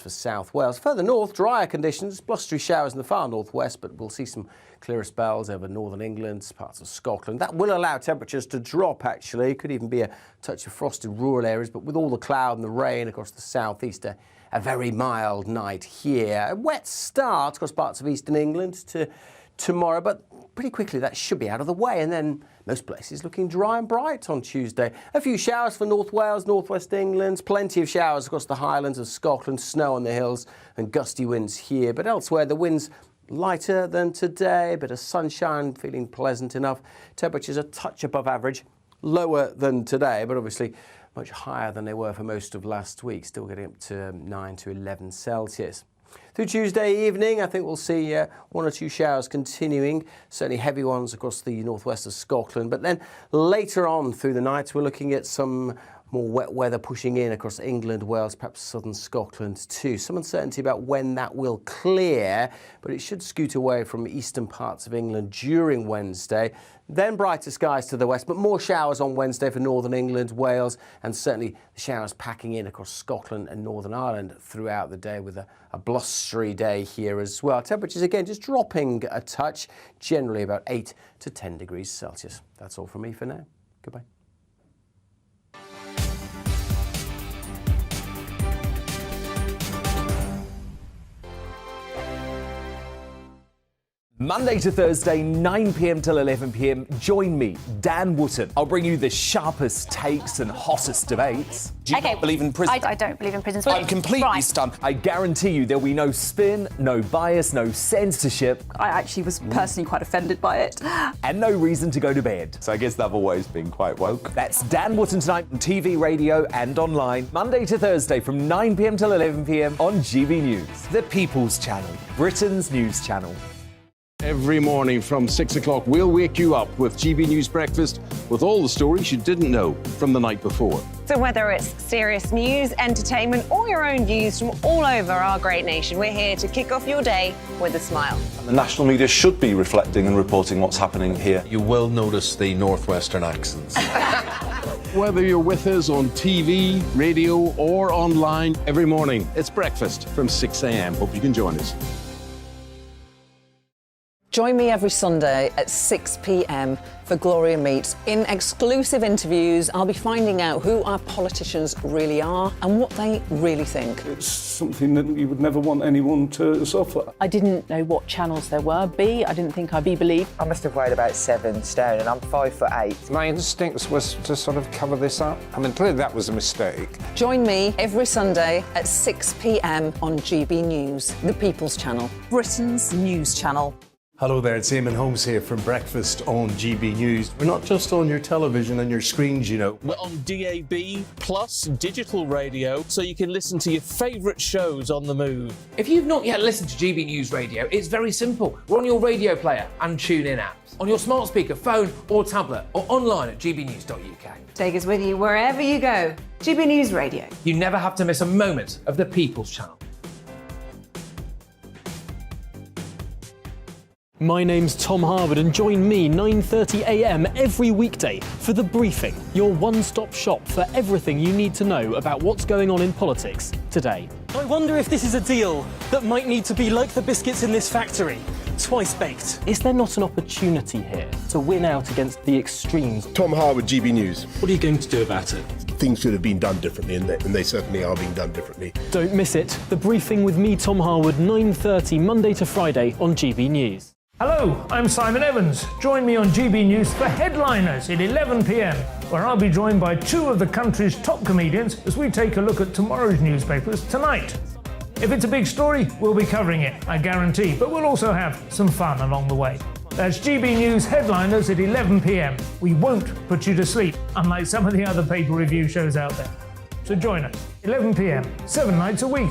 for South Wales. Further north, drier conditions, blustery showers in the far northwest, but we'll see some clearer spells over northern England, parts of Scotland. That will allow temperatures to drop, actually. Could even be a touch of frosted rural areas, but with all the cloud and the rain across the southeast, a very mild night here. A wet start across parts of eastern England to tomorrow, but pretty quickly that should be out of the way, and then most places looking dry and bright on Tuesday. A few showers for North Wales, northwest England, plenty of showers across the highlands of Scotland, snow on the hills and gusty winds here, but elsewhere the winds lighter than today, a bit of sunshine, feeling pleasant enough. Temperatures a touch above average, lower than today, but obviously much higher than they were for most of last week, still getting up to 9 to 11 Celsius. Through Tuesday evening, I think we'll see one or two showers continuing, certainly heavy ones across the northwest of Scotland. But then later on through the night, we're looking at some more wet weather pushing in across England, Wales, perhaps southern Scotland too. Some uncertainty about when that will clear, but it should scoot away from eastern parts of England during Wednesday. Then brighter skies to the west, but more showers on Wednesday for northern England, Wales, and certainly the showers packing in across Scotland and Northern Ireland throughout the day with a blustery day here as well. Temperatures again just dropping a touch, generally about 8 to 10 degrees Celsius. That's all from me for now. Goodbye. Monday to Thursday, 9 p.m. till 11 p.m. Join me, Dan Wootton. I'll bring you the sharpest takes and hottest debates. Do you not believe in prison? I don't believe in prisons. I'm completely stunned. I guarantee you there'll be no spin, no bias, no censorship. I actually was personally quite offended by it. And no reason to go to bed. So I guess they've always been quite woke. That's Dan Wootton tonight on TV, radio and online. Monday to Thursday from 9 p.m. till 11 p.m. on GB News. The People's Channel, Britain's news channel. Every morning from 6 o'clock, we'll wake you up with GB News Breakfast with all the stories you didn't know from the night before. So whether it's serious news, entertainment or your own views from all over our great nation, we're here to kick off your day with a smile. The national media should be reflecting and reporting what's happening here. You will notice the northwestern accents. Whether you're with us on TV, radio or online, every morning it's breakfast from 6 a.m. Hope you can join us. Join me every Sunday at 6 p.m. for Gloria Meets. In exclusive interviews, I'll be finding out who our politicians really are and what they really think. It's something that you would never want anyone to suffer. I didn't know what channels there were. I didn't think I'd be believed. I must have weighed about 7 stone and I'm 5'8". My instincts was to sort of cover this up. I mean, clearly that was a mistake. Join me every Sunday at 6 p.m. on GB News, the People's Channel, Britain's news channel. Hello there, it's Eamon Holmes here from Breakfast on GB News. We're not just on your television and your screens, you know. We're on DAB plus digital radio, so you can listen to your favourite shows on the move. If you've not yet listened to GB News Radio, it's very simple. We're on your radio player and TuneIn apps, on your smart speaker, phone or tablet, or online at gbnews.uk. Take us with you wherever you go. GB News Radio. You never have to miss a moment of the People's Channel. My name's Tom Harwood and join me 9:30 a.m. every weekday for The Briefing, your one-stop shop for everything you need to know about what's going on in politics today. I wonder if this is a deal that might need to be like the biscuits in this factory, twice baked. Is there not an opportunity here to win out against the extremes? Tom Harwood, GB News. What are you going to do about it? Things should have been done differently, and they certainly are being done differently. Don't miss it. The Briefing with me, Tom Harwood, 9:30 Monday to Friday on GB News. Hello, I'm Simon Evans. Join me on GB News for Headliners at 11 p.m, where I'll be joined by two of the country's top comedians as we take a look at tomorrow's newspapers tonight. If it's a big story, we'll be covering it, I guarantee, but we'll also have some fun along the way. That's GB News Headliners at 11 p.m. We won't put you to sleep, unlike some of the other paper review shows out there. So join us, 11 p.m, 7 nights a week.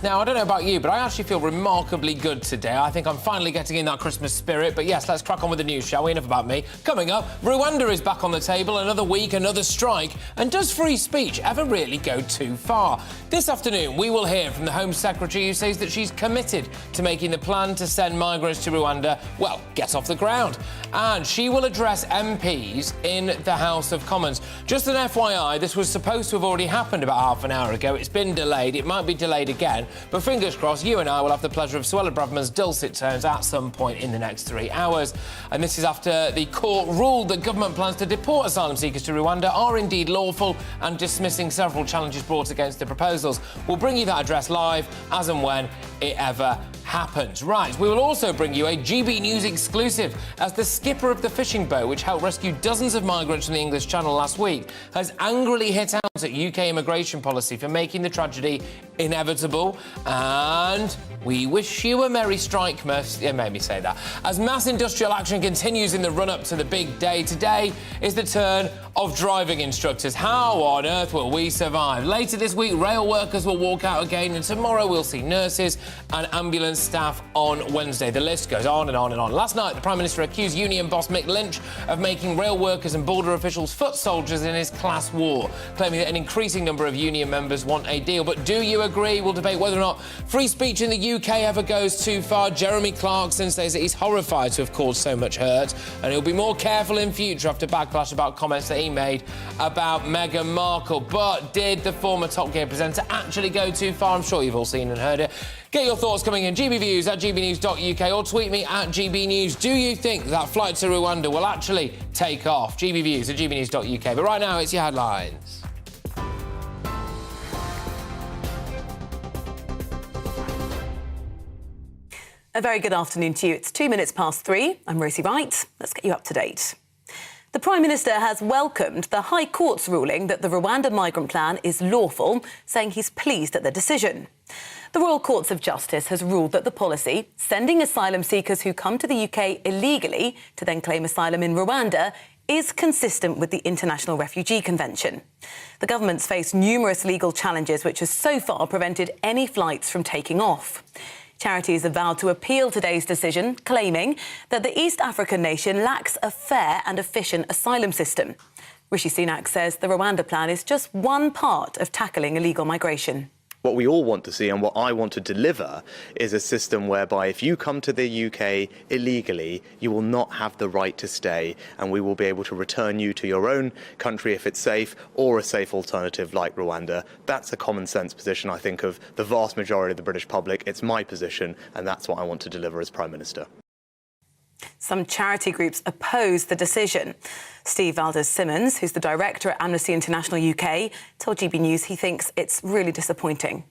Now, I don't know about you, but I actually feel remarkably good today. I think I'm finally getting in that Christmas spirit. But yes, let's crack on with the news, shall we? Enough about me. Coming up, Rwanda is back on the table. Another week, another strike. And does free speech ever really go too far? This afternoon, we will hear from the Home Secretary, who says that she's committed to making the plan to send migrants to Rwanda, well, get off the ground. And she will address MPs in the House of Commons. Just an FYI, this was supposed to have already happened about half an hour ago. It's been delayed. It might be delayed again. But fingers crossed, you and I will have the pleasure of Suella Braverman's dulcet tones at some point in the next 3 hours. And this is after the court ruled that government plans to deport asylum seekers to Rwanda are indeed lawful and dismissing several challenges brought against the proposals. We'll bring you that address live as and when it ever happens. Right, we will also bring you a GB News exclusive as the skipper of the fishing boat, which helped rescue dozens of migrants from the English Channel last week, has angrily hit out at UK immigration policy for making the tragedy inevitable. And we wish you a merry strikemas. It made me say that. As mass industrial action continues in the run-up to the big day, today is the turn of driving instructors. How on earth will we survive? Later this week, rail workers will walk out again, and tomorrow we'll see nurses and ambulance staff on Wednesday. The list goes on and on and on. Last night, the Prime Minister accused union boss Mick Lynch of making rail workers and border officials foot soldiers in his class war, claiming that an increasing number of union members want a deal. But do you agree? We'll debate whether or not free speech in the UK ever goes too far. Jeremy Clarkson says that he's horrified to have caused so much hurt, and he'll be more careful in future after backlash about comments that he made about Meghan Markle. But did the former Top Gear presenter actually go too far? I'm sure you've all seen and heard it. Get your thoughts coming in. GBViews at gbnews.uk or tweet me at GBNews. Do you think that flight to Rwanda will actually take off? GBViews at gbnews.uk. But right now, it's your headlines. A very good afternoon to you. It's 2 minutes past 3. I'm Rosie Wright. Let's get you up to date. The Prime Minister has welcomed the High Court's ruling that the Rwanda migrant plan is lawful, saying he's pleased at the decision. The Royal Courts of Justice has ruled that the policy, sending asylum seekers who come to the UK illegally to then claim asylum in Rwanda, is consistent with the International Refugee Convention. The government's faced numerous legal challenges which has so far prevented any flights from taking off. Charities have vowed to appeal today's decision, claiming that the East African nation lacks a fair and efficient asylum system. Rishi Sunak says the Rwanda plan is just one part of tackling illegal migration. What we all want to see and what I want to deliver is a system whereby if you come to the UK illegally, you will not have the right to stay, and we will be able to return you to your own country if it's safe, or a safe alternative like Rwanda. That's a common sense position, I think, of the vast majority of the British public. It's my position, and that's what I want to deliver as Prime Minister. Some charity groups oppose the decision. Steve Valdez-Simmons, who's the director at Amnesty International UK, told GB News he thinks it's really disappointing.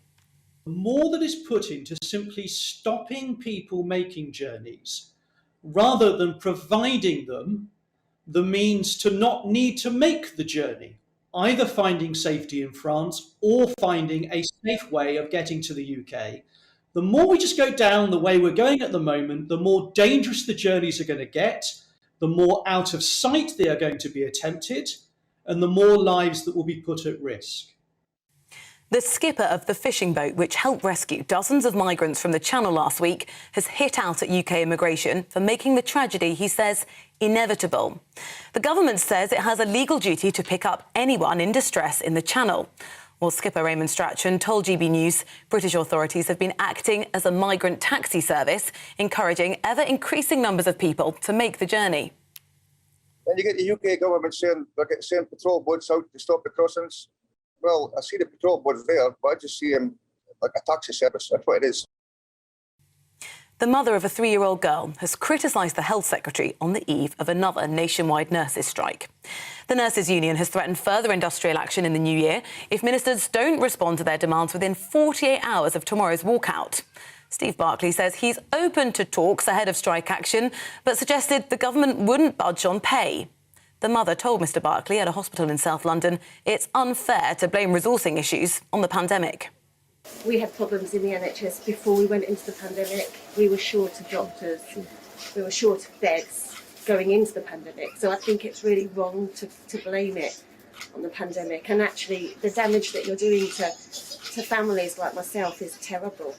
The more that is put into simply stopping people making journeys, rather than providing them the means to not need to make the journey, either finding safety in France or finding a safe way of getting to the UK, the more we just go down the way we're going at the moment, the more dangerous the journeys are going to get, the more out of sight they are going to be attempted, and the more lives that will be put at risk. The skipper of the fishing boat, which helped rescue dozens of migrants from the Channel last week, has hit out at UK immigration for making the tragedy, he says, inevitable. The government says it has a legal duty to pick up anyone in distress in the Channel. Well, skipper Raymond Strachan told GB News British authorities have been acting as a migrant taxi service, encouraging ever-increasing numbers of people to make the journey. When you get the UK government saying they're getting sent patrol boats out to stop the crossings, well, I see the patrol boats there, but I just see them like a taxi service. That's what it is. The mother of a 3-year-old girl has criticised the Health Secretary on the eve of another nationwide nurses' strike. The Nurses' Union has threatened further industrial action in the new year if ministers don't respond to their demands within 48 hours of tomorrow's walkout. Steve Barclay says he's open to talks ahead of strike action, but suggested the government wouldn't budge on pay. The mother told Mr Barclay at a hospital in South London it's unfair to blame resourcing issues on the pandemic. We had problems in the NHS before we went into the pandemic. We were short of doctors, we were short of beds going into the pandemic. So I think it's really wrong to blame it on the pandemic, and actually the damage that you're doing to families like myself is terrible.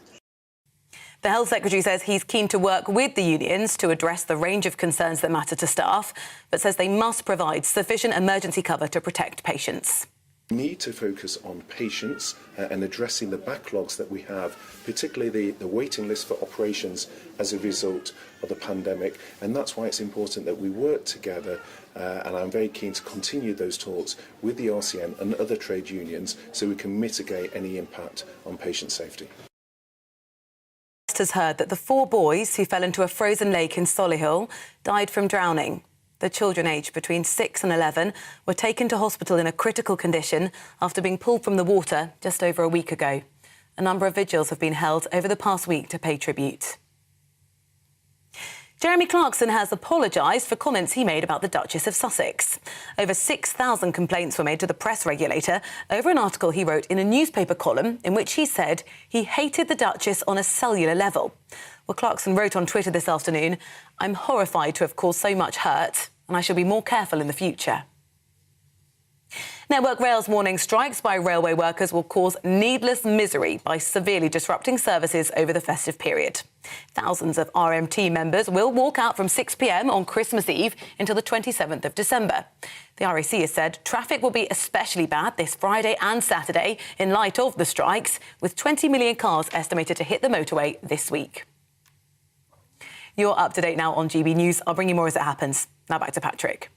The Health Secretary says he's keen to work with the unions to address the range of concerns that matter to staff, but says they must provide sufficient emergency cover to protect patients. We need to focus on patients and addressing the backlogs that we have, particularly the waiting list for operations as a result of the pandemic. And that's why it's important that we work together, and I'm very keen to continue those talks with the RCN and other trade unions so we can mitigate any impact on patient safety. Has heard that the 4 boys who fell into a frozen lake in Solihull died from drowning. The children aged between 6 and 11 were taken to hospital in a critical condition after being pulled from the water just over a week ago. A number of vigils have been held over the past week to pay tribute. Jeremy Clarkson has apologised for comments he made about the Duchess of Sussex. Over 6,000 complaints were made to the press regulator over an article he wrote in a newspaper column in which he said he hated the Duchess on a cellular level. Well, Clarkson wrote on Twitter this afternoon, "I'm horrified to have caused so much hurt, and I shall be more careful in the future." Network Rail's warning strikes by railway workers will cause needless misery by severely disrupting services over the festive period. Thousands of RMT members will walk out from 6 p.m. on Christmas Eve until the 27th of December. The RAC has said traffic will be especially bad this Friday and Saturday in light of the strikes, with 20 million cars estimated to hit the motorway this week. You're up to date now on GB News. I'll bring you more as it happens. Now back to Patrick.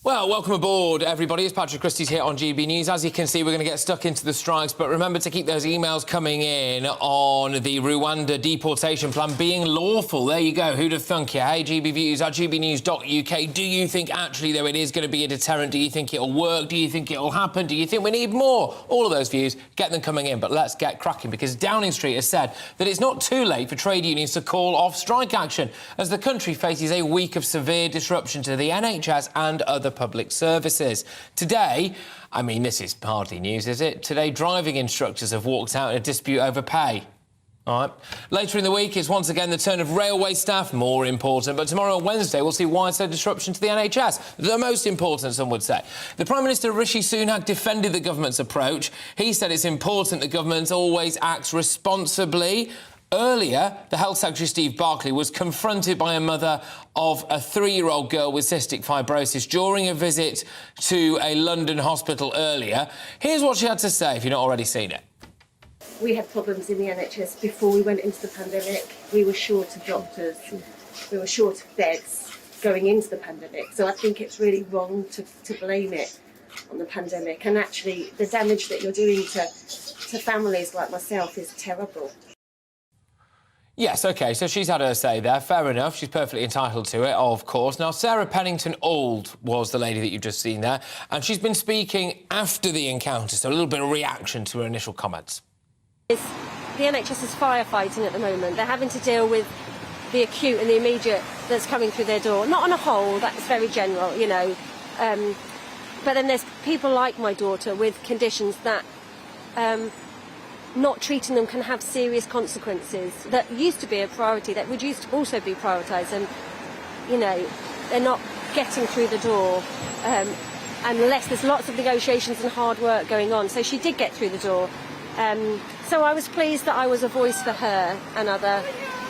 Well, welcome aboard, everybody. It's Patrick Christys here on GB News. As you can see, we're going to get stuck into the strikes, but remember to keep those emails coming in on the Rwanda deportation plan being lawful. There you go. Who'd have thunk you? Hey, GBViews at gbnews.uk. Do you think, actually, though, it is going to be a deterrent? Do you think it'll work? Do you think it'll happen? Do you think we need more? All of those views, get them coming in. But let's get cracking, because Downing Street has said that it's not too late for trade unions to call off strike action as the country faces a week of severe disruption to the NHS and other public services. Today, I mean, this is hardly news, is it? Today, driving instructors have walked out in a dispute over pay. All right. Later in the week, it's once again the turn of railway staff, more important. But tomorrow on Wednesday, we'll see widespread disruption to the NHS, the most important, some would say. The Prime Minister, Rishi Sunak, defended the government's approach. He said it's important the government always acts responsibly. Earlier, the Health Secretary, Steve Barclay, was confronted by a mother of a 3-year-old girl with cystic fibrosis during a visit to a London hospital earlier. Here's what she had to say, if you've not already seen it. We had problems in the NHS before we went into the pandemic. We were short of doctors, we were short of beds going into the pandemic. So I think it's really wrong to blame it on the pandemic. And actually, the damage that you're doing to families like myself is terrible. Yes, OK, so she's had her say there. Fair enough. She's perfectly entitled to it, of course. Now, Sarah Pennington-Auld was the lady that you've just seen there, and she's been speaking after the encounter, so a little bit of reaction to her initial comments. The NHS is firefighting at the moment. They're having to deal with the acute and the immediate that's coming through their door. Not on a whole, that's very general, you know. But then there's people like my daughter with conditions that not treating them can have serious consequences. That used to be a priority, that would used to also be prioritised, and, you know, they're not getting through the door unless there's lots of negotiations and hard work going on. So she did get through the door. So I was pleased that I was a voice for her and other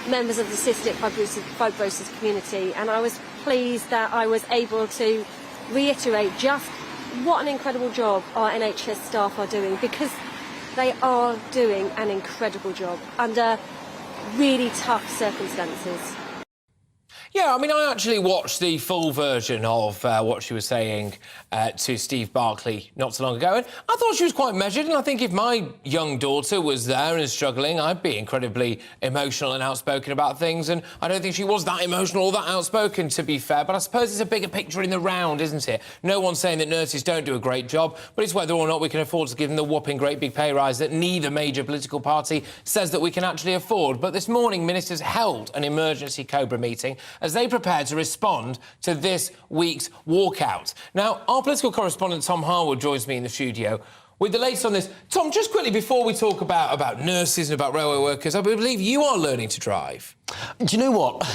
members of the cystic fibrosis community, and I was pleased that I was able to reiterate just what an incredible job our NHS staff are doing, because they are doing an incredible job under really tough circumstances. Yeah, I mean, I actually watched the full version of what she was saying to Steve Barclay not so long ago, and I thought she was quite measured, and I think if my young daughter was there and struggling, I'd be incredibly emotional and outspoken about things, and I don't think she was that emotional or that outspoken, to be fair, but I suppose it's a bigger picture in the round, isn't it? No one's saying that nurses don't do a great job, but it's whether or not we can afford to give them the whopping great big pay rise that neither major political party says that we can actually afford. But this morning, ministers held an emergency Cobra meeting as they prepared to respond to this week's walkout. Now, our political correspondent Tom Harwood joins me in the studio. with the latest on this. Tom, just quickly before we talk about nurses and about railway workers, I believe you are learning to drive. Do you know what?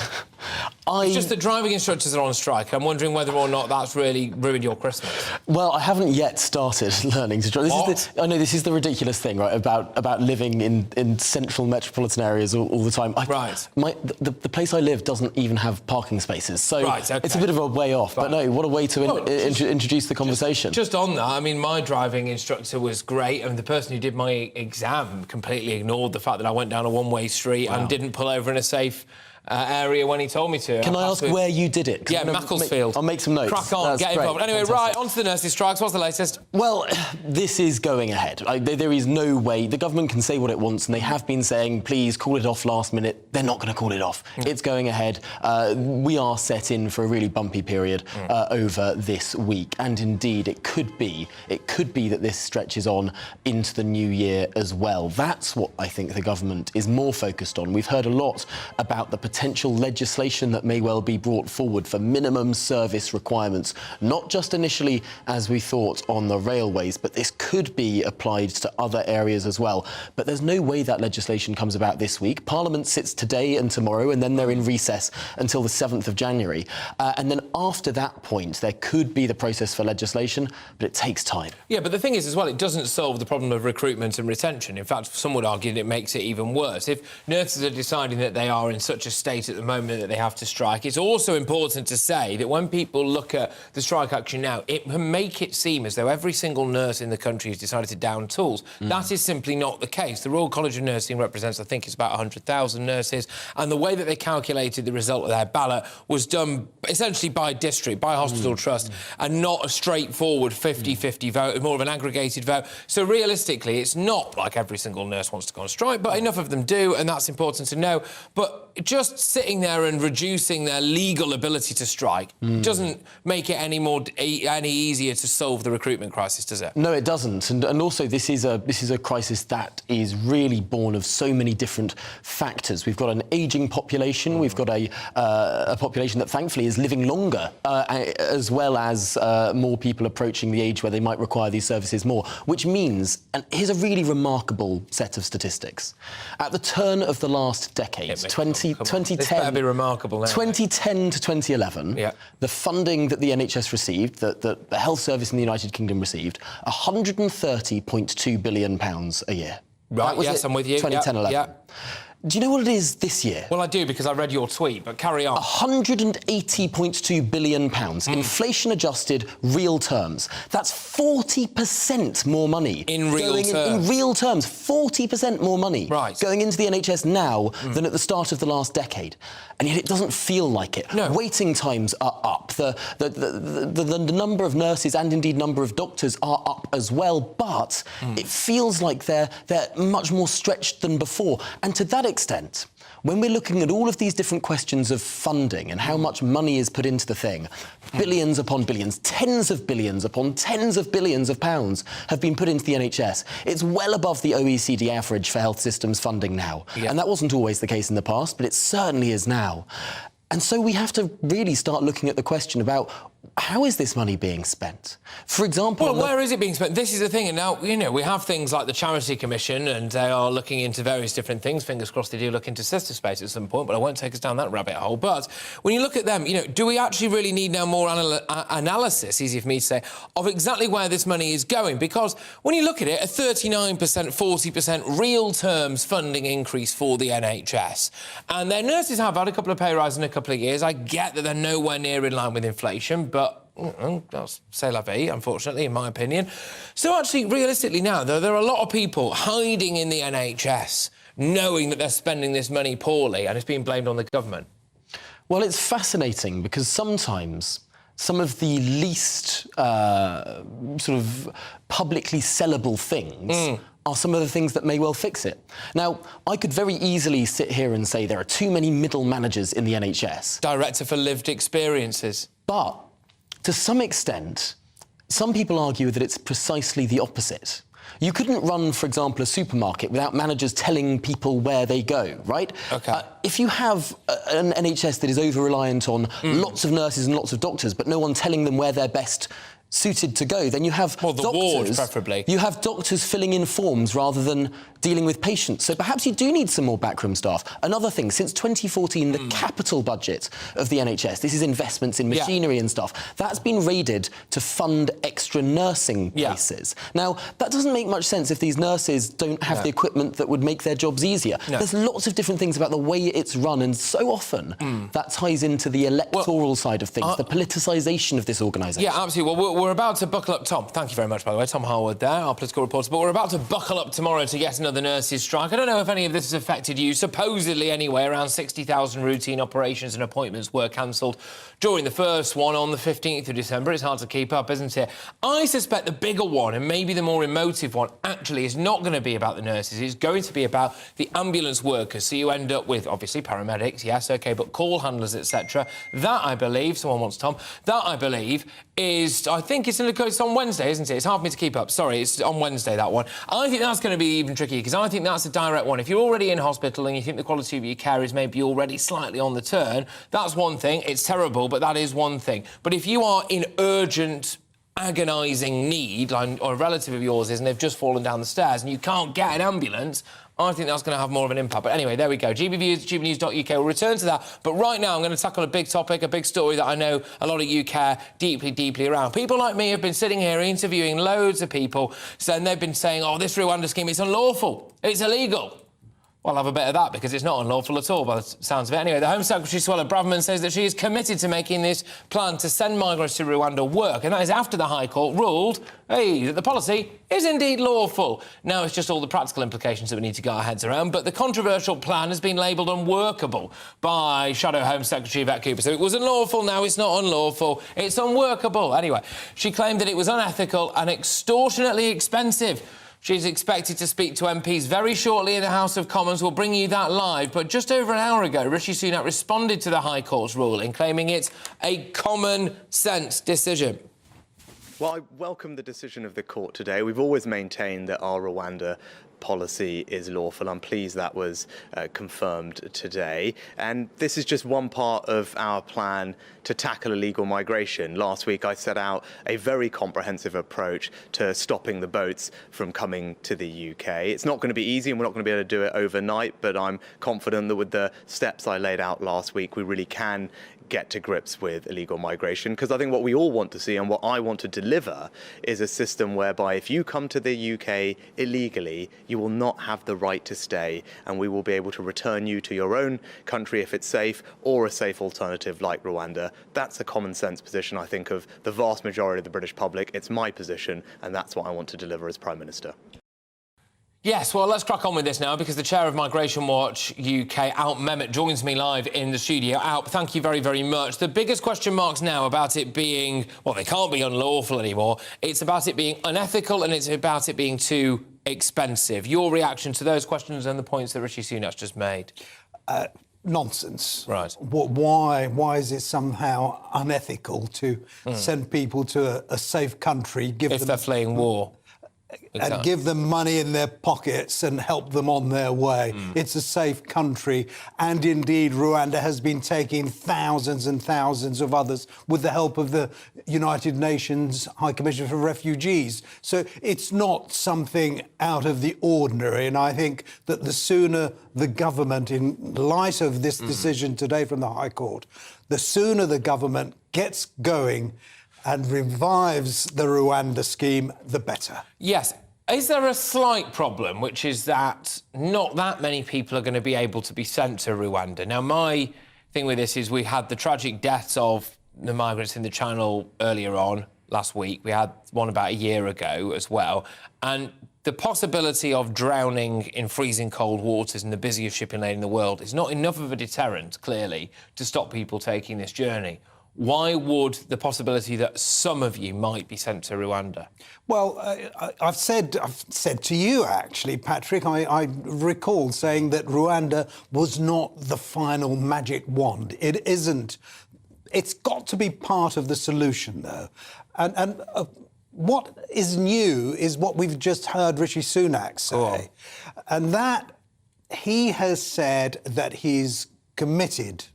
It's just that driving instructors are on strike. I'm wondering whether or not that's really ruined your Christmas. Well, I haven't yet started learning to drive. I know this is the ridiculous thing, right, about living in central metropolitan areas all the time. The place I live doesn't even have parking spaces, so it's a bit of a way off. But no, what a way to introduce the conversation. Just on that, I mean, my driving instructor was great, and the person who did my exam completely ignored the fact that I went down a one-way street and didn't pull over in a safe area when he told me to. Can I ask where you did it? Yeah, Macclesfield. I'll make some notes. Crack on, get involved. Anyway, right, on to the nurses' strikes. What's the latest? Well, this is going ahead. There is no way. The government can say what it wants, and they have been saying, please call it off last minute. They're not going to call it off. It's going ahead. We are set in for a really bumpy period over this week, and indeed it could be that this stretches on into the new year as well. That's what I think the government is more focused on. We've heard a lot about the potential legislation that may well be brought forward for minimum service requirements, not just initially as we thought on the railways, but this could be applied to other areas as well. But there's no way that legislation comes about this week. Parliament sits today and tomorrow, and then they're in recess until the 7th of January. And then after that point, there could be the process for legislation, but it takes time. Yeah, but the thing is as well, it doesn't solve the problem of recruitment and retention. In fact, some would argue that it makes it even worse. If nurses are deciding that they are in such a state at the moment that they have to strike, it's also important to say that when people look at the strike action now, it can make it seem as though every single nurse in the country has decided to down tools. That is simply not the case. The Royal College of Nursing represents, I think it's about 100,000 nurses, and the way that they calculated the result of their ballot was done essentially by district, by hospital trust, and not a straightforward 50-50 vote, more of an aggregated vote. So realistically, it's not like every single nurse wants to go on strike, but enough of them do, and that's important to know. But just sitting there and reducing their legal ability to strike doesn't make it any easier to solve the recruitment crisis, does it? No, it doesn't. And also, this is a crisis that is really born of so many different factors. We've got an ageing population. We've got a population that thankfully is living longer, as well as more people approaching the age where they might require these services more, which means, and here's a really remarkable set of statistics. At the turn of the last decade, 2010... This better be remarkable now. 2010 to 2011, the funding that the NHS received, that the health service in the United Kingdom received, £130.2 billion a year. Right, yes, I'm with you. 2010-11. Do you know what it is this year? Well, I do, because I read your tweet, but carry on. £180.2 billion, inflation-adjusted, real terms. That's 40% more money. In real terms? In real terms, 40% more money going into the NHS now than at the start of the last decade. And yet it doesn't feel like it. No. Waiting times are up. The number of nurses and indeed number of doctors are up as well, but it feels like they're much more stretched than before. And to that extent, when we're looking at all of these different questions of funding and how much money is put into the thing, billions upon billions, tens of billions upon tens of billions of pounds have been put into the NHS. It's well above the OECD average for health systems funding now. And that wasn't always the case in the past, but it certainly is now. And so we have to really start looking at the question about how is this money being spent? For example... Well, where is it being spent? This is the thing, and now, you know, we have things like the Charity Commission, and they are looking into various different things. Fingers crossed they do look into sister space at some point, but I won't take us down that rabbit hole. But when you look at them, you know, do we actually really need now more analysis, easy for me to say, of exactly where this money is going? Because when you look at it, a 39%, 40% real terms funding increase for the NHS. And their nurses have had a couple of pay rises in a couple of years. I get that they're nowhere near in line with inflation, but that's c'est la vie, unfortunately, in my opinion. So actually, realistically now, though, there are a lot of people hiding in the NHS, knowing that they're spending this money poorly, and it's being blamed on the government. Well, it's fascinating, because sometimes some of the least sort of publicly sellable things are some of the things that may well fix it. Now, I could very easily sit here and say there are too many middle managers in the NHS. Director for lived experiences. But to some extent, some people argue that it's precisely the opposite. You couldn't run, for example, a supermarket without managers telling people where they go, right? OK. If you have an NHS that is over-reliant on lots of nurses and lots of doctors, but no one telling them where they're best suited to go, then you have the doctors, ward, preferably. You have doctors filling in forms rather than dealing with patients. So perhaps you do need some more backroom staff. Another thing, since 2014, the capital budget of the NHS, this is investments in machinery and stuff, that's been raided to fund extra nursing places. Now, that doesn't make much sense if these nurses don't have the equipment that would make their jobs easier. There's lots of different things about the way it's run, and so often that ties into the electoral side of things, the politicisation of this organisation. Yeah, absolutely. Well, we're about to buckle up, Tom. Thank you very much, by the way. Tom Harwood there, our political reporter. But we're about to buckle up tomorrow to yet another nurses' strike. I don't know if any of this has affected you. Supposedly, anyway, around 60,000 routine operations and appointments were cancelled during the first one on the 15th of December. It's hard to keep up, isn't it? I suspect the bigger one, and maybe the more emotive one, actually is not going to be about the nurses. It's going to be about the ambulance workers. So you end up with, obviously, paramedics, yes, OK, but call handlers, etc. That, I believe, someone wants Tom, that, I believe, is, I think it's on Wednesday, isn't it? It's hard for me to keep up. Sorry, it's on Wednesday, that one. I think that's going to be even tricky, because I think that's a direct one. If you're already in hospital and you think the quality of your care is maybe already slightly on the turn, that's one thing. It's terrible, but that is one thing. But if you are in urgent, agonising need, like, or a relative of yours is, and they've just fallen down the stairs and you can't get an ambulance, I think that's going to have more of an impact. But anyway, there we go. GBnews.uk. We'll return to that. But right now, I'm going to tackle a big topic, a big story that I know a lot of you care deeply, deeply around. People like me have been sitting here interviewing loads of people, and they've been saying, oh, this Rwanda scheme is unlawful. It's illegal. Well, I'll have a bit of that, because it's not unlawful at all, by the sounds of it. Anyway, the Home Secretary, Suella Braverman, says that she is committed to making this plan to send migrants to Rwanda work, and that is after the High Court ruled, hey, that the policy is indeed lawful. Now it's just all the practical implications that we need to get our heads around, but the controversial plan has been labelled unworkable by Shadow Home Secretary Yvette Cooper. So it was unlawful, now it's not unlawful, it's unworkable. Anyway, she claimed that it was unethical and extortionately expensive. She's expected to speak to MPs very shortly in the House of Commons. We'll bring you that live. But just over an hour ago, Rishi Sunak responded to the High Court's ruling, claiming it's a common-sense decision. Well, I welcome the decision of the court today. We've always maintained that our Rwanda policy is lawful. I'm pleased that was confirmed today. And this is just one part of our plan to tackle illegal migration. Last week, I set out a very comprehensive approach to stopping the boats from coming to the UK. It's not going to be easy, and we're not going to be able to do it overnight, but I'm confident that with the steps I laid out last week, we really can get to grips with illegal migration, because I think what we all want to see and what I want to deliver is a system whereby if you come to the UK illegally, you will not have the right to stay, and we will be able to return you to your own country if it's safe, or a safe alternative like Rwanda. That's a common sense position, I think, of the vast majority of the British public. It's my position, and that's what I want to deliver as Prime Minister. Yes, well, let's crack on with this now, because the chair of Migration Watch UK, Alp Mehmet, joins me live in the studio. Alp, thank you very, very much. The biggest question marks now about it being, well, they can't be unlawful anymore. It's about it being unethical, and it's about it being too expensive. Your reaction to those questions and the points that Rishi Sunak's just made? Nonsense. Right. Why is it somehow unethical to send people to a safe country, if they're fleeing war? And give them money in their pockets and help them on their way. It's a safe country, and indeed Rwanda has been taking thousands and thousands of others with the help of the United Nations High Commissioner for Refugees. So it's not something out of the ordinary, and I think that the sooner the government, in light of this decision today from the High Court, the sooner the government gets going and revives the Rwanda scheme, the better. Yes. Is there a slight problem, which is that not that many people are going to be able to be sent to Rwanda? Now, my thing with this is we had the tragic deaths of the migrants in the Channel earlier on last week. We had one about a year ago as well. And the possibility of drowning in freezing cold waters in the busiest shipping lane in the world is not enough of a deterrent, clearly, to stop people taking this journey. Why would the possibility that some of you might be sent to Rwanda? Well, I've said to you, actually, Patrick, I recall saying that Rwanda was not the final magic wand. It isn't. It's got to be part of the solution, though. And what is new is what we've just heard Rishi Sunak say. And that he has said that he's committed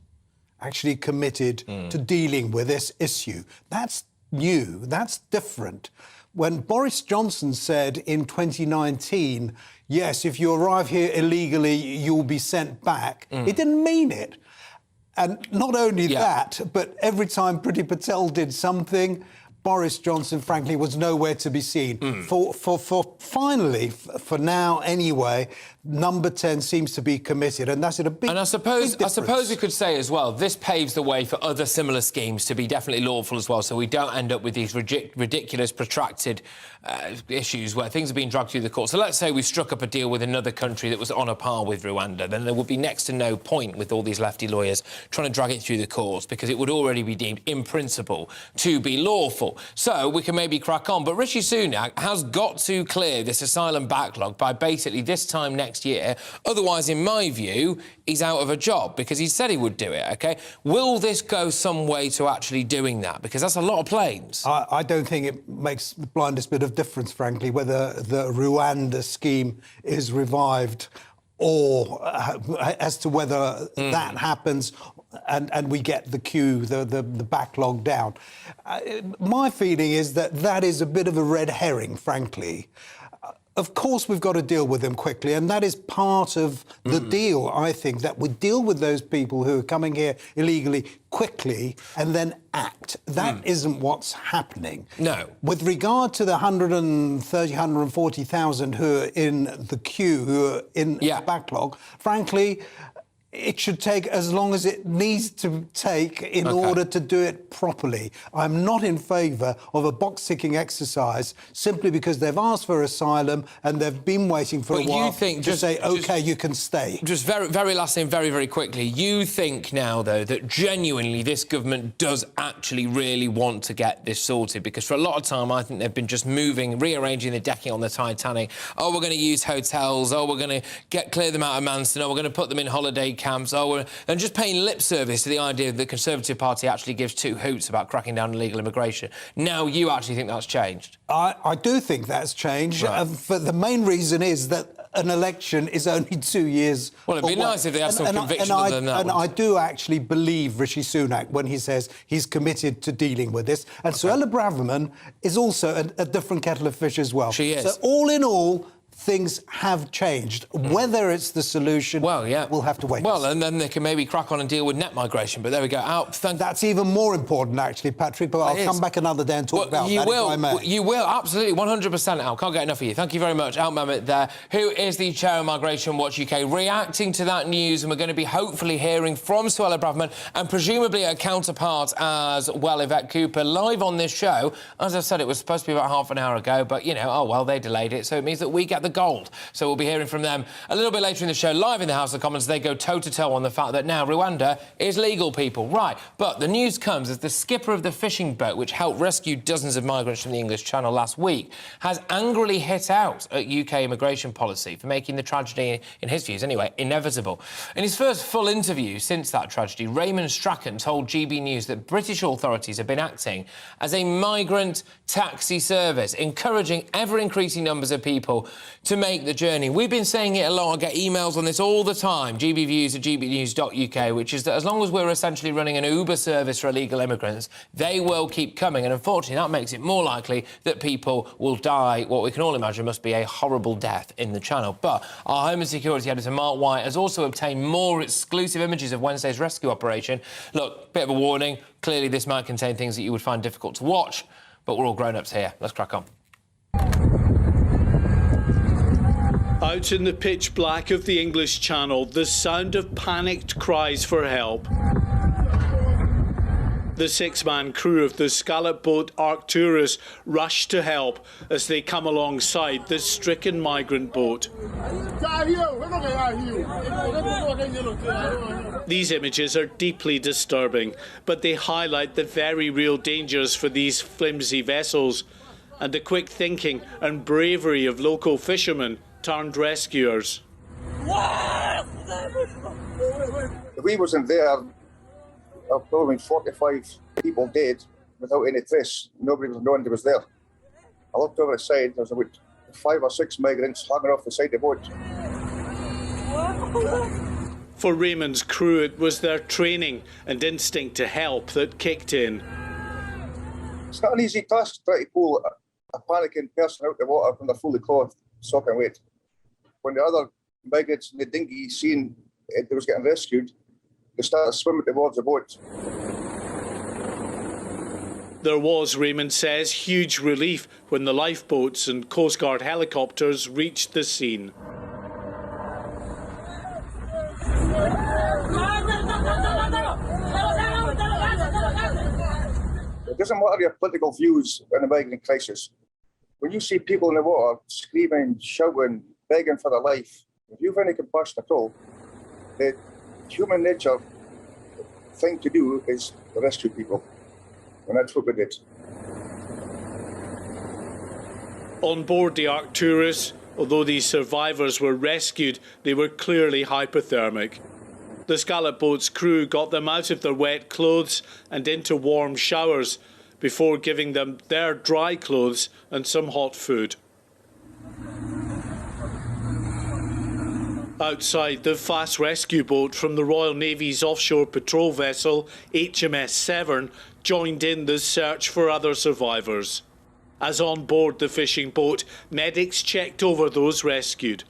to dealing with this issue. That's new. That's different. When Boris Johnson said in 2019, yes, if you arrive here illegally, you'll be sent back, he didn't mean it. And not only that, but every time Priti Patel did something, Boris Johnson, frankly, was nowhere to be seen. Finally, for now anyway, number 10 seems to be committed, and that's a big. And I suppose we could say as well, this paves the way for other similar schemes to be definitely lawful as well, so we don't end up with these ridiculous, protracted issues where things are being dragged through the court. So let's say we struck up a deal with another country that was on a par with Rwanda, then there would be next to no point with all these lefty lawyers trying to drag it through the courts because it would already be deemed, in principle, to be lawful. So we can maybe crack on. But Rishi Sunak has got to clear this asylum backlog by basically this time next year. Otherwise, in my view, he's out of a job because he said he would do it, OK? Will this go some way to actually doing that? Because that's a lot of planes. I don't think it makes the blindest bit of difference, frankly, whether the Rwanda scheme is revived or as to whether that happens and we get the queue, the backlog down. My feeling is that is a bit of a red herring, frankly. Of course, we've got to deal with them quickly, and that is part of the deal, I think, that we deal with those people who are coming here illegally quickly and then act. That isn't what's happening. No. With regard to the 130,000, 140,000 who are in the queue, who are in the backlog, frankly, it should take as long as it needs to take in order to do it properly. I'm not in favour of a box-ticking exercise simply because they've asked for asylum and they've been waiting for a while you think to say, OK, you can stay. Just very last thing, very quickly. You think now, though, that genuinely this government does actually really want to get this sorted? Because for a lot of time, I think they've been just moving, rearranging the decking on the Titanic. Oh, we're going to use hotels. Oh, we're going to clear them out of Manston. Oh, we're going to put them in holiday camps, and just paying lip service to the idea that the Conservative Party actually gives two hoots about cracking down on illegal immigration. Now you actually think that's changed? I do think that's changed. Right. The main reason is that an election is only 2 years Well, it'd be nice if they had some conviction other than that. And I do actually believe Rishi Sunak when he says he's committed to dealing with this. And Suella Braverman is also a different kettle of fish as well. She is. So all in all, things have changed. Whether it's the solution, we'll have to wait. Well, and then they can maybe crack on and deal with net migration. But there we go. That's even more important, actually, Patrick. But I'll come back another day and talk about that, if I may. You will, absolutely, 100%, Al. Can't get enough of you. Thank you very much, Al Mehmet there, who is the chair of Migration Watch UK, reacting to that news. And we're going to be hopefully hearing from Suella Braverman and presumably a counterpart as well, Yvette Cooper, live on this show. As I said, it was supposed to be about half an hour ago, but, you know, oh, well, they delayed it. So it means that we get the gold. So we'll be hearing from them a little bit later in the show, live in the House of Commons. They go toe-to-toe on the fact that now Rwanda is legal, people. Right, but the news comes as the skipper of the fishing boat, which helped rescue dozens of migrants from the English Channel last week, has angrily hit out at UK immigration policy for making the tragedy, in his views anyway, inevitable. In his first full interview since that tragedy, Raymond Strachan told GB News that British authorities have been acting as a migrant taxi service, encouraging ever-increasing numbers of people to make the journey. We've been saying it a lot. I get emails on this all the time, gbviews@gbnews.uk, which is that as long as we're essentially running an Uber service for illegal immigrants, they will keep coming. And unfortunately, that makes it more likely that people will die what we can all imagine must be a horrible death in the Channel. But our Home and Security Editor, Mark White, has also obtained more exclusive images of Wednesday's rescue operation. Look, bit of a warning. Clearly, this might contain things that you would find difficult to watch, but we're all grown-ups here. Let's crack on. Out in the pitch black of the English Channel, the sound of panicked cries for help. The six-man crew of the scallop boat Arcturus rush to help as they come alongside the stricken migrant boat. These images are deeply disturbing, but they highlight the very real dangers for these flimsy vessels and the quick thinking and bravery of local fishermen turned rescuers. If we wasn't there, probably 45 people dead without any trace. Nobody was knowing they was there. I looked over the side, there was about 5 or 6 migrants hanging off the side of the boat. For Raymond's crew, it was their training and instinct to help that kicked in. It's not an easy task to try to pull a panicking person out of the water when they're fully clothed, soaking wet. When the other migrants in the dinghy seen they was getting rescued, they started swimming towards the boat. There was, Raymond says, huge relief when the lifeboats and Coast Guard helicopters reached the scene. It doesn't matter your political views on the migrant crisis. When you see people in the water screaming, shouting, begging for their life, if you've any compassion at all, the human nature thing to do is rescue people. And that's what we did. On board the Arcturus, although these survivors were rescued, they were clearly hypothermic. The Scallop boat's crew got them out of their wet clothes and into warm showers before giving them their dry clothes and some hot food. Outside, the fast rescue boat from the Royal Navy's offshore patrol vessel HMS Severn joined in the search for other survivors. As on board the fishing boat, medics checked over those rescued.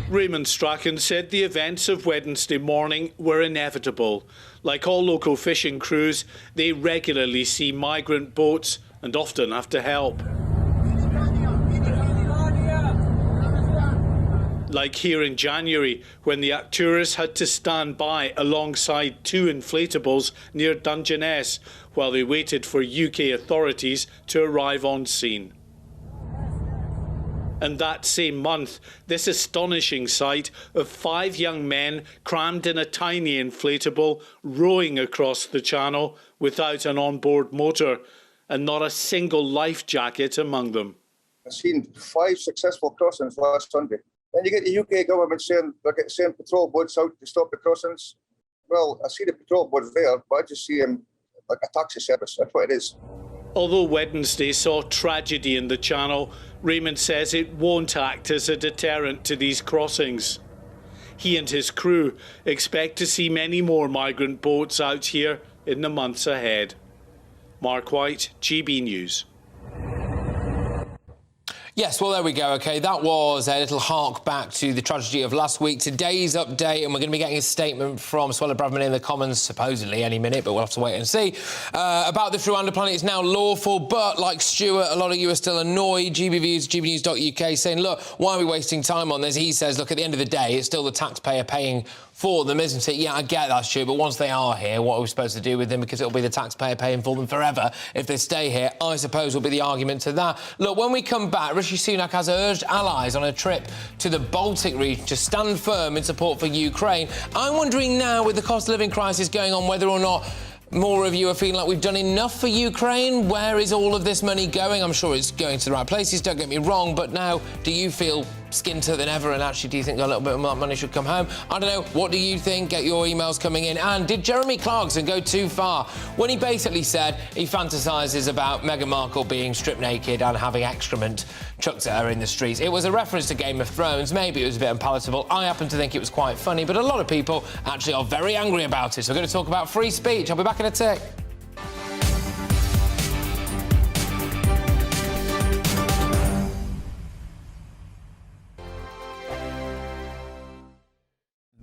Raymond Strachan said the events of Wednesday morning were inevitable. Like all local fishing crews, they regularly see migrant boats and often have to help. Like here in January, when the Arcturus had to stand by alongside two inflatables near Dungeness while they waited for UK authorities to arrive on scene. And that same month, this astonishing sight of 5 young men crammed in a tiny inflatable rowing across the channel without an onboard motor and not a single life jacket among them. I've seen 5 successful crossings last Sunday. Then you get the UK government saying they're getting send patrol boats out to stop the crossings. Well, I see the patrol boats there, but I just see them like a taxi service. That's what it is. Although Wednesday saw tragedy in the Channel, Raymond says it won't act as a deterrent to these crossings. He and his crew expect to see many more migrant boats out here in the months ahead. Mark White, GB News. Yes, well, there we go. OK, that was a little hark back to the tragedy of last week. Today's update, and we're going to be getting a statement from Suella Braverman in the Commons, supposedly any minute, but we'll have to wait and see. About this Rwanda plan, it's now lawful, but like Stuart, a lot of you are still annoyed. GBViews, gbnews.uk, saying, look, why are we wasting time on this? He says, look, at the end of the day, it's still the taxpayer paying for them, isn't it? Yeah, I get that, Stuart, but once they are here, what are we supposed to do with them? Because it'll be the taxpayer paying for them forever if they stay here, I suppose, will be the argument to that. Look, when we come back, Rishi Sunak has urged allies on a trip to the Baltic region to stand firm in support for Ukraine. I'm wondering now, with the cost of living crisis going on, whether or not more of you are feeling like we've done enough for Ukraine. Where is all of this money going? I'm sure it's going to the right places, don't get me wrong, but now, do you feel skintier than ever, and actually do you think a little bit of money should come home? I don't know. What do you think? Get your emails coming in. And did Jeremy Clarkson go too far when he basically said he fantasises about Meghan Markle being stripped naked and having excrement chucked at her in the streets? It was a reference to Game of Thrones. Maybe it was a bit unpalatable. I happen to think it was quite funny, but a lot of people actually are very angry about it. So we're going to talk about free speech. I'll be back in a tick.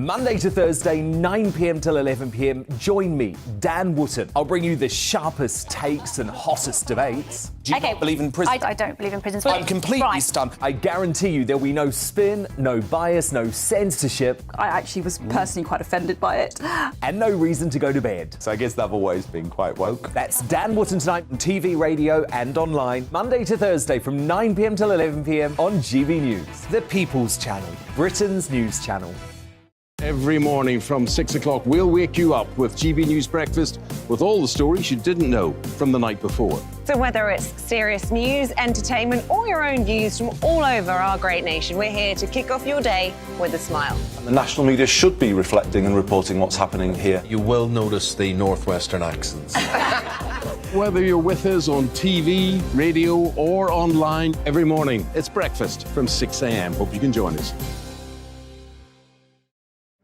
Monday to Thursday, 9 p.m. till 11 p.m. Join me, Dan Wootton. I'll bring you the sharpest takes and hottest debates. Do you not believe in prison? I don't believe in prison. I'm completely stunned. I guarantee you there'll be no spin, no bias, no censorship. I actually was personally quite offended by it. And no reason to go to bed. So I guess they've always been quite woke. That's Dan Wootton tonight on TV, radio and online. Monday to Thursday from 9 p.m. till 11 p.m. on GB News. The People's Channel, Britain's news channel. Every morning from 6 o'clock, we'll wake you up with GB News Breakfast with all the stories you didn't know from the night before. So whether it's serious news, entertainment or your own views from all over our great nation, we're here to kick off your day with a smile. And the national media should be reflecting and reporting what's happening here. You will notice the northwestern accents. Whether you're with us on TV, radio or online, every morning it's breakfast from 6 a.m. Hope you can join us.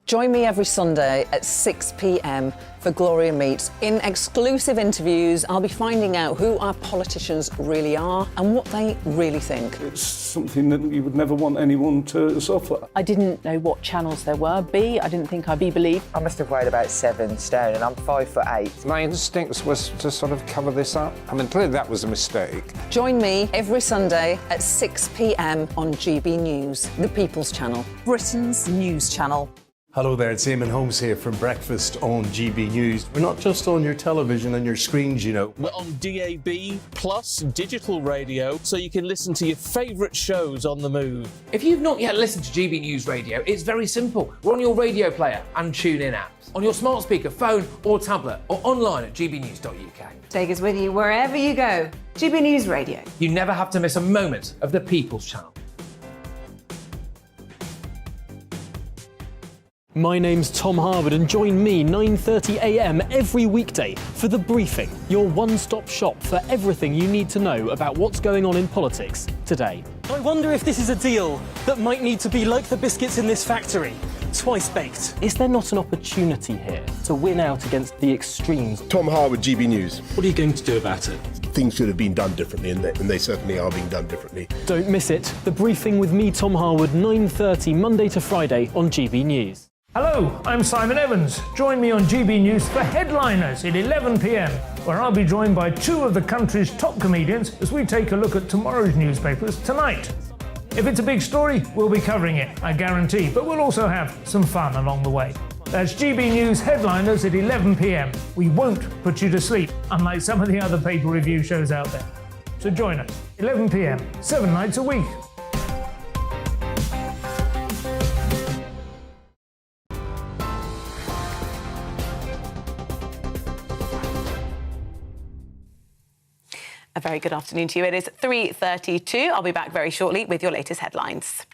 Join me every Sunday at 6 p.m. for Gloria Meets. In exclusive interviews, I'll be finding out who our politicians really are and what they really think. It's something that you would never want anyone to suffer. I didn't know what channels there were. I didn't think I'd be believed. I must have weighed about 7 stone and I'm 5'8". My instincts was to sort of cover this up. I mean, clearly that was a mistake. Join me every Sunday at 6 p.m. on GB News, the People's Channel, Britain's news channel. Hello there, it's Eamon Holmes here from Breakfast on GB News. We're not just on your television and your screens, you know. We're on DAB plus digital radio, so you can listen to your favourite shows on the move. If you've not yet listened to GB News Radio, it's very simple. We're on your radio player and tune-in apps, on your smart speaker, phone or tablet, or online at gbnews.uk. Take us with you wherever you go. GB News Radio. You never have to miss a moment of the People's Channel. My name's Tom Harwood and join me 9:30 a.m. every weekday for The Briefing, your one-stop shop for everything you need to know about what's going on in politics today. I wonder if this is a deal that might need to be like the biscuits in this factory, twice baked. Is there not an opportunity here to win out against the extremes? Tom Harwood, GB News. What are you going to do about it? Things should have been done differently, and they certainly are being done differently. Don't miss it. The Briefing with me, Tom Harwood, 9:30 Monday to Friday on GB News. Hello, I'm Simon Evans. Join me on GB News for Headliners at 11 p.m, where I'll be joined by two of the country's top comedians as we take a look at tomorrow's newspapers tonight. If it's a big story, we'll be covering it, I guarantee, but we'll also have some fun along the way. That's GB News Headliners at 11 p.m. We won't put you to sleep, unlike some of the other paper review shows out there. So join us, 11 p.m, 7 nights a week. A very good afternoon to you. It is 3:32. I'll be back very shortly with your latest headlines.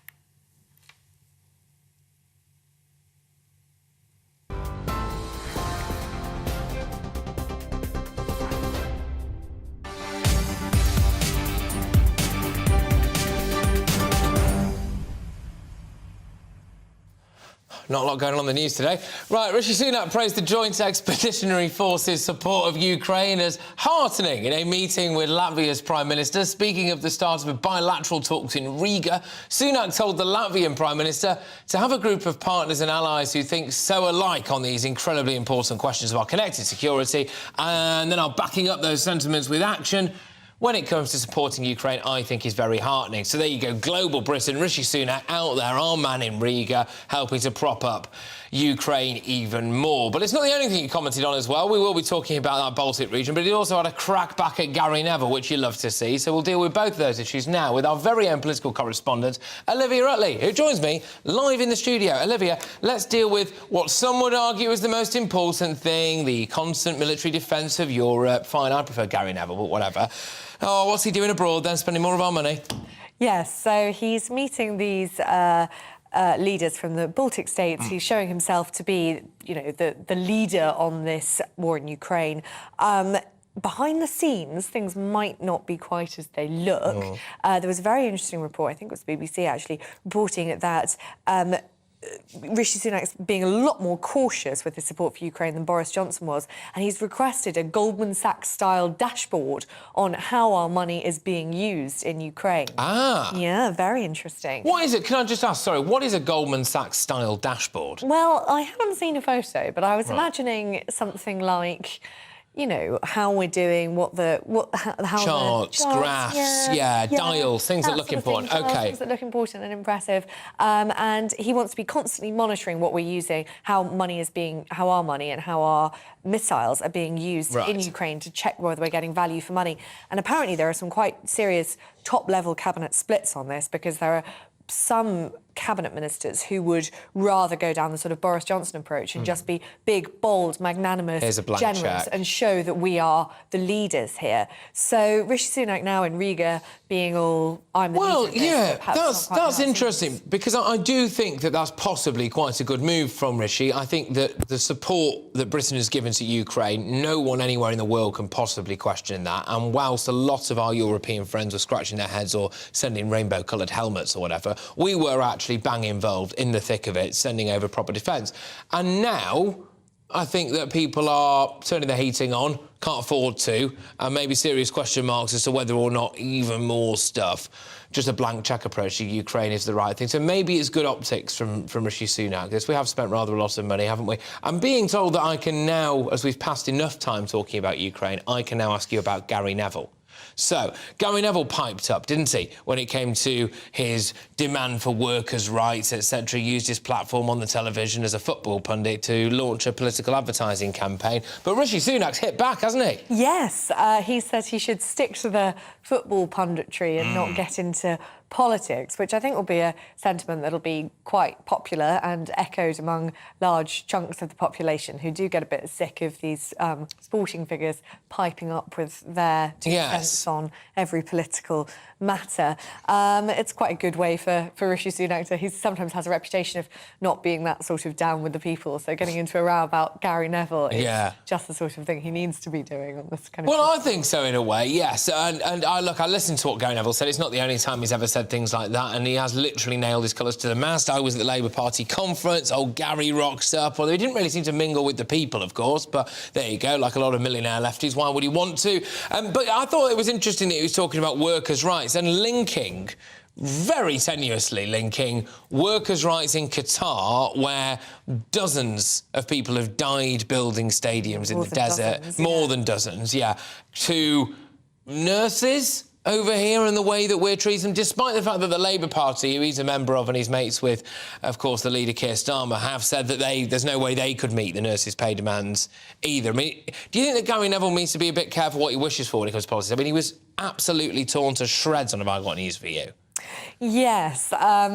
Not a lot going on in the news today. Right, Rishi Sunak praised the Joint Expeditionary Force's support of Ukraine as heartening in a meeting with Latvia's Prime Minister. Speaking of the start of bilateral talks in Riga, Sunak told the Latvian Prime Minister to have a group of partners and allies who think so alike on these incredibly important questions of our connected security and then are backing up those sentiments with action. When it comes to supporting Ukraine, I think is very heartening. So there you go, global Britain, Rishi Sunak out there, our man in Riga, helping to prop up Ukraine even more. But it's not the only thing he commented on as well. We will be talking about that Baltic region, but he also had a crack back at Gary Neville, which you love to see. So we'll deal with both of those issues now with our very own political correspondent, Olivia Utley, who joins me live in the studio. Olivia, let's deal with what some would argue is the most important thing, the constant military defence of Europe. Fine, I prefer Gary Neville, but whatever. Oh, what's he doing abroad then, spending more of our money? Yes, so he's meeting these leaders from the Baltic states. He's showing himself to be, you know, the leader on this war in Ukraine. Behind the scenes, things might not be quite as they look. There was a very interesting report, I think it was the BBC actually, reporting that Rishi Sunak's being a lot more cautious with his support for Ukraine than Boris Johnson was, and he's requested a Goldman Sachs-style dashboard on how our money is being used in Ukraine. Ah. Yeah, very interesting. What is it? Can I just ask, sorry, what is a Goldman Sachs-style dashboard? Well, I haven't seen a photo, but I was Right. imagining something like, you know, how we're doing, how Charts, graphs, dials, things that look important. Okay. Things that look important and impressive. And he wants to be constantly monitoring what we're using, how our money and how our missiles are being used in Ukraine to check whether we're getting value for money. And apparently there are some quite serious top-level cabinet splits on this, because there are some cabinet ministers who would rather go down the sort of Boris Johnson approach and just be big, bold, magnanimous, Here's a blank generous, check. and show that we are the leaders here. So Rishi Sunak now in Riga being all, I'm the leader of this, yeah, but perhaps not quite that's that interesting, because I do think that that's possibly quite a good move from Rishi. I think that the support that Britain has given to Ukraine, no one anywhere in the world can possibly question that. And whilst a lot of our European friends were scratching their heads or sending rainbow-coloured helmets or whatever, we were actually actually bang involved in the thick of it, sending over proper defence. And now I think that people are turning the heating on, can't afford to, and maybe serious question marks as to whether or not even more stuff, just a blank cheque approach to Ukraine is the right thing. So maybe it's good optics from Rishi Sunak. This, we have spent rather a lot of money, haven't we? I'm being told that I can now, as we've passed enough time talking about Ukraine, I can now ask you about Gary Neville. So, Gary Neville piped up, didn't he, when it came to his demand for workers' rights, etc., used his platform on the television as a football pundit to launch a political advertising campaign. But Rishi Sunak's hit back, hasn't he? Yes, he said he should stick to the football punditry and not get into politics, which I think will be a sentiment that'll be quite popular and echoed among large chunks of the population who do get a bit sick of these sporting figures piping up with their 2 cents on every political matter. It's quite a good way for Rishi Sunak to... He sometimes has a reputation of not being that sort of down with the people, so getting into a row about Gary Neville is just the sort of thing he needs to be doing on this kind of... Well, I think so, in a way, yes. And I listened to what Gary Neville said. It's not the only time he's ever said things like that, and he has literally nailed his colours to the mast. I was at the Labour Party conference. Old Gary rocks up. Well, he didn't really seem to mingle with the people, of course, but there you go, like a lot of millionaire lefties. Why would he want to? But I thought it was interesting that he was talking about workers' rights and linking, very tenuously linking, workers' rights in Qatar, where dozens of people have died building stadiums in the desert, more than dozens, to nurses over here and the way that we're treating them, despite the fact that the Labour Party, who he's a member of and he's mates with, of course, the leader Keir Starmer, have said that there's no way they could meet the nurses' pay demands either. I mean, do you think that Gary Neville needs to be a bit careful what he wishes for when it comes to politics? I mean, he was absolutely torn to shreds on Have I Got News For You? Yes,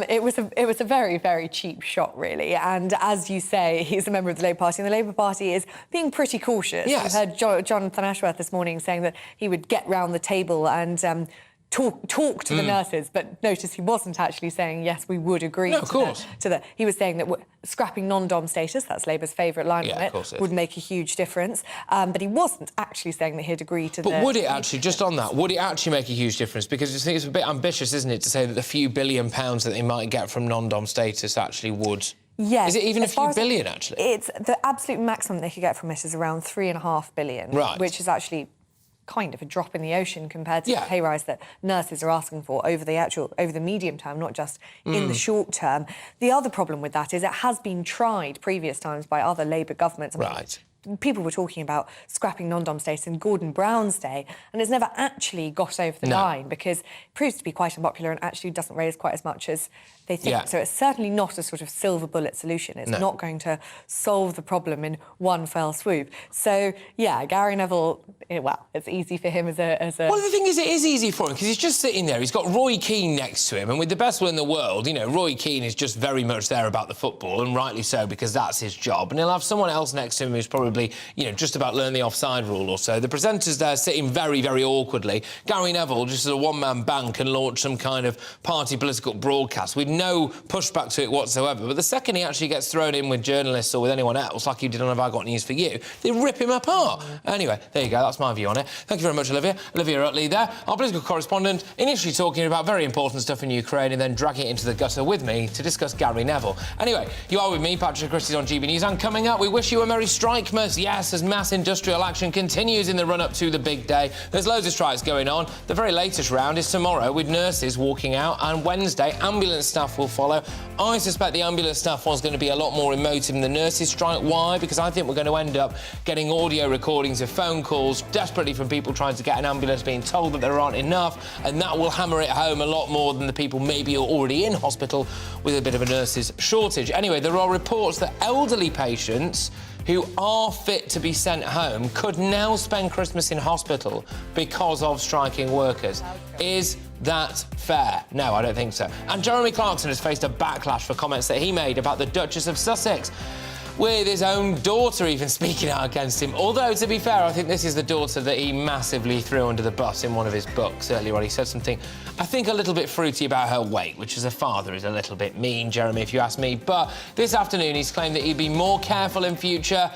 it was a very, very cheap shot, really. And as you say, he's a member of the Labour Party, and the Labour Party is being pretty cautious. Yes. I heard Jonathan Ashworth this morning saying that he would get round the table and talk to the nurses, but notice he wasn't actually saying, yes, we would agree to that. He was saying that scrapping non-dom status, that's Labour's favourite line on it, would make a huge difference. But he wasn't actually saying that he'd agree to But would it actually, just on that, would it actually make a huge difference? Because I think it's a bit ambitious, isn't it, to say that the few £billion that they might get from non-dom status actually would... Yes. Is it even a few billion, actually? It's the absolute maximum they could get from it is around £3.5 billion, which is actually kind of a drop in the ocean compared to the pay rise that nurses are asking for over the medium term, not just in the short term. The other problem with that is it has been tried previous times by other Labour governments. People were talking about scrapping non-dom status in Gordon Brown's day, and it's never actually got over the line because it proves to be quite unpopular and actually doesn't raise quite as much as they think. So it's certainly not a sort of silver bullet solution. It's not going to solve the problem in one fell swoop. So, Gary Neville, well, it's easy for him as a... Well, the thing is, it is easy for him because he's just sitting there. He's got Roy Keane next to him, and with the best will in the world, you know, Roy Keane is just very much there about the football, and rightly so, because that's his job. And he'll have someone else next to him who's probably, you know, just about learn the offside rule or so. The presenter's there sitting very, very awkwardly. Gary Neville, just as a one-man band, can launch some kind of party political broadcast with no pushback to it whatsoever. But the second he actually gets thrown in with journalists or with anyone else, like he did on Have I Got News For You, they rip him apart. Anyway, there you go. That's my view on it. Thank you very much, Olivia. Olivia Utley there, our political correspondent, initially talking about very important stuff in Ukraine and then dragging it into the gutter with me to discuss Gary Neville. Anyway, you are with me, Patrick Christys, on GB News, and coming up, we wish you a Merry Strikemas. Yes, as mass industrial action continues in the run-up to the big day. There's loads of strikes going on. The very latest round is tomorrow with nurses walking out, and Wednesday, ambulance staff will follow. I suspect the ambulance staff one's going to be a lot more emotive than the nurses' strike. Why? Because I think we're going to end up getting audio recordings of phone calls desperately from people trying to get an ambulance, being told that there aren't enough, and that will hammer it home a lot more than the people maybe already in hospital with a bit of a nurses' shortage. Anyway, there are reports that elderly patients who are fit to be sent home could now spend Christmas in hospital because of striking workers. Is that fair? No, I don't think so. And Jeremy Clarkson has faced a backlash for comments that he made about the Duchess of Sussex, with his own daughter even speaking out against him. Although, to be fair, I think this is the daughter that he massively threw under the bus in one of his books earlier on. He said something, I think, a little bit fruity about her weight, which as a father is a little bit mean, Jeremy, if you ask me. But this afternoon he's claimed that he'd be more careful in future.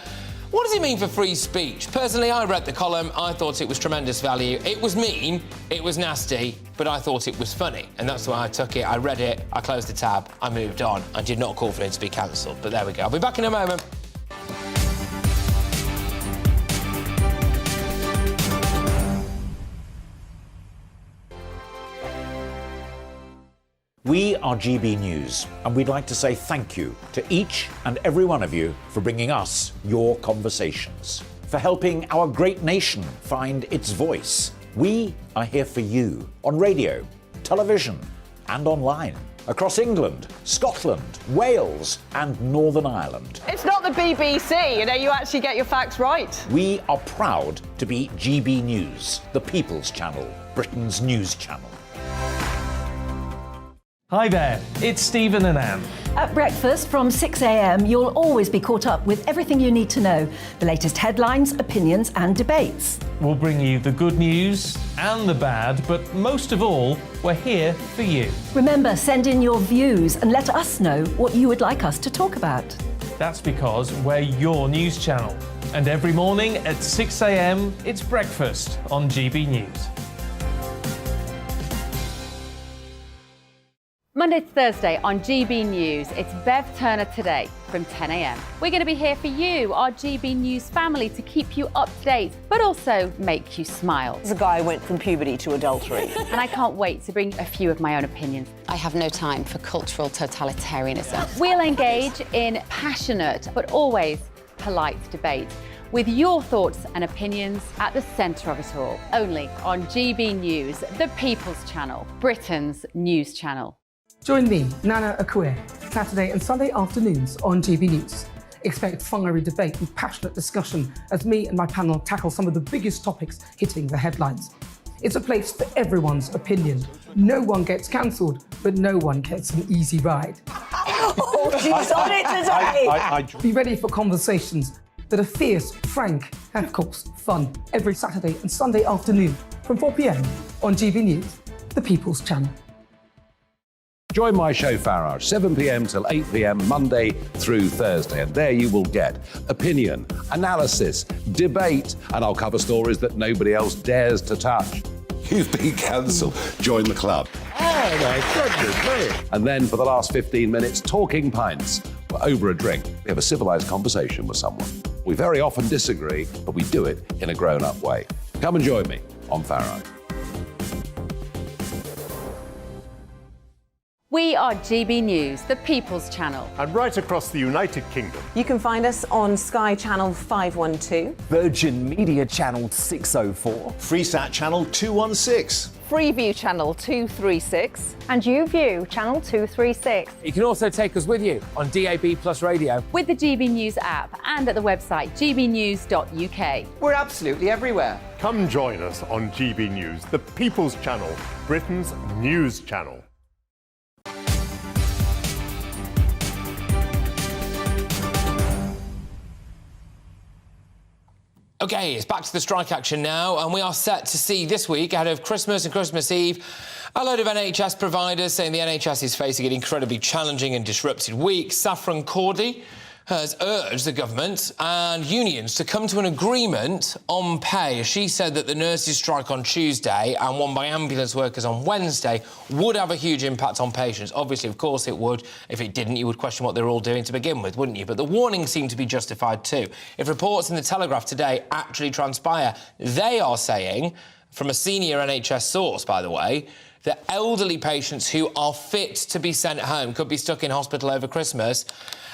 What does it mean for free speech? Personally, I read the column. I thought it was tremendous value. It was mean, it was nasty, but I thought it was funny. And that's why I took it, I read it, I closed the tab, I moved on. I did not call for it to be cancelled, but there we go. I'll be back in a moment. We are GB News, and we'd like to say thank you to each and every one of you for bringing us your conversations, for helping our great nation find its voice. We are here for you on radio, television, and online, across England, Scotland, Wales, and Northern Ireland. It's not the BBC, you know, you actually get your facts right. We are proud to be GB News, the People's Channel, Britain's news channel. Hi there, it's Stephen and Anne. At breakfast from 6 a.m, you'll always be caught up with everything you need to know, the latest headlines, opinions and debates. We'll bring you the good news and the bad, but most of all, we're here for you. Remember, send in your views and let us know what you would like us to talk about. That's because we're your news channel. And every morning at 6 a.m, it's breakfast on GB News. Monday to Thursday on GB News, it's Bev Turner Today from 10 a.m. We're going to be here for you, our GB News family, to keep you up to date, but also make you smile. There's a guy who went from puberty to adultery. And I can't wait to bring a few of my own opinions. I have no time for cultural totalitarianism. We'll engage in passionate, but always polite debate, with your thoughts and opinions at the centre of it all. Only on GB News, the People's Channel, Britain's news channel. Join me, Nana Akue, Saturday and Sunday afternoons on GB News. Expect fiery debate and passionate discussion as me and my panel tackle some of the biggest topics hitting the headlines. It's a place for everyone's opinion. No one gets cancelled, but no one gets an easy ride. Oh, she's on it today! Be ready for conversations that are fierce, frank, and of course, fun. Every Saturday and Sunday afternoon from 4 p.m. on GB News, the People's Channel. Join my show Farage, 7 p.m. till 8 p.m. Monday through Thursday, and there you will get opinion, analysis, debate, and I'll cover stories that nobody else dares to touch. You've been cancelled. Join the club. Oh my goodness me! And then for the last 15 minutes, talking pints. We're over a drink. We have a civilised conversation with someone. We very often disagree, but we do it in a grown-up way. Come and join me on Farage. We are GB News, the People's Channel. And right across the United Kingdom. You can find us on Sky Channel 512. Virgin Media Channel 604. Freesat Channel 216. Freeview Channel 236. And YouView Channel 236. You can also take us with you on DAB+ radio. With the GB News app and at the website gbnews.uk. We're absolutely everywhere. Come join us on GB News, the People's Channel, Britain's news channel. OK, it's back to the strike action now, and we are set to see this week, ahead of Christmas and Christmas Eve, a load of NHS providers saying the NHS is facing an incredibly challenging and disrupted week. Saffron Cordy has urged the government and unions to come to an agreement on pay. She said that the nurses' strike on Tuesday and one by ambulance workers on Wednesday would have a huge impact on patients. Obviously, of course it would. If it didn't, you would question what they were all doing to begin with, wouldn't you? But the warning seemed to be justified too. If reports in the Telegraph today actually transpire, they are saying, from a senior NHS source, by the way, that elderly patients who are fit to be sent home could be stuck in hospital over Christmas.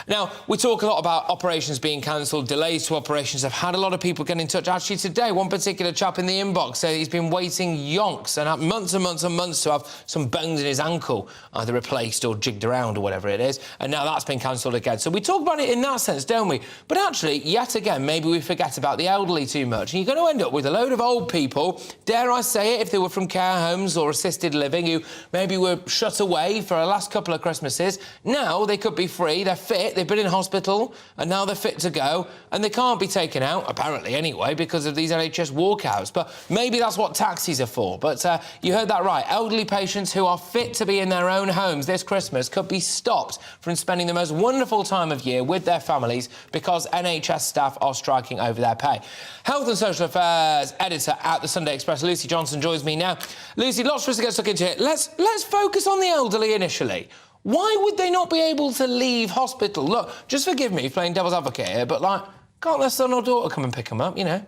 Now, we talk a lot about operations being cancelled, delays to operations. I've had a lot of people get in touch. Actually, today, one particular chap in the inbox said he's been waiting yonks and had months and months and months to have some bones in his ankle either replaced or jigged around or whatever it is, and now that's been cancelled again. So we talk about it in that sense, don't we? But actually, yet again, maybe we forget about the elderly too much, and you're going to end up with a load of old people, dare I say it, if they were from care homes or assisted living who maybe were shut away for the last couple of Christmases. Now they could be free, they're fit, they've been in hospital, and now they're fit to go, and they can't be taken out, apparently anyway, because of these NHS walkouts. But maybe that's what taxis are for. But you heard that right. Elderly patients who are fit to be in their own homes this Christmas could be stopped from spending the most wonderful time of year with their families because NHS staff are striking over their pay. Health and Social Affairs editor at the Sunday Express, Lucy Johnson, joins me now. Lucy, lots for us to get stuck into here. Let's focus on the elderly initially. Why would they not be able to leave hospital? Look, just forgive me for playing devil's advocate here, but, like, can't their son or daughter come and pick them up, you know?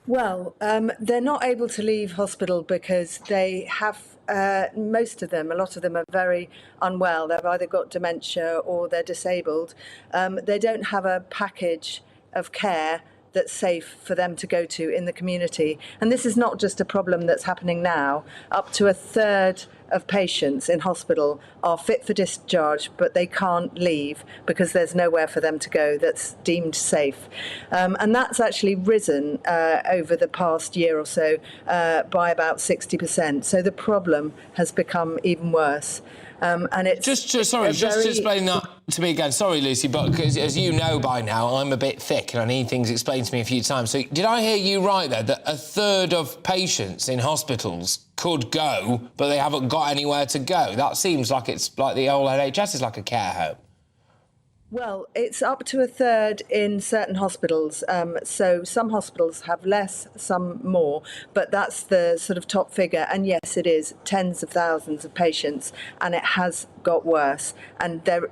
Well, they're not able to leave hospital because they have, most of them, a lot of them are very unwell. They've either got dementia or they're disabled. They don't have a package of care that's safe for them to go to in the community. And this is not just a problem that's happening now. Up to a third of patients in hospital are fit for discharge, but they can't leave because there's nowhere for them to go that's deemed safe. And that's actually risen over the past year or so by about 60%. So the problem has become even worse. And it's just explain that to me again. Sorry, Lucy, but as you know by now, I'm a bit thick and I need things explained to me a few times. So did I hear you right there, that a third of patients in hospitals could go, but they haven't got anywhere to go? That seems like it's like the old NHS is like a care home. Well, it's up to a third in certain hospitals. So some hospitals have less, some more, but that's the sort of top figure. And yes, it is tens of thousands of patients, and it has got worse. And there,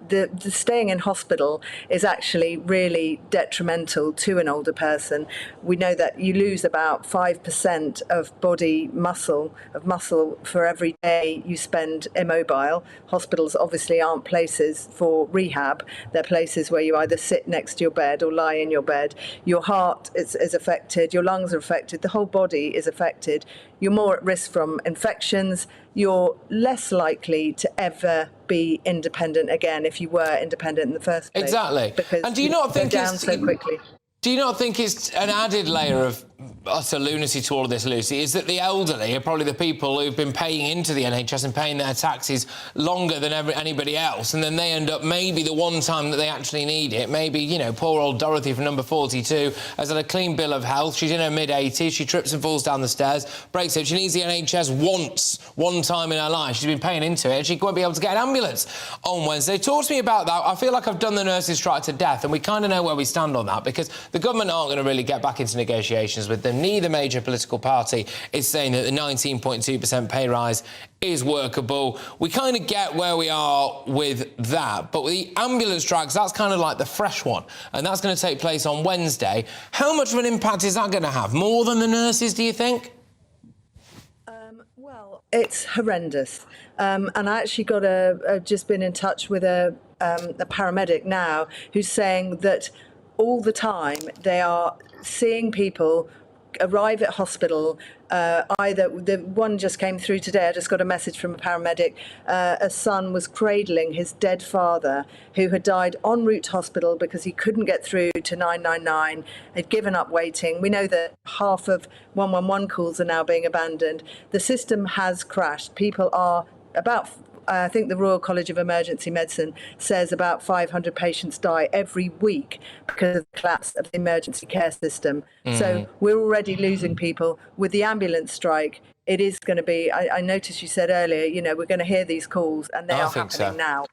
the staying in hospital is actually really detrimental to an older person. We know that you lose about 5% of body muscle, for every day you spend immobile. Hospitals obviously aren't places for rehab. They're places where you either sit next to your bed or lie in your bed. Your heart is affected, your lungs are affected, the whole body is affected. You're more at risk from infections. You're less likely to ever be independent again if you were independent in the first place. Exactly. Because and do you not think down so quickly? Do you not think it's an added layer of utter lunacy to all of this, Lucy, is that the elderly are probably the people who've been paying into the NHS and paying their taxes longer than anybody else, and then they end up maybe the one time that they actually need it, maybe, you know, poor old Dorothy from number 42 has had a clean bill of health, she's in her mid-80s, she trips and falls down the stairs, breaks it, she needs the NHS once, one time in her life, she's been paying into it, and she won't be able to get an ambulance on Wednesday. Talk to me about that. I feel like I've done the nurses' strike to death, and we kind of know where we stand on that, because the government aren't going to really get back into negotiations with them. Neither major political party is saying that the 19.2% pay rise is workable. We kind of get where we are with that, but with the ambulance strikes, that's kind of like the fresh one, and that's going to take place on Wednesday. How much of an impact is that going to have? More than the nurses, do you think? Well, it's horrendous. And I actually got just been in touch with a paramedic now who's saying that all the time they are seeing people arrive at hospital, either the one just came through today, I just got a message from a paramedic, a son was cradling his dead father who had died en route to hospital because he couldn't get through to 999, had given up waiting. We know that half of 111 calls are now being abandoned. The system has crashed. People are about, I think the Royal College of Emergency Medicine says about 500 patients die every week because of the collapse of the emergency care system. So we're already losing people. With the ambulance strike, it is going to be, I noticed you said earlier, you know, we're going to hear these calls, and they are happening now.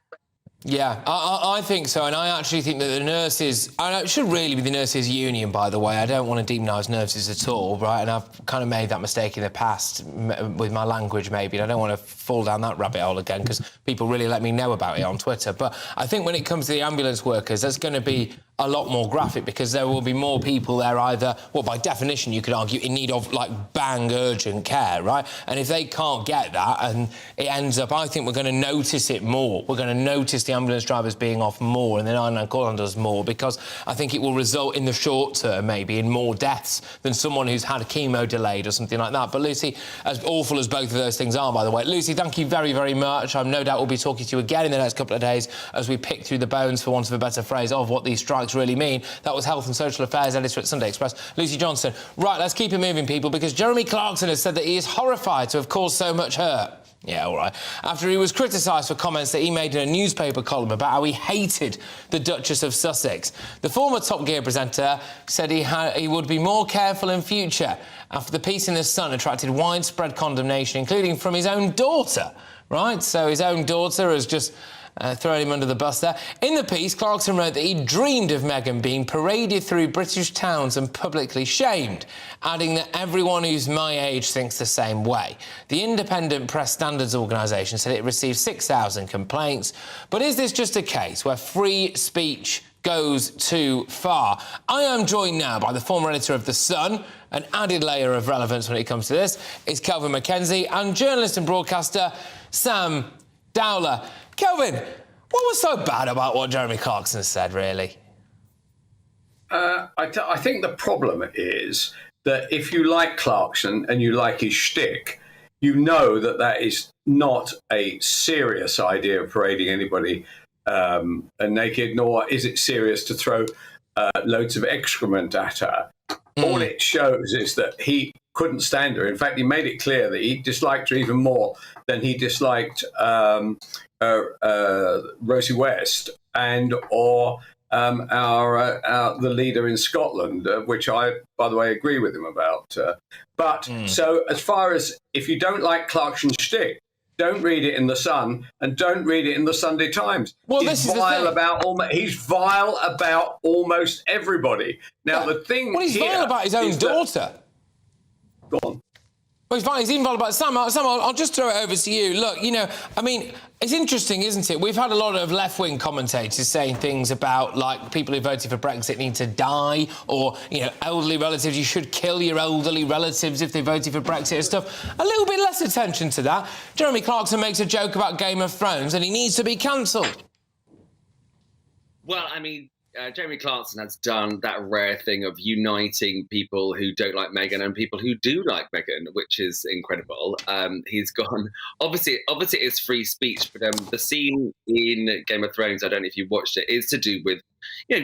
Yeah, I think so, and I actually think that the nurses... it should really be the nurses' union, by the way. I don't want to demonise nurses at all, right? And I've kind of made that mistake in the past with my language, maybe, and I don't want to fall down that rabbit hole again because people really let me know about it on Twitter. But I think when it comes to the ambulance workers, that's going to be a lot more graphic because there will be more people there either, well, by definition, you could argue, in need of, like, bang urgent care, right? And if they can't get that and it ends up, I think we're going to notice it more. We're going to notice the ambulance drivers being off more and the 999 call handlers more because I think it will result in the short term, maybe, in more deaths than someone who's had a chemo delayed or something like that. But, Lucy, as awful as both of those things are, by the way, Lucy, thank you very, very much. I'm no doubt we'll be talking to you again in the next couple of days as we pick through the bones, for want of a better phrase, of what these strikes spikes really mean. That was Health and Social Affairs editor at Sunday Express, Lucy Johnson. Right, let's keep it moving, people, because Jeremy Clarkson has said that he is horrified to have caused so much hurt. Yeah, all right. After he was criticised for comments that he made in a newspaper column about how he hated the Duchess of Sussex. The former Top Gear presenter said he would be more careful in future after the piece in The Sun attracted widespread condemnation, including from his own daughter, right? So his own daughter has just thrown him under the bus there. In the piece, Clarkson wrote that he dreamed of Meghan being paraded through British towns and publicly shamed, adding that everyone who's my age thinks the same way. The Independent Press Standards Organisation said it received 6,000 complaints. But is this just a case where free speech goes too far? I am joined now by the former editor of The Sun. An added layer of relevance when it comes to this is Kelvin Mackenzie and journalist and broadcaster Sam Dowler. Kelvin, what was so bad about what Jeremy Clarkson said, really? I think the problem is that if you like Clarkson and you like his shtick, you know that that is not a serious idea of parading anybody naked, nor is it serious to throw loads of excrement at her. All it shows is that he couldn't stand her. In fact, he made it clear that he disliked her even more than he disliked Rosie West or the leader in Scotland, which I, by the way, agree with him about. So as far as if you don't like Clarkson's shtick, don't read it in The Sun and don't read it in the Sunday Times. Well, he's vile about almost everybody. Now, the thing he's vile about his own daughter. Go on. Well, he's even vile about Sam. I'll just throw it over to you. Look, I mean, it's interesting, isn't it? We've had a lot of left-wing commentators saying things about, like, people who voted for Brexit need to die, or, elderly relatives, you should kill your elderly relatives if they voted for Brexit and stuff. A little bit less attention to that. Jeremy Clarkson makes a joke about Game of Thrones and he needs to be cancelled. Well, I mean, Jeremy Clarkson has done that rare thing of uniting people who don't like Meghan and people who do like Meghan, which is incredible. He's gone. Obviously, it's free speech, but the scene in Game of Thrones, I don't know if you've watched it, is to do with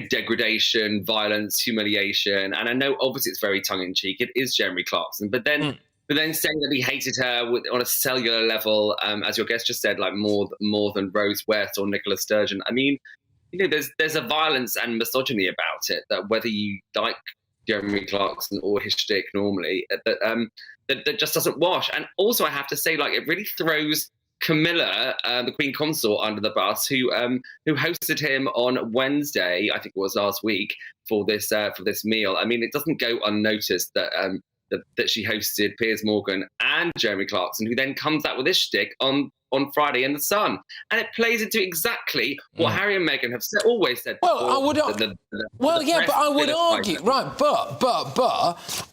degradation, violence, humiliation, and I know obviously it's very tongue in cheek. It is Jeremy Clarkson, but then saying that he hated her on a cellular level, as your guest just said, like more than Rose West or Nicola Sturgeon. I mean, there's a violence and misogyny about it that whether you like Jeremy Clarkson or his shtick normally, that just doesn't wash. And also, I have to say, like, it really throws Camilla, the Queen Consort, under the bus, who hosted him on Wednesday, I think it was last week, for this meal. I mean, it doesn't go unnoticed that she hosted Piers Morgan and Jeremy Clarkson, who then comes out with this shtick on Friday in The Sun. And it plays into exactly what Harry and Meghan have always said. Well, I would... but I would argue... Right, but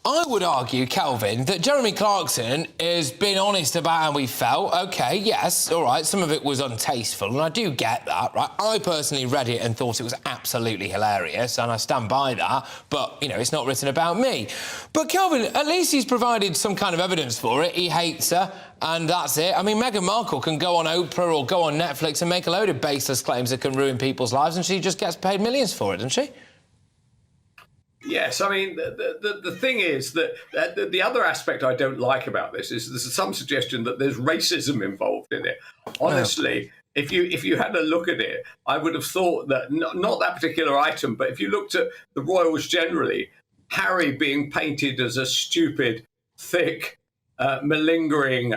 I would argue, Kelvin, that Jeremy Clarkson has been honest about how he felt. OK, yes, all right, some of it was untasteful, and I do get that, right? I personally read it and thought it was absolutely hilarious, and I stand by that, but, it's not written about me. But, Kelvin, at least he's provided some kind of evidence for it. He hates her, and that's it. I mean, Meghan Markle can go on Oprah or go on Netflix and make a load of baseless claims that can ruin people's lives, and she just gets paid millions for it, doesn't she? Yes, I mean, the thing is that the other aspect I don't like about this is there's some suggestion that there's racism involved in it. Honestly, if you had a look at it, I would have thought that not that particular item, but if you looked at the royals generally, Harry being painted as a stupid, thick, malingering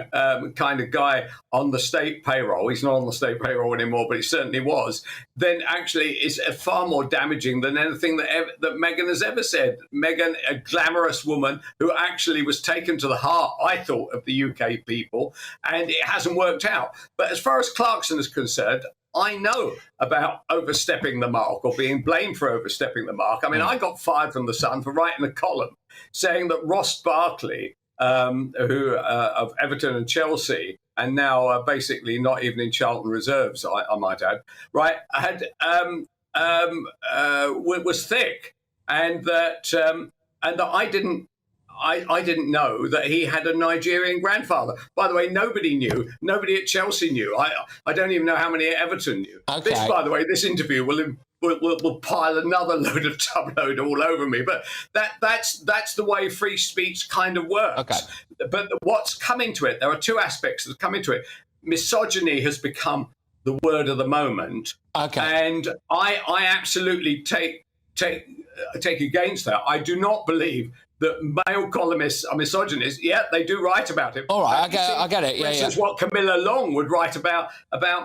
kind of guy on the state payroll. He's not on the state payroll anymore, but he certainly was. Then actually is far more damaging than anything that Meghan has ever said. Meghan, a glamorous woman who actually was taken to the heart, I thought, of the UK people, and it hasn't worked out. But as far as Clarkson is concerned, I know about overstepping the mark or being blamed for overstepping the mark. I mean, I got fired from The Sun for writing a column saying that Ross Barkley, who of Everton and Chelsea, and now basically not even in Charlton reserves, I might add, right, had was thick, and that I didn't know that he had a Nigerian grandfather. By the way, nobody knew. Nobody at Chelsea knew. I don't even know how many at Everton knew. Okay. This, by the way, this interview will will pile another load of tubload all over me. But that's the way free speech kind of works. Okay. But what's coming to it, there are two aspects that are coming to it. Misogyny has become the word of the moment. Okay. And I absolutely take against that. I do not believe that male columnists are misogynists. Yeah, they do write about it. All right, I get it. For instance, what Camilla Long would write about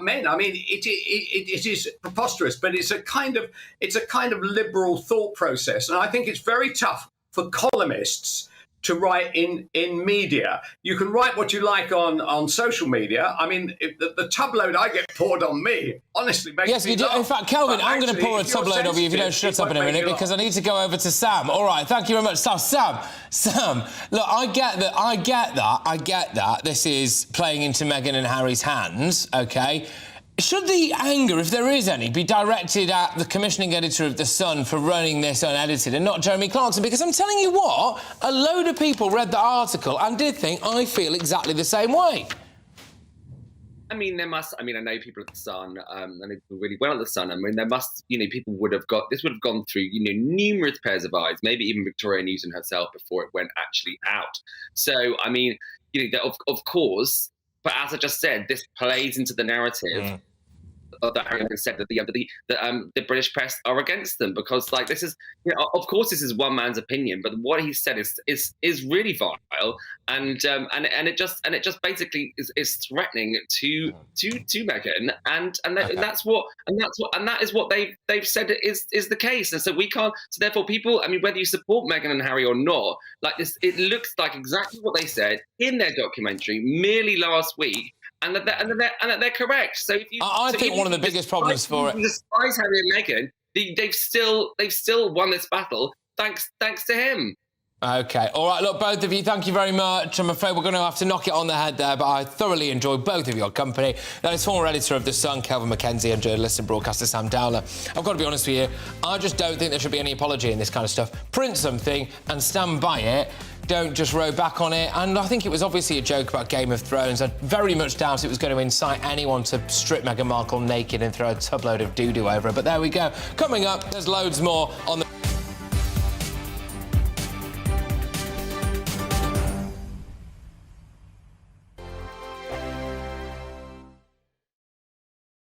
men. I mean, it is preposterous, but it's a kind of liberal thought process, and I think it's very tough for columnists to write in media. You can write what you like on social media. I mean, the tubload I get poured on me, honestly, makes yes, me you do. laugh. In fact, Kelvin, I'm going to pour a if you're tubload over you if you don't shut up in a minute, because I need to go over to Sam. All right, thank you very much. So, Sam, look, I get that. This is playing into Meghan and Harry's hands, OK? Should the anger, if there is any, be directed at the commissioning editor of The Sun for running this unedited and not Jeremy Clarkson? Because I'm telling you what, a load of people read the article and did think I feel exactly the same way. I mean, I know people at The Sun, I know people really well at The Sun. I mean, people would have this would have gone through, numerous pairs of eyes, maybe even Victoria Newson herself before it went actually out. So, I mean, of course, but as I just said, this plays into the narrative that Harry said that the British press are against them, because this is, of course, this is one man's opinion, but what he said is really vile, and it just basically is threatening to Meghan, and that is what they've said is the case, and so we can't. So therefore, people, I mean, whether you support Meghan and Harry or not, this, it looks like exactly what they said in their documentary merely last week. And that they're correct. So I think one of the biggest problems for it, despise Harry and Meghan, they've still won this battle thanks to him. OK, all right, look, both of you, thank you very much. I'm afraid we're going to have to knock it on the head there, but I thoroughly enjoyed both of your company. That is former editor of The Sun, Kelvin Mackenzie, and journalist and broadcaster Sam Dowler. I've got to be honest with you, I just don't think there should be any apology in this kind of stuff. Print something and stand by it. Don't just row back on it. And I think it was obviously a joke about Game of Thrones. I very much doubt it was going to incite anyone to strip Meghan Markle naked and throw a tubload of doo-doo over her. But there we go. Coming up, there's loads more on the...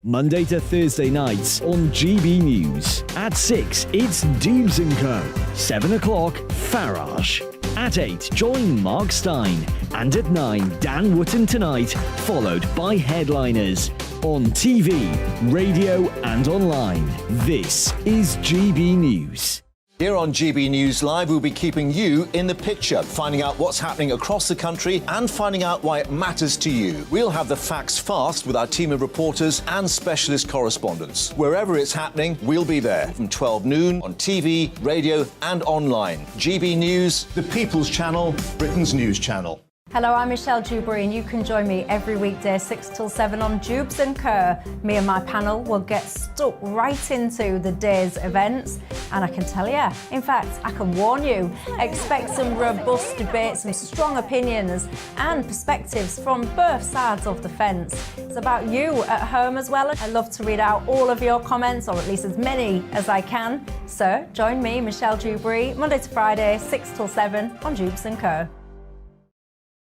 Monday to Thursday nights on GB News. At 6, it's Dubes & Co. 7 o'clock, Farage. At 8, join Mark Stein. And at 9, Dan Wootton Tonight, followed by Headliners. On TV, radio and online. This is GB News. Here on GB News Live, we'll be keeping you in the picture, finding out what's happening across the country and finding out why it matters to you. We'll have the facts fast with our team of reporters and specialist correspondents. Wherever it's happening, we'll be there from 12 noon on TV, radio and online. GB News, the People's Channel, Britain's news channel. Hello, I'm Michelle Dewberry, and you can join me every weekday 6 till 7 on Dubes & Kerr. Me and my panel will get stuck right into the day's events, and I can tell you, in fact, I can warn you, expect some robust debates, some strong opinions and perspectives from both sides of the fence. It's about you at home as well. I love to read out all of your comments, or at least as many as I can. So join me, Michelle Dewberry, Monday to Friday, 6 till 7 on Dubes & Kerr.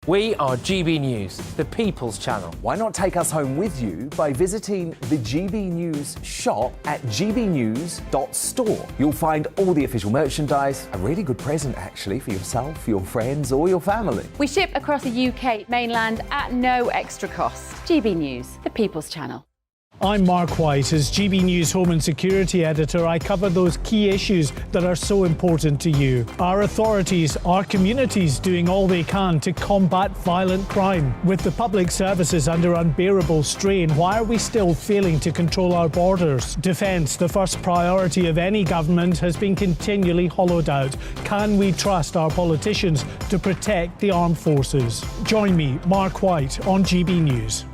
We are GB News, the People's Channel. Why not take us home with you by visiting the GB News shop at gbnews.store. You'll find all the official merchandise, a really good present actually for yourself, your friends or your family. We ship across the UK mainland at no extra cost. GB News, the People's Channel. I'm Mark White. As GB News Home and Security Editor, I cover those key issues that are so important to you. Our authorities, our communities doing all they can to combat violent crime. With the public services under unbearable strain, why are we still failing to control our borders? Defence, the first priority of any government, has been continually hollowed out. Can we trust our politicians to protect the armed forces? Join me, Mark White, on GB News.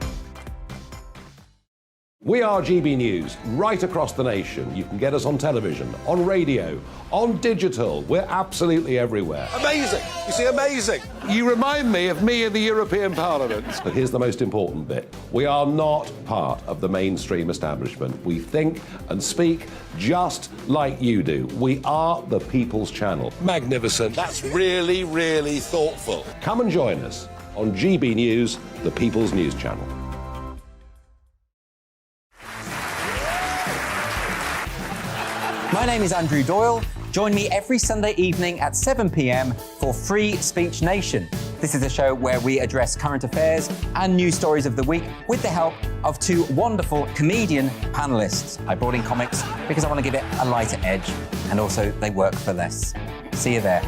We are GB News, right across the nation. You can get us on television, on radio, on digital. We're absolutely everywhere. Amazing. You see, amazing. You remind me of me in the European Parliament. But here's the most important bit. We are not part of the mainstream establishment. We think and speak just like you do. We are the People's Channel. Magnificent. That's really, really thoughtful. Come and join us on GB News, the People's News Channel. My name is Andrew Doyle. Join me every Sunday evening at 7 p.m. for Free Speech Nation. This is a show where we address current affairs and news stories of the week with the help of two wonderful comedian panellists. I brought in comics because I want to give it a lighter edge, and also they work for less. See you there.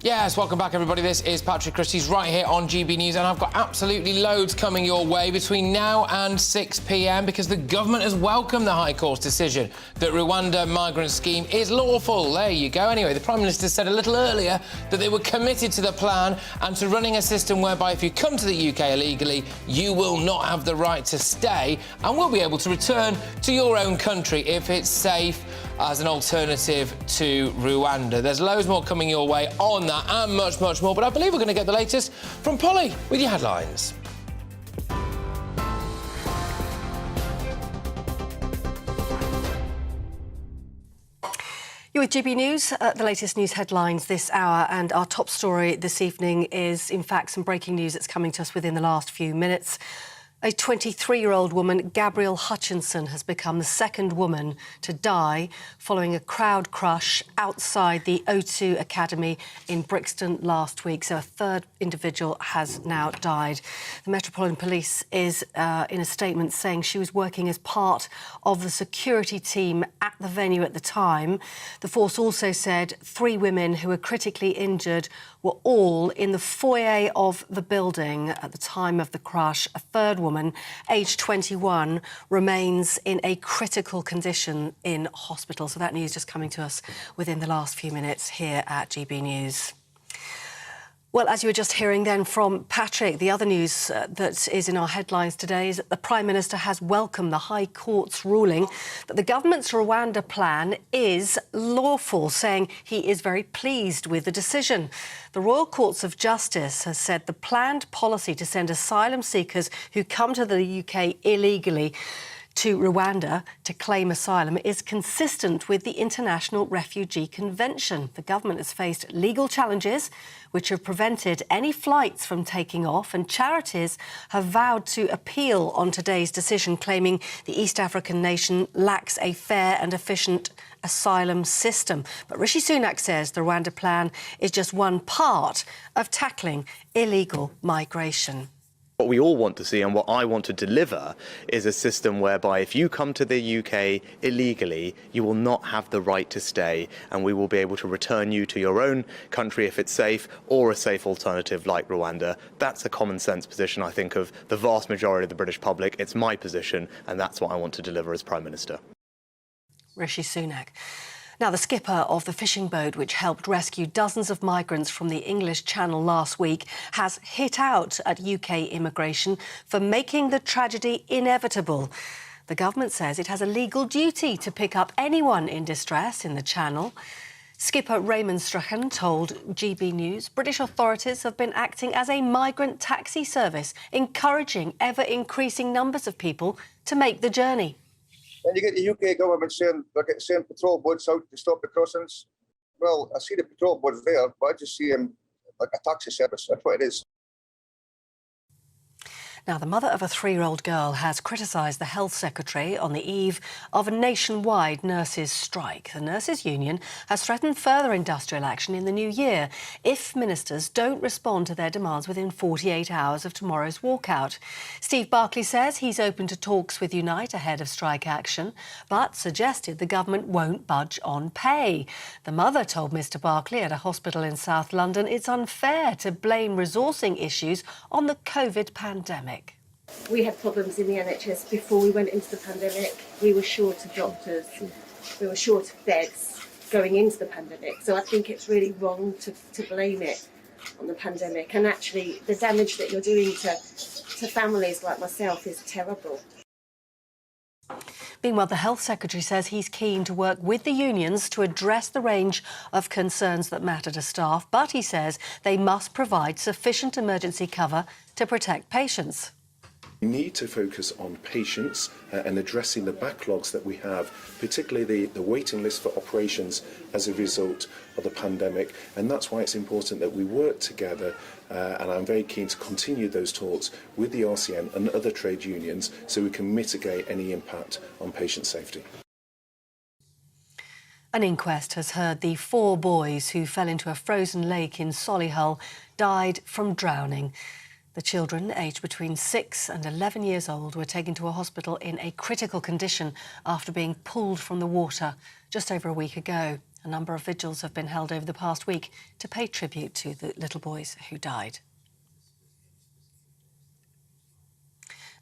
Yes, welcome back, everybody. This is Patrick Christys right here on GB News, and I've got absolutely loads coming your way between now and 6 p.m. because the government has welcomed the High Court's decision that Rwanda migrant scheme is lawful. There you go. Anyway, the Prime Minister said a little earlier that they were committed to the plan and to running a system whereby if you come to the UK illegally, you will not have the right to stay and will be able to return to your own country if it's safe as an alternative to Rwanda. There's loads more coming your way on that and much, much more, but I believe we're going to get the latest from Polly with your headlines. You're with GB News, the latest news headlines this hour, and our top story this evening is, in fact, some breaking news that's coming to us within the last few minutes. A 23-year-old woman, Gabrielle Hutchinson, has become the second woman to die following a crowd crush outside the O2 Academy in Brixton last week. So a third individual has now died. The Metropolitan Police is in a statement saying she was working as part of the security team at the venue at the time. The force also said 3 women who were critically injured were all in the foyer of the building at the time of the crash. A third woman, aged 21, remains in a critical condition in hospital. So that news just coming to us within the last few minutes here at GB News. Well, as you were just hearing then from Patrick, the other news that is in our headlines today is that the Prime Minister has welcomed the High Court's ruling that the government's Rwanda plan is lawful, saying he is very pleased with the decision. The Royal Courts of Justice has said the planned policy to send asylum seekers who come to the UK illegally to Rwanda to claim asylum is consistent with the International Refugee Convention. The government has faced legal challenges which have prevented any flights from taking off, and charities have vowed to appeal on today's decision, claiming the East African nation lacks a fair and efficient asylum system. But Rishi Sunak says the Rwanda plan is just one part of tackling illegal migration. What we all want to see and what I want to deliver is a system whereby if you come to the UK illegally, you will not have the right to stay, and we will be able to return you to your own country if it's safe, or a safe alternative like Rwanda. That's a common sense position, I think, of the vast majority of the British public. It's my position, and that's what I want to deliver as Prime Minister. Rishi Sunak. Now, the skipper of the fishing boat which helped rescue dozens of migrants from the English Channel last week has hit out at UK immigration for making the tragedy inevitable. The government says it has a legal duty to pick up anyone in distress in the Channel. Skipper Raymond Strachan told GB News British authorities have been acting as a migrant taxi service, encouraging ever-increasing numbers of people to make the journey. And you get the UK government saying they're getting send patrol boats out to stop the crossings. Well, I see the patrol boats there, but I just see them like a taxi service. That's what it is. Now, the mother of a 3-year-old girl has criticised the Health Secretary on the eve of a nationwide nurses' strike. The Nurses' Union has threatened further industrial action in the new year if ministers don't respond to their demands within 48 hours of tomorrow's walkout. Steve Barclay says he's open to talks with Unite ahead of strike action, but suggested the government won't budge on pay. The mother told Mr Barclay at a hospital in South London it's unfair to blame resourcing issues on the COVID pandemic. We had problems in the NHS before we went into the pandemic. We were short of doctors, we were short of beds going into the pandemic. So I think it's really wrong to blame it on the pandemic. And actually, the damage that you're doing to families like myself is terrible. Meanwhile, the Health Secretary says he's keen to work with the unions to address the range of concerns that matter to staff, but he says they must provide sufficient emergency cover to protect patients. We need to focus on patients and addressing the backlogs that we have, particularly the waiting list for operations as a result of the pandemic. And that's why it's important that we work together, and I'm very keen to continue those talks with the RCN and other trade unions so we can mitigate any impact on patient safety. An inquest has heard the 4 boys who fell into a frozen lake in Solihull died from drowning. The children, aged between 6 and 11 years old, were taken to a hospital in a critical condition after being pulled from the water just over a week ago. A number of vigils have been held over the past week to pay tribute to the little boys who died.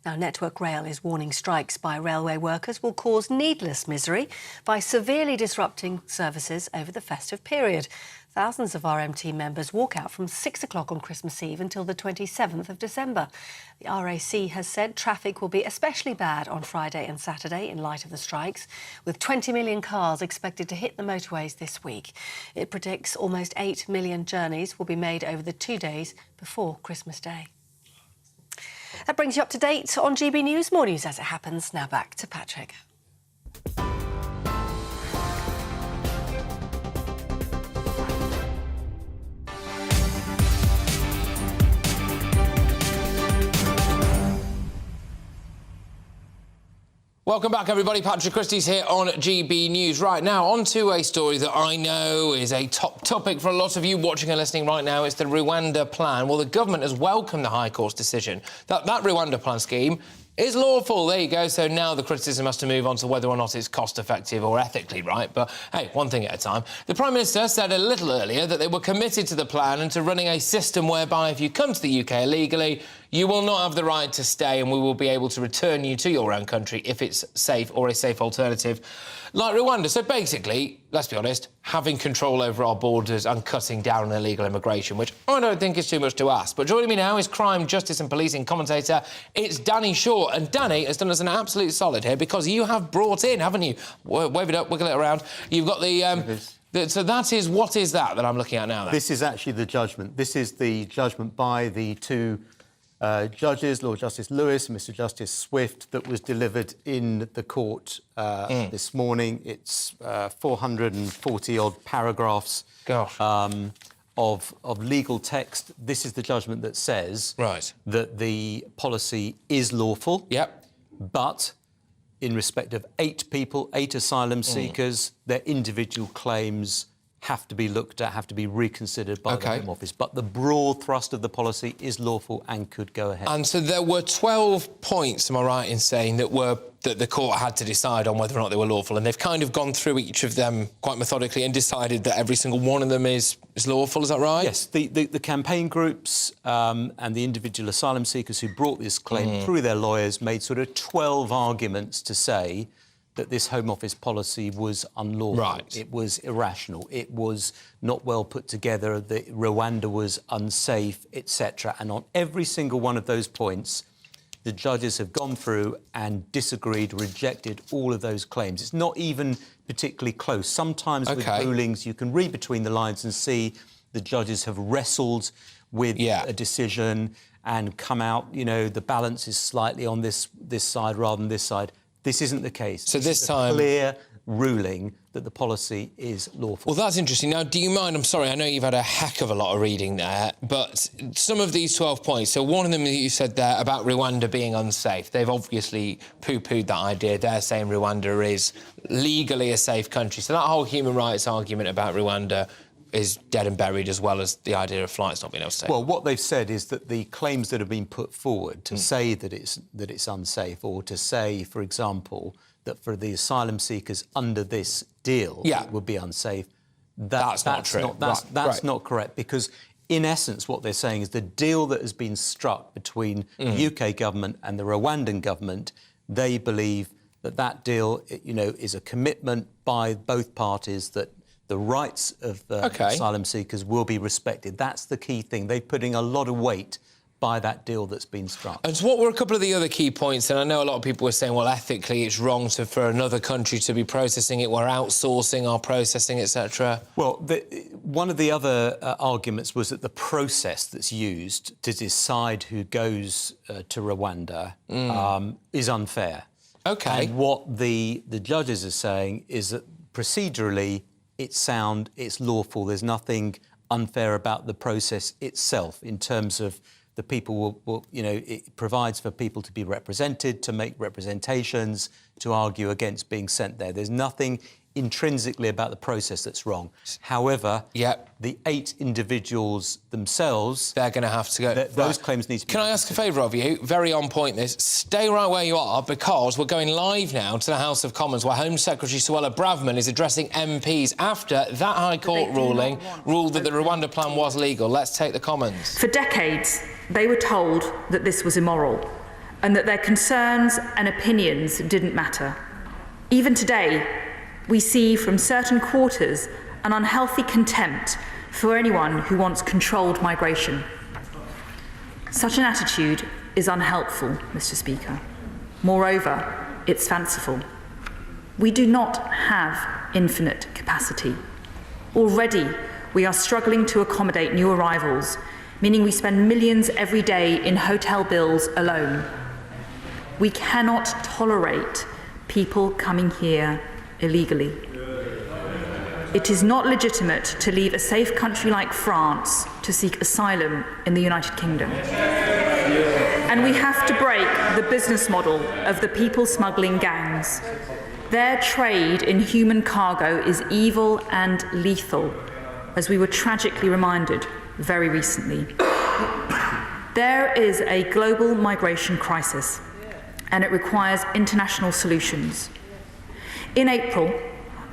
Now, Network Rail is warning strikes by railway workers will cause needless misery by severely disrupting services over the festive period. Thousands of RMT members walk out from 6 o'clock on Christmas Eve until the 27th of December. The RAC has said traffic will be especially bad on Friday and Saturday in light of the strikes, with 20 million cars expected to hit the motorways this week. It predicts almost 8 million journeys will be made over the 2 days before Christmas Day. That brings you up to date on GB News. More news as it happens. Now back to Patrick. Welcome back, everybody. Patrick Christys here on GB News. Right now, on to a story that I know is a top topic for a lot of you watching and listening right now. It's the Rwanda plan. Well, the government has welcomed the High Court's decision that Rwanda plan scheme is lawful. There you go. So now the criticism has to move on to whether or not it's cost-effective or ethically right. But, hey, one thing at a time. The Prime Minister said a little earlier that they were committed to the plan and to running a system whereby if you come to the UK illegally, you will not have the right to stay and we will be able to return you to your own country if it's safe or a safe alternative like Rwanda. So basically, let's be honest, having control over our borders and cutting down on illegal immigration, which I don't think is too much to ask. But joining me now is crime, justice and policing commentator. It's Danny Shaw. And Danny has done us an absolute solid here because you have brought in, haven't you? Wave it up, wiggle it around. You've got so that is, what is that I'm looking at now then? This is actually the judgment. This is the judgment by the 2 judges, Lord Justice Lewis and Mr Justice Swift, that was delivered in the court this morning. It's 440-odd paragraphs of legal text. This is the judgment that says that the policy is lawful. Yep. But in respect of 8 people, 8 asylum seekers, their individual claims have to be looked at, have to be reconsidered by the Home Office. But the broad thrust of the policy is lawful and could go ahead. And so there were 12 points, am I right in saying, that the court had to decide on whether or not they were lawful, and they've kind of gone through each of them quite methodically and decided that every single one of them is lawful, is that right? Yes, the campaign groups and the individual asylum seekers who brought this claim through their lawyers made sort of 12 arguments to say that this Home Office policy was unlawful. Right. It was irrational. It was not well put together. That Rwanda was unsafe, etc. And on every single one of those points, the judges have gone through and disagreed, rejected all of those claims. It's not even particularly close. Sometimes with rulings, you can read between the lines and see the judges have wrestled with a decision and come out, you know, the balance is slightly on this side rather than this side. This isn't the case. So this time, clear ruling that the policy is lawful. Well, that's interesting. Now, do you mind, I'm sorry, I know you've had a heck of a lot of reading there, but some of these 12 points, so one of them that you said there about Rwanda being unsafe, they've obviously poo-pooed that idea. They're saying Rwanda is legally a safe country. So that whole human rights argument about Rwanda is dead and buried, as well as the idea of flights not being able to take. Well, what they've said is that the claims that have been put forward to say that it's unsafe, or to say, for example, that for the asylum seekers under this deal it would be unsafe, that's not true. That's not correct, because in essence what they're saying is the deal that has been struck between the UK government and the Rwandan government, they believe that deal, is a commitment by both parties that the rights of asylum seekers will be respected. That's the key thing. They're putting a lot of weight by that deal that's been struck. And so what were a couple of the other key points? And I know a lot of people were saying, well, ethically it's wrong for another country to be processing it. We're outsourcing our processing, etc. Well, one of the other arguments was that the process that's used to decide who goes to Rwanda is unfair. OK. And what the judges are saying is that procedurally it's sound, it's lawful, there's nothing unfair about the process itself in terms of the people will it provides for people to be represented, to make representations, to argue against being sent there. There's nothing intrinsically about the process that's wrong. However, the 8 individuals themselves, they're going to have to go. Those claims need to be... Can I ask a favour of you? Very on point this. Stay right where you are, because we're going live now to the House of Commons, where Home Secretary Suella Braverman is addressing MPs after that High Court ruling ruled that the Rwanda plan was legal. Let's take the comments. For decades, they were told that this was immoral and that their concerns and opinions didn't matter. Even today, we see from certain quarters an unhealthy contempt for anyone who wants controlled migration. Such an attitude is unhelpful, Mr. Speaker. Moreover, it's fanciful. We do not have infinite capacity. Already, we are struggling to accommodate new arrivals, meaning we spend millions every day in hotel bills alone. We cannot tolerate people coming here illegally. It is not legitimate to leave a safe country like France to seek asylum in the United Kingdom. And we have to break the business model of the people smuggling gangs. Their trade in human cargo is evil and lethal, as we were tragically reminded very recently. There is a global migration crisis, and it requires international solutions. In April,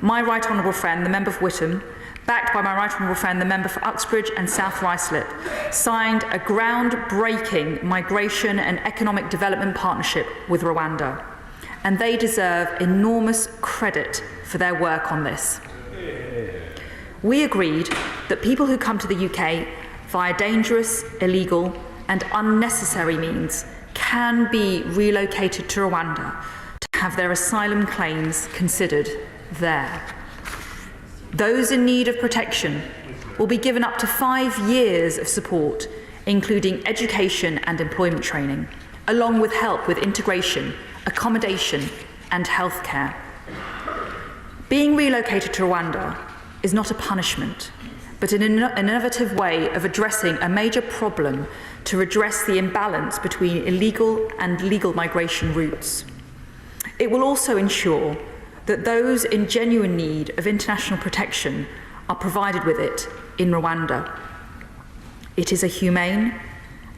my right honourable friend, the member for Whittam, backed by my right honourable friend, the member for Uxbridge and South Ruislip, signed a groundbreaking migration and economic development partnership with Rwanda, and they deserve enormous credit for their work on this. We agreed that people who come to the UK via dangerous, illegal and unnecessary means can be relocated to Rwanda to have their asylum claims considered there. Those in need of protection will be given up to 5 years of support, including education and employment training, along with help with integration, accommodation and healthcare. Being relocated to Rwanda is not a punishment, but an innovative way of addressing a major problem to redress the imbalance between illegal and legal migration routes. It will also ensure that those in genuine need of international protection are provided with it in Rwanda. It is a humane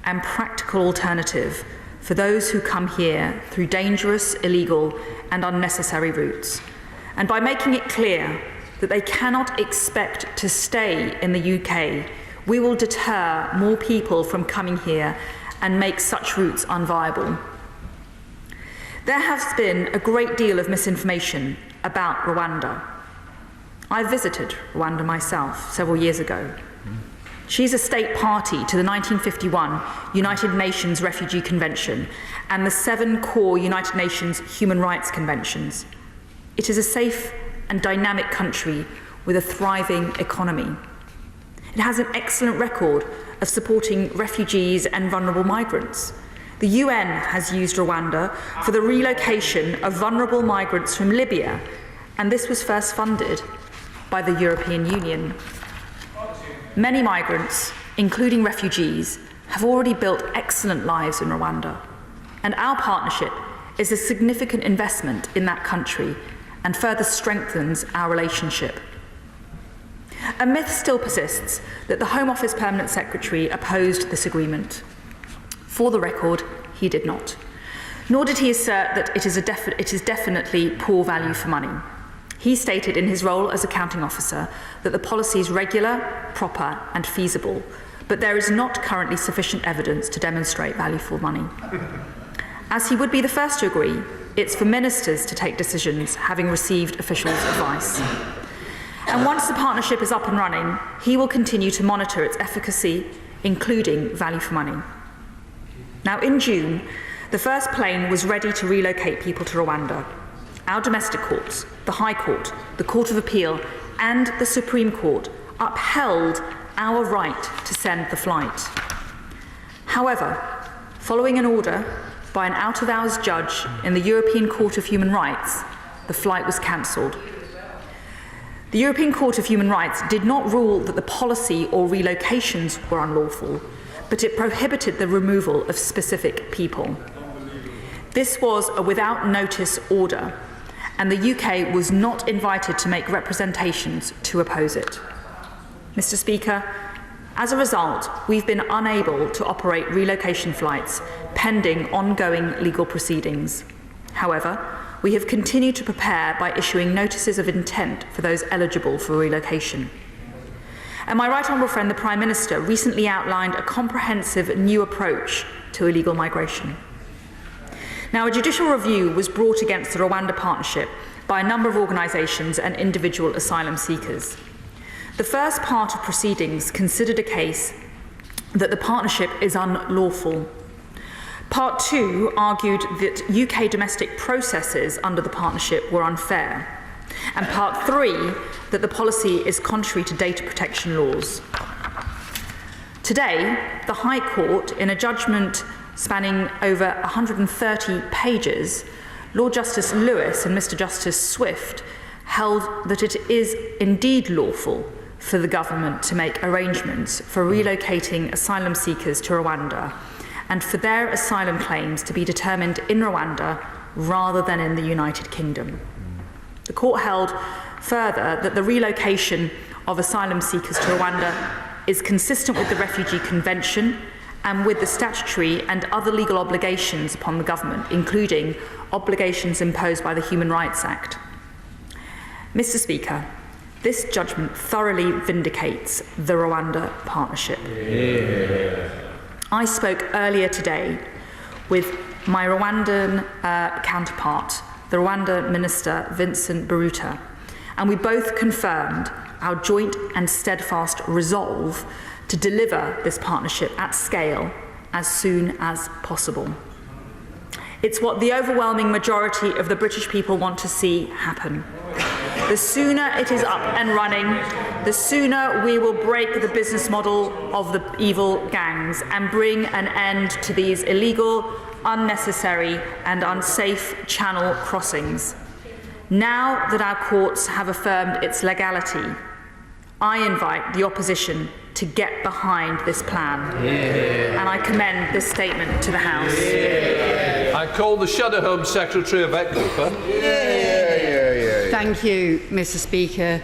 and practical alternative for those who come here through dangerous, illegal and unnecessary routes. And by making it clear that they cannot expect to stay in the UK, we will deter more people from coming here and make such routes unviable. There has been a great deal of misinformation about Rwanda. I visited Rwanda myself several years ago. She's a state party to the 1951 United Nations Refugee Convention and the 7 core United Nations Human Rights Conventions. It is a safe and dynamic country with a thriving economy. It has an excellent record of supporting refugees and vulnerable migrants. The UN has used Rwanda for the relocation of vulnerable migrants from Libya and this was first funded by the European Union. Many migrants, including refugees, have already built excellent lives in Rwanda, and our partnership is a significant investment in that country and further strengthens our relationship. A myth still persists that the Home Office Permanent Secretary opposed this agreement. For the record, he did not. Nor did he assert that it is definitely poor value for money. He stated in his role as accounting officer that the policy is regular, proper and feasible, but there is not currently sufficient evidence to demonstrate value for money. As he would be the first to agree, it's for ministers to take decisions having received officials' advice. And once the partnership is up and running, he will continue to monitor its efficacy, including value for money. Now, in June, the first plane was ready to relocate people to Rwanda. Our domestic courts, the High Court, the Court of Appeal, and the Supreme Court upheld our right to send the flight. However, following an order by an out-of-hours judge in the European Court of Human Rights, the flight was cancelled. The European Court of Human Rights did not rule that the policy or relocations were unlawful, but it prohibited the removal of specific people. This was a without notice order, and the UK was not invited to make representations to oppose it. Mr. Speaker, as a result, we've been unable to operate relocation flights pending ongoing legal proceedings. However, we have continued to prepare by issuing notices of intent for those eligible for relocation. And my right honourable friend, the Prime Minister, recently outlined a comprehensive new approach to illegal migration. Now, a judicial review was brought against the Rwanda partnership by a number of organisations and individual asylum seekers. The first part of proceedings considered a case that the partnership is unlawful. Part 2 argued that UK domestic processes under the partnership were unfair. And Part 3 that the policy is contrary to data protection laws. Today, the High Court, in a judgment spanning over 130 pages, Lord Justice Lewis and Mr. Justice Swift held that it is indeed lawful for the government to make arrangements for relocating asylum seekers to Rwanda and for their asylum claims to be determined in Rwanda rather than in the United Kingdom. The court held further that the relocation of asylum seekers to Rwanda is consistent with the Refugee Convention and with the statutory and other legal obligations upon the government, including obligations imposed by the Human Rights Act. Mr. Speaker, this judgment thoroughly vindicates the Rwanda partnership. Yeah. I spoke earlier today with my Rwandan counterpart, the Rwanda Minister Vincent Biruta, and we both confirmed our joint and steadfast resolve to deliver this partnership at scale as soon as possible. It's what the overwhelming majority of the British people want to see happen. The sooner it is up and running, the sooner we will break the business model of the evil gangs and bring an end to these illegal, unnecessary and unsafe channel crossings. Now that our courts have affirmed its legality, I invite the opposition to get behind this plan. Yeah. And I commend this statement to the House. Yeah. I call the Shadow Home Secretary Yvette Cooper. Thank you, Mr. Speaker.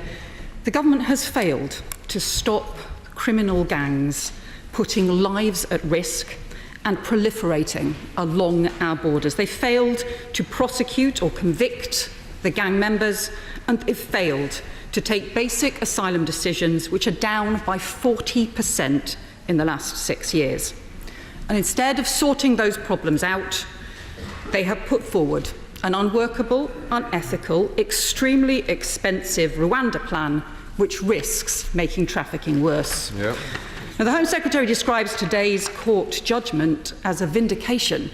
The government has failed to stop criminal gangs putting lives at risk and proliferating along our borders. They failed to prosecute or convict the gang members, and they've failed to take basic asylum decisions, which are down by 40% in the last 6 years. And instead of sorting those problems out, they have put forward an unworkable, unethical, extremely expensive Rwanda plan, which risks making trafficking worse. Yep. Now, the Home Secretary describes today's court judgment as a vindication.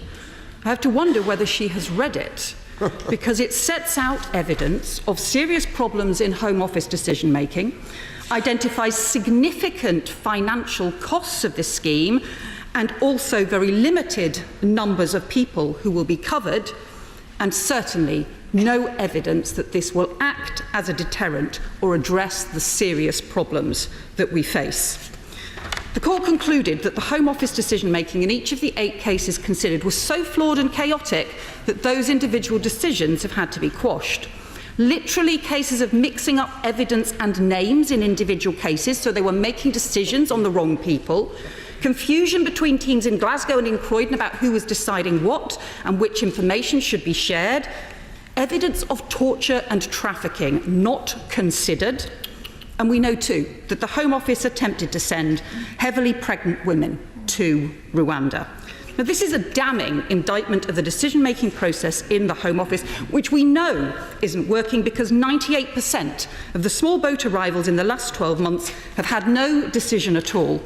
I have to wonder whether she has read it, because it sets out evidence of serious problems in Home Office decision-making, identifies significant financial costs of this scheme, and also very limited numbers of people who will be covered, and certainly no evidence that this will act as a deterrent or address the serious problems that we face. The court concluded that the Home Office decision-making in each of the 8 cases considered was so flawed and chaotic that those individual decisions have had to be quashed. Literally cases of mixing up evidence and names in individual cases, so they were making decisions on the wrong people. Confusion between teams in Glasgow and in Croydon about who was deciding what and which information should be shared. Evidence of torture and trafficking not considered. And we know too that the Home Office attempted to send heavily pregnant women to Rwanda. Now, this is a damning indictment of the decision-making process in the Home Office, which we know isn't working because 98% of the small boat arrivals in the last 12 months have had no decision at all.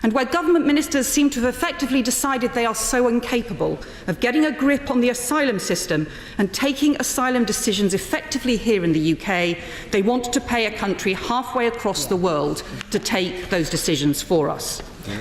And where government ministers seem to have effectively decided they are so incapable of getting a grip on the asylum system and taking asylum decisions effectively here in the UK, they want to pay a country halfway across the world to take those decisions for us. Yeah.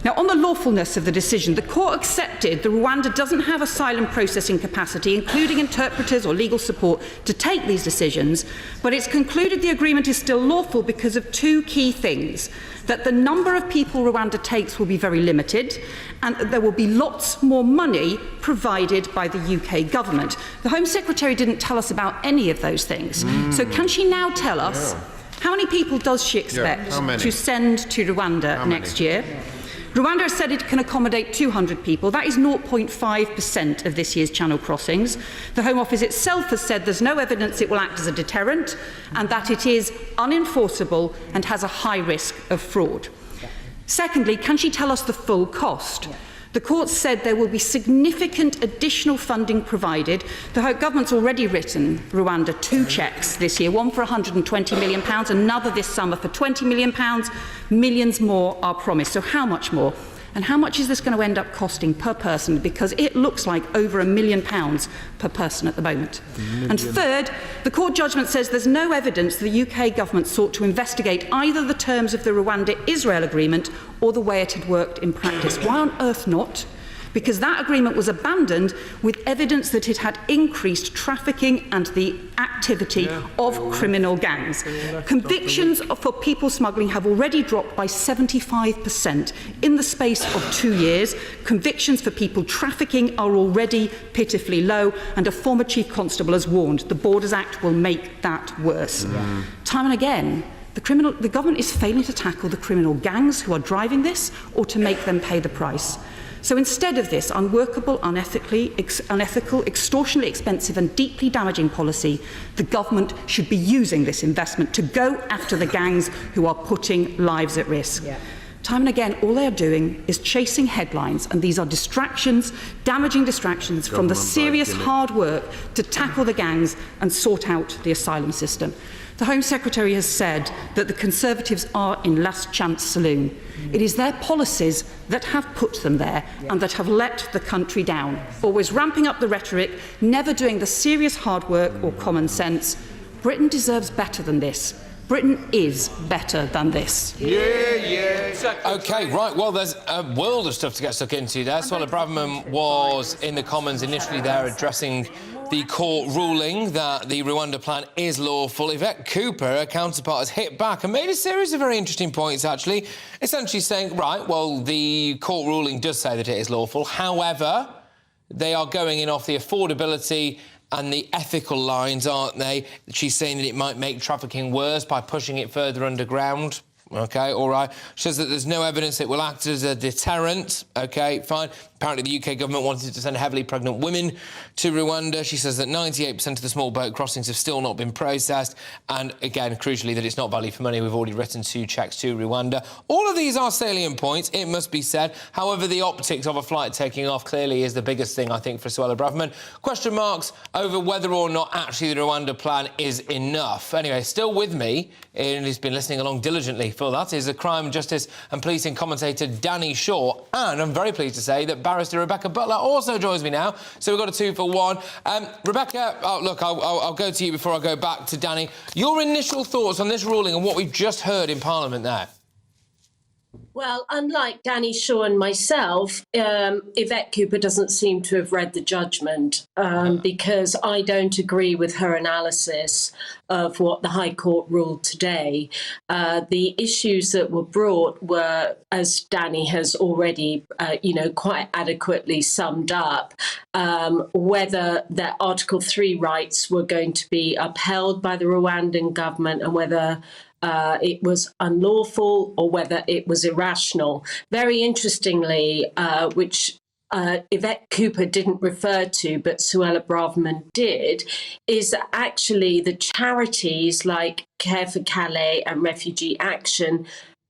Now, on the lawfulness of the decision, the court accepted that Rwanda doesn't have asylum processing capacity, including interpreters or legal support, to take these decisions, but it's concluded the agreement is still lawful because of 2 key things: that the number of people Rwanda takes will be very limited, and that there will be lots more money provided by the UK government. The Home Secretary didn't tell us about any of those things. So can she now tell us how many people does she expect to send to Rwanda next year? Rwanda has said it can accommodate 200 people. That is 0.5% of this year's Channel crossings. The Home Office itself has said there's no evidence it will act as a deterrent and that it is unenforceable and has a high risk of fraud. Secondly, can she tell us the full cost? The court said there will be significant additional funding provided. The government's already written Rwanda 2 cheques this year, one for £120 million, another this summer for £20 million. Millions more are promised. So how much more? And how much is this going to end up costing per person? Because it looks like over £1 million per person at the moment. And third, the court judgment says there's no evidence the UK government sought to investigate either the terms of the Rwanda-Israel agreement or the way it had worked in practice. Why on earth not? Because that agreement was abandoned with evidence that it had increased trafficking and the activity of criminal gangs. Convictions for people smuggling have already dropped by 75% in the space of 2 years. Convictions for people trafficking are already pitifully low, and a former chief constable has warned the Borders Act will make that worse. Time and again, the government is failing to tackle the criminal gangs who are driving this or to make them pay the price. So instead of this unworkable, unethical, extortionately expensive and deeply damaging policy, the government should be using this investment to go after the gangs who are putting lives at risk. Time and again, all they are doing is chasing headlines, and these are distractions, damaging distractions from the serious hard work to tackle the gangs and sort out the asylum system. The Home Secretary has said that the Conservatives are in last chance saloon. It is their policies that have put them there and that have let the country down, always ramping up the rhetoric, never doing the serious hard work or common sense. Britain deserves better than this. Britain is better than this. OK, right, well, there's a world of stuff to get stuck into there. Suella Braverman was in the Commons initially there addressing the court ruling that the Rwanda plan is lawful. Yvette Cooper, her counterpart, has hit back and made a series of very interesting points, actually, essentially saying, right, well, the court ruling does say that it is lawful. However, they are going in off the affordability and the ethical lines, aren't they? She's saying that it might make trafficking worse by pushing it further underground. OK, all right. She says that there's no evidence it will act as a deterrent. OK, fine. Apparently the UK government wanted to send heavily pregnant women to Rwanda. She says that 98% of the small boat crossings have still not been processed. And, again, crucially, that it's not value for money. We've already written 2 cheques to Rwanda. All of these are salient points, it must be said. However, the optics of a flight taking off clearly is the biggest thing, I think, for Suella Braverman. Question marks over whether or not actually the Rwanda plan is enough. Anyway, still with me, and he's been listening along diligently for that, is the crime, justice and policing commentator Danny Shaw. And I'm very pleased to say that Barrister Rebecca Butler also joins me now. So we've got a 2 for 1. Rebecca, look, I'll go to you before I go back to Danny. Your initial thoughts on this ruling and what we've just heard in Parliament there? Well, unlike Danny Shaw and myself, Yvette Cooper doesn't seem to have read the judgment because I don't agree with her analysis of what the High Court ruled today. The issues that were brought were, as Danny has already, quite adequately summed up, whether the Article 3 rights were going to be upheld by the Rwandan government and whether it was unlawful or whether it was irrational. Very interestingly, which Yvette Cooper didn't refer to, but Suella Braverman did, is that actually the charities like Care for Calais and Refugee Action,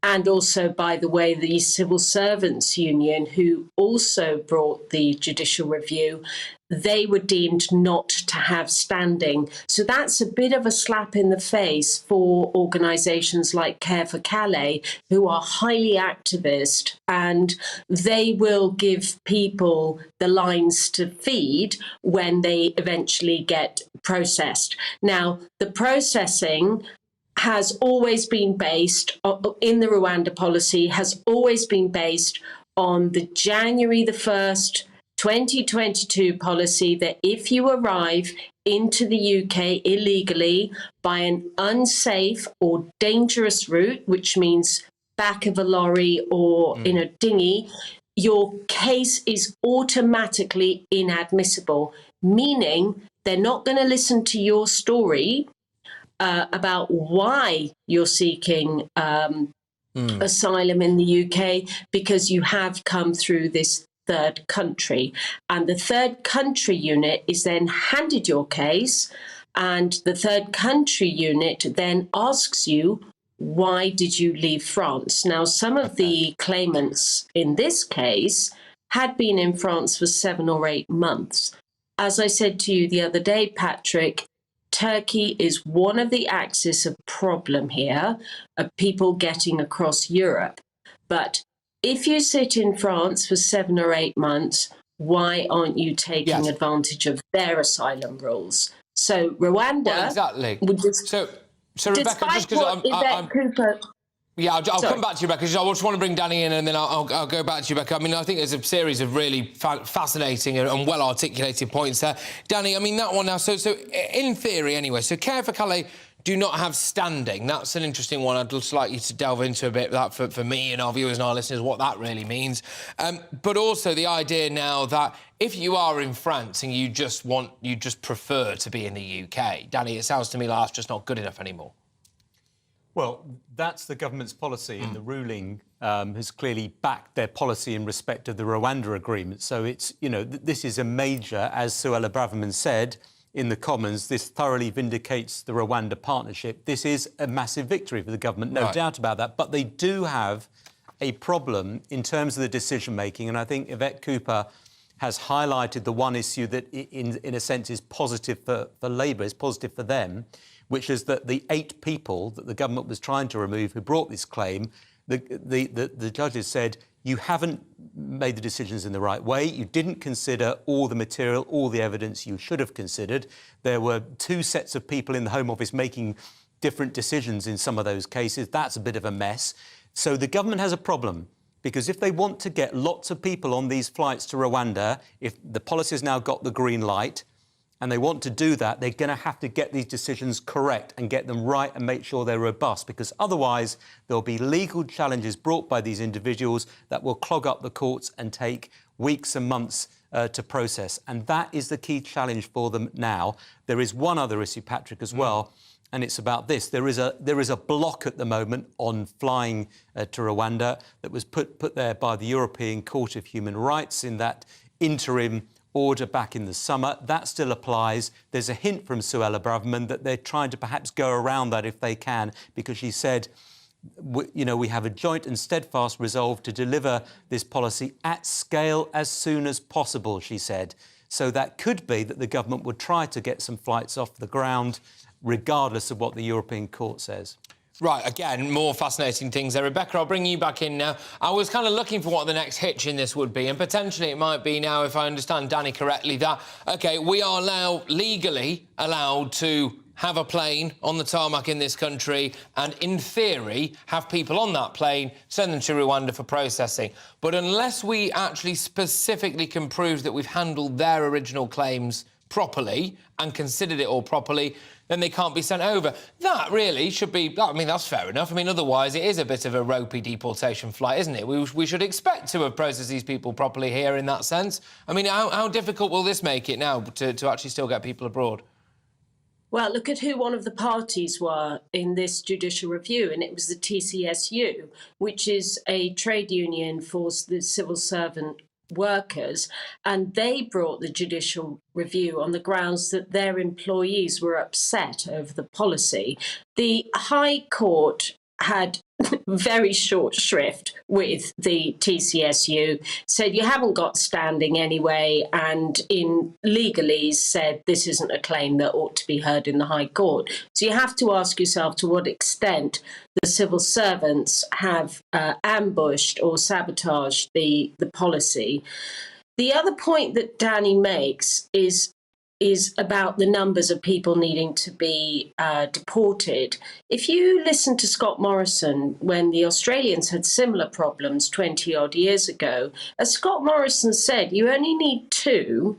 and also, by the way, the Civil Servants Union, who also brought the judicial review, they were deemed not to have standing. So that's a bit of a slap in the face for organisations like Care for Calais, who are highly activist, and they will give people the lines to feed when they eventually get processed. Now, the processing has always been based in the Rwanda policy, has always been based on the January the 1st, 2022 policy that if you arrive into the UK illegally by an unsafe or dangerous route, which means back of a lorry or in a dinghy, your case is automatically inadmissible, meaning they're not going to listen to your story about why you're seeking asylum in the UK, because you have come through this third country. And the third country unit is then handed your case, and the third country unit then asks you, why did you leave France? Now, some of the claimants in this case had been in France for 7 or 8 months. As I said to you the other day, Patrick, Turkey is one of the axes of problem here of people getting across Europe. But if you sit in France for 7 or 8 months, why aren't you taking advantage of their asylum rules? So Rwanda would just... So Rebecca, just because I'm Cooper... Yeah, I'll come back to you, Rebecca. I just want to bring Danny in and then I'll go back to you, Rebecca. I mean, I think there's a series of really fascinating and well-articulated points there. Danny, I mean, that one now, so in theory anyway, so Care for Calais do not have standing. That's an interesting one. I'd just like you to delve into a bit of that for me and our viewers and our listeners, what that really means. But also the idea now that if you are in France and you just prefer to be in the UK, Danny, it sounds to me like that's just not good enough anymore. Well, that's the government's policy, and the ruling has clearly backed their policy in respect of the Rwanda agreement. So it's, this is a major, as Suella Braverman said in the Commons, this thoroughly vindicates the Rwanda partnership. This is a massive victory for the government, no doubt about that. But they do have a problem in terms of the decision-making, and I think Yvette Cooper has highlighted the one issue that, in a sense, is positive for Labour, is positive for them, which is that the 8 people that the government was trying to remove who brought this claim, the judges said, you haven't made the decisions in the right way, you didn't consider all the material, all the evidence you should have considered. There were 2 sets of people in the Home Office making different decisions in some of those cases. That's a bit of a mess. So the government has a problem, because if they want to get lots of people on these flights to Rwanda, if the policy has now got the green light, and they want to do that, they're going to have to get these decisions correct and get them right and make sure they're robust, because otherwise there'll be legal challenges brought by these individuals that will clog up the courts and take weeks and months to process. And that is the key challenge for them now. There is one other issue, Patrick, as well, and it's about this. There is a block at the moment on flying to Rwanda that was put there by the European Court of Human Rights in that interim order back in the summer. That still applies. There's a hint from Suella Braverman that they're trying to perhaps go around that if they can, because she said, we have a joint and steadfast resolve to deliver this policy at scale as soon as possible, she said. So that could be that the government would try to get some flights off the ground, regardless of what the European Court says. Right, again, more fascinating things there. Rebecca, I'll bring you back in now. I was kind of looking for what the next hitch in this would be, and potentially it might be now, if I understand Danny correctly, that, OK, we are now legally allowed to have a plane on the tarmac in this country and, in theory, have people on that plane, send them to Rwanda for processing. But unless we actually specifically can prove that we've handled their original claims properly and considered it all properly, then they can't be sent over. That really should be... I mean, that's fair enough. I mean, otherwise it is a bit of a ropey deportation flight, isn't it? We should expect to have processed these people properly here in that sense. I mean, how difficult will this make it now to actually still get people abroad? Well, look at who one of the parties were in this judicial review, and it was the TCSU, which is a trade union for the civil servant workers, and they brought the judicial review on the grounds that their employees were upset over the policy. The High Court had very short shrift with the TCSU, said you haven't got standing anyway, and in legalese said this isn't a claim that ought to be heard in the High Court. So you have to ask yourself to what extent the civil servants have ambushed or sabotaged the policy. The other point that Danny makes is about the numbers of people needing to be deported. If you listen to Scott Morrison when the Australians had similar problems 20-odd years ago, as Scott Morrison said, you only need 2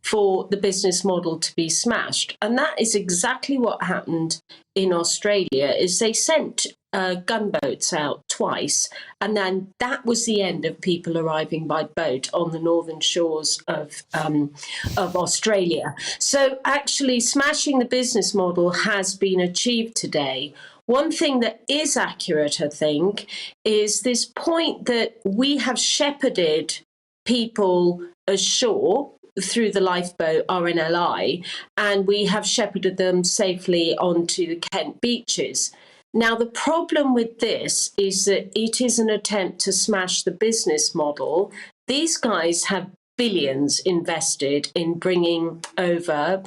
for the business model to be smashed. And that is exactly what happened in Australia, is they sent gunboats out twice, and then that was the end of people arriving by boat on the northern shores of Australia. So actually smashing the business model has been achieved today. One thing that is accurate, I think, is this point that we have shepherded people ashore through the lifeboat RNLI, and we have shepherded them safely onto the Kent beaches. Now, the problem with this is that it is an attempt to smash the business model. These guys have billions invested in bringing over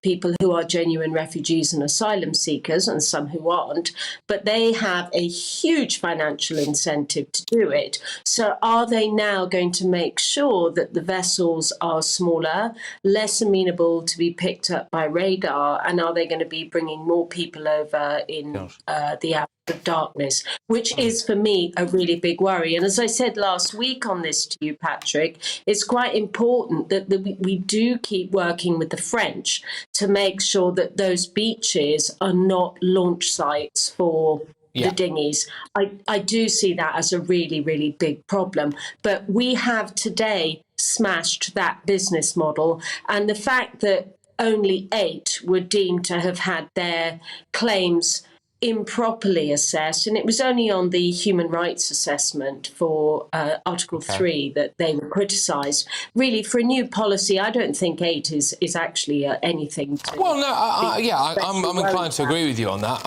people who are genuine refugees and asylum seekers, and some who aren't, but they have a huge financial incentive to do it. So are they now going to make sure that the vessels are smaller, less amenable to be picked up by radar, and are they going to be bringing more people over in the hour of darkness, which is, for me, a really big worry. And as I said last week on this to you, Patrick, it's quite important that we do keep working with the French to make sure that those beaches are not launch sites for the dinghies. I do see that as a really, really big problem. But we have today smashed that business model, and the fact that only 8 were deemed to have had their claims improperly assessed, and it was only on the human rights assessment for Article 3 that they were criticised. Really, for a new policy, I don't think 8 is actually anything to... Well, no, I'm inclined to agree with you on that.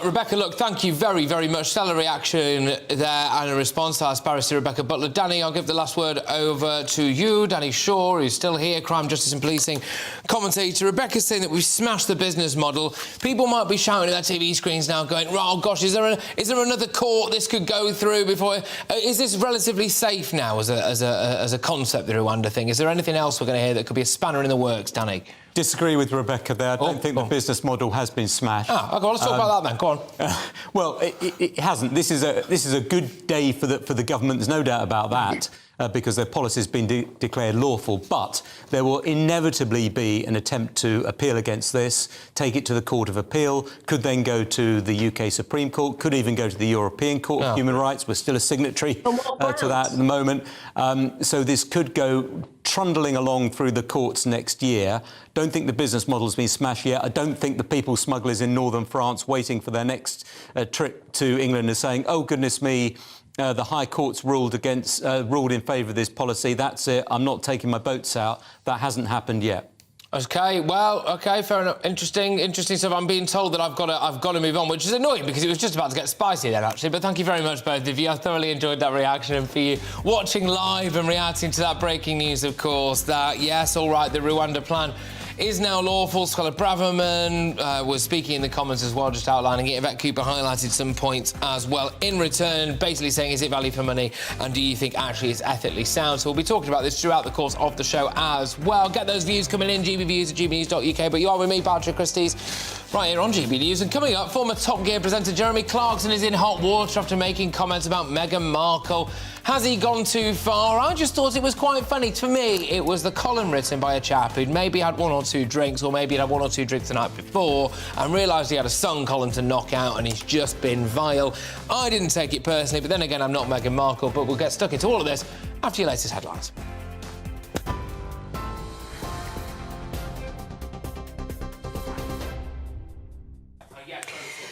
Rebecca, look, thank you very, very much. Stellar reaction there and a response to our barrister Rebecca Butler. Danny, I'll give the last word over to you. Danny Shaw, who's still here, crime, justice and policing commentator. Rebecca's saying that we've smashed the business model. People might be shouting at their TV screens now going, oh gosh, is there another court this could go through before... is this relatively safe now as a concept, the Rwanda thing? Is there anything else we're going to hear that could be a spanner in the works, Danny? Disagree with Rebecca there. I don't think the business model has been smashed. OK, let's talk about that then. Go on. Well, it hasn't. This is a good day for the government. There's no doubt about that. Because their policy has been declared lawful. But there will inevitably be an attempt to appeal against this, take it to the Court of Appeal, could then go to the UK Supreme Court, could even go to the European Court of Human Rights. We're still a signatory to that at the moment. So this could go trundling along through the courts next year. Don't think the business model's been smashed yet. I don't think the people smugglers in northern France waiting for their next trip to England are saying, oh, goodness me, the High Court's ruled in favour of this policy. That's it. I'm not taking my boats out. That hasn't happened yet. OK, well, OK, fair enough. Interesting stuff. I'm being told that I've got to move on, which is annoying because it was just about to get spicy there, actually. But thank you very much, both of you. I thoroughly enjoyed that reaction. And for you watching live and reacting to that breaking news, of course, that, yes, all right, the Rwanda plan is now lawful. Scholar Braverman was speaking in the comments as well, just outlining it. Yvette Cooper highlighted some points as well in return, basically saying, is it value for money, and do you think actually it's ethically sound? So we'll be talking about this throughout the course of the show as well. Get those views coming in, gbviews at gbnews.uk. But you are with me, Patrick Christys, right here on GB News. And coming up, former Top Gear presenter Jeremy Clarkson is in hot water after making comments about Meghan Markle. Has he gone too far? I just thought it was quite funny. To me, it was the column written by a chap who'd maybe had one or two drinks, or maybe he'd had one or two drinks the night before, and realised he had a son column to knock out, and he's just been vile. I didn't take it personally, but then again, I'm not Meghan Markle, but we'll get stuck into all of this after your latest headlines.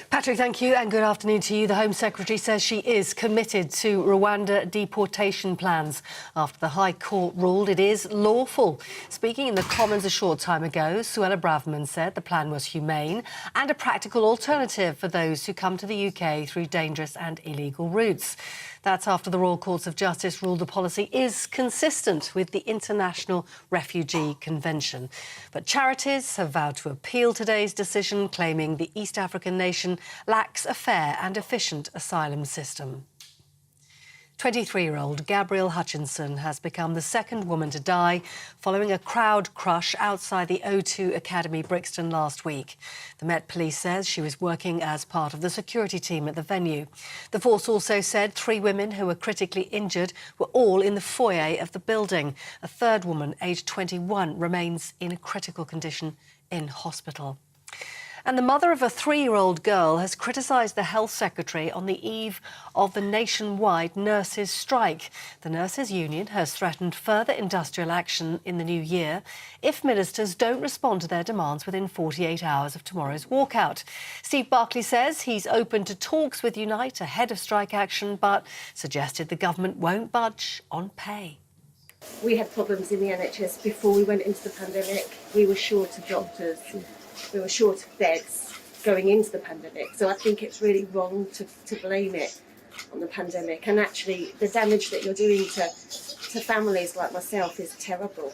Patrick, thank you, and good afternoon to you. The Home Secretary says she is committed to Rwanda deportation plans after the High Court ruled it is lawful. Speaking in the Commons a short time ago, Suella Braverman said the plan was humane and a practical alternative for those who come to the UK through dangerous and illegal routes. That's after the Royal Courts of Justice ruled the policy is consistent with the International Refugee Convention. But charities have vowed to appeal today's decision, claiming the East African nation lacks a fair and efficient asylum system. 23-year-old Gabrielle Hutchinson has become the second woman to die following a crowd crush outside the O2 Academy, Brixton, last week. The Met Police says she was working as part of the security team at the venue. The force also said 3 women who were critically injured were all in the foyer of the building. A third woman, aged 21, remains in a critical condition in hospital. And the mother of a 3-year-old girl has criticised the Health Secretary on the eve of the nationwide nurses' strike. The Nurses' Union has threatened further industrial action in the new year if ministers don't respond to their demands within 48 hours of tomorrow's walkout. Steve Barclay says he's open to talks with Unite ahead of strike action, but suggested the government won't budge on pay. We had problems in the NHS before we went into the pandemic. We were short of doctors. We were short of beds going into the pandemic. So I think it's really wrong to blame it on the pandemic. And actually, the damage that you're doing to families like myself is terrible.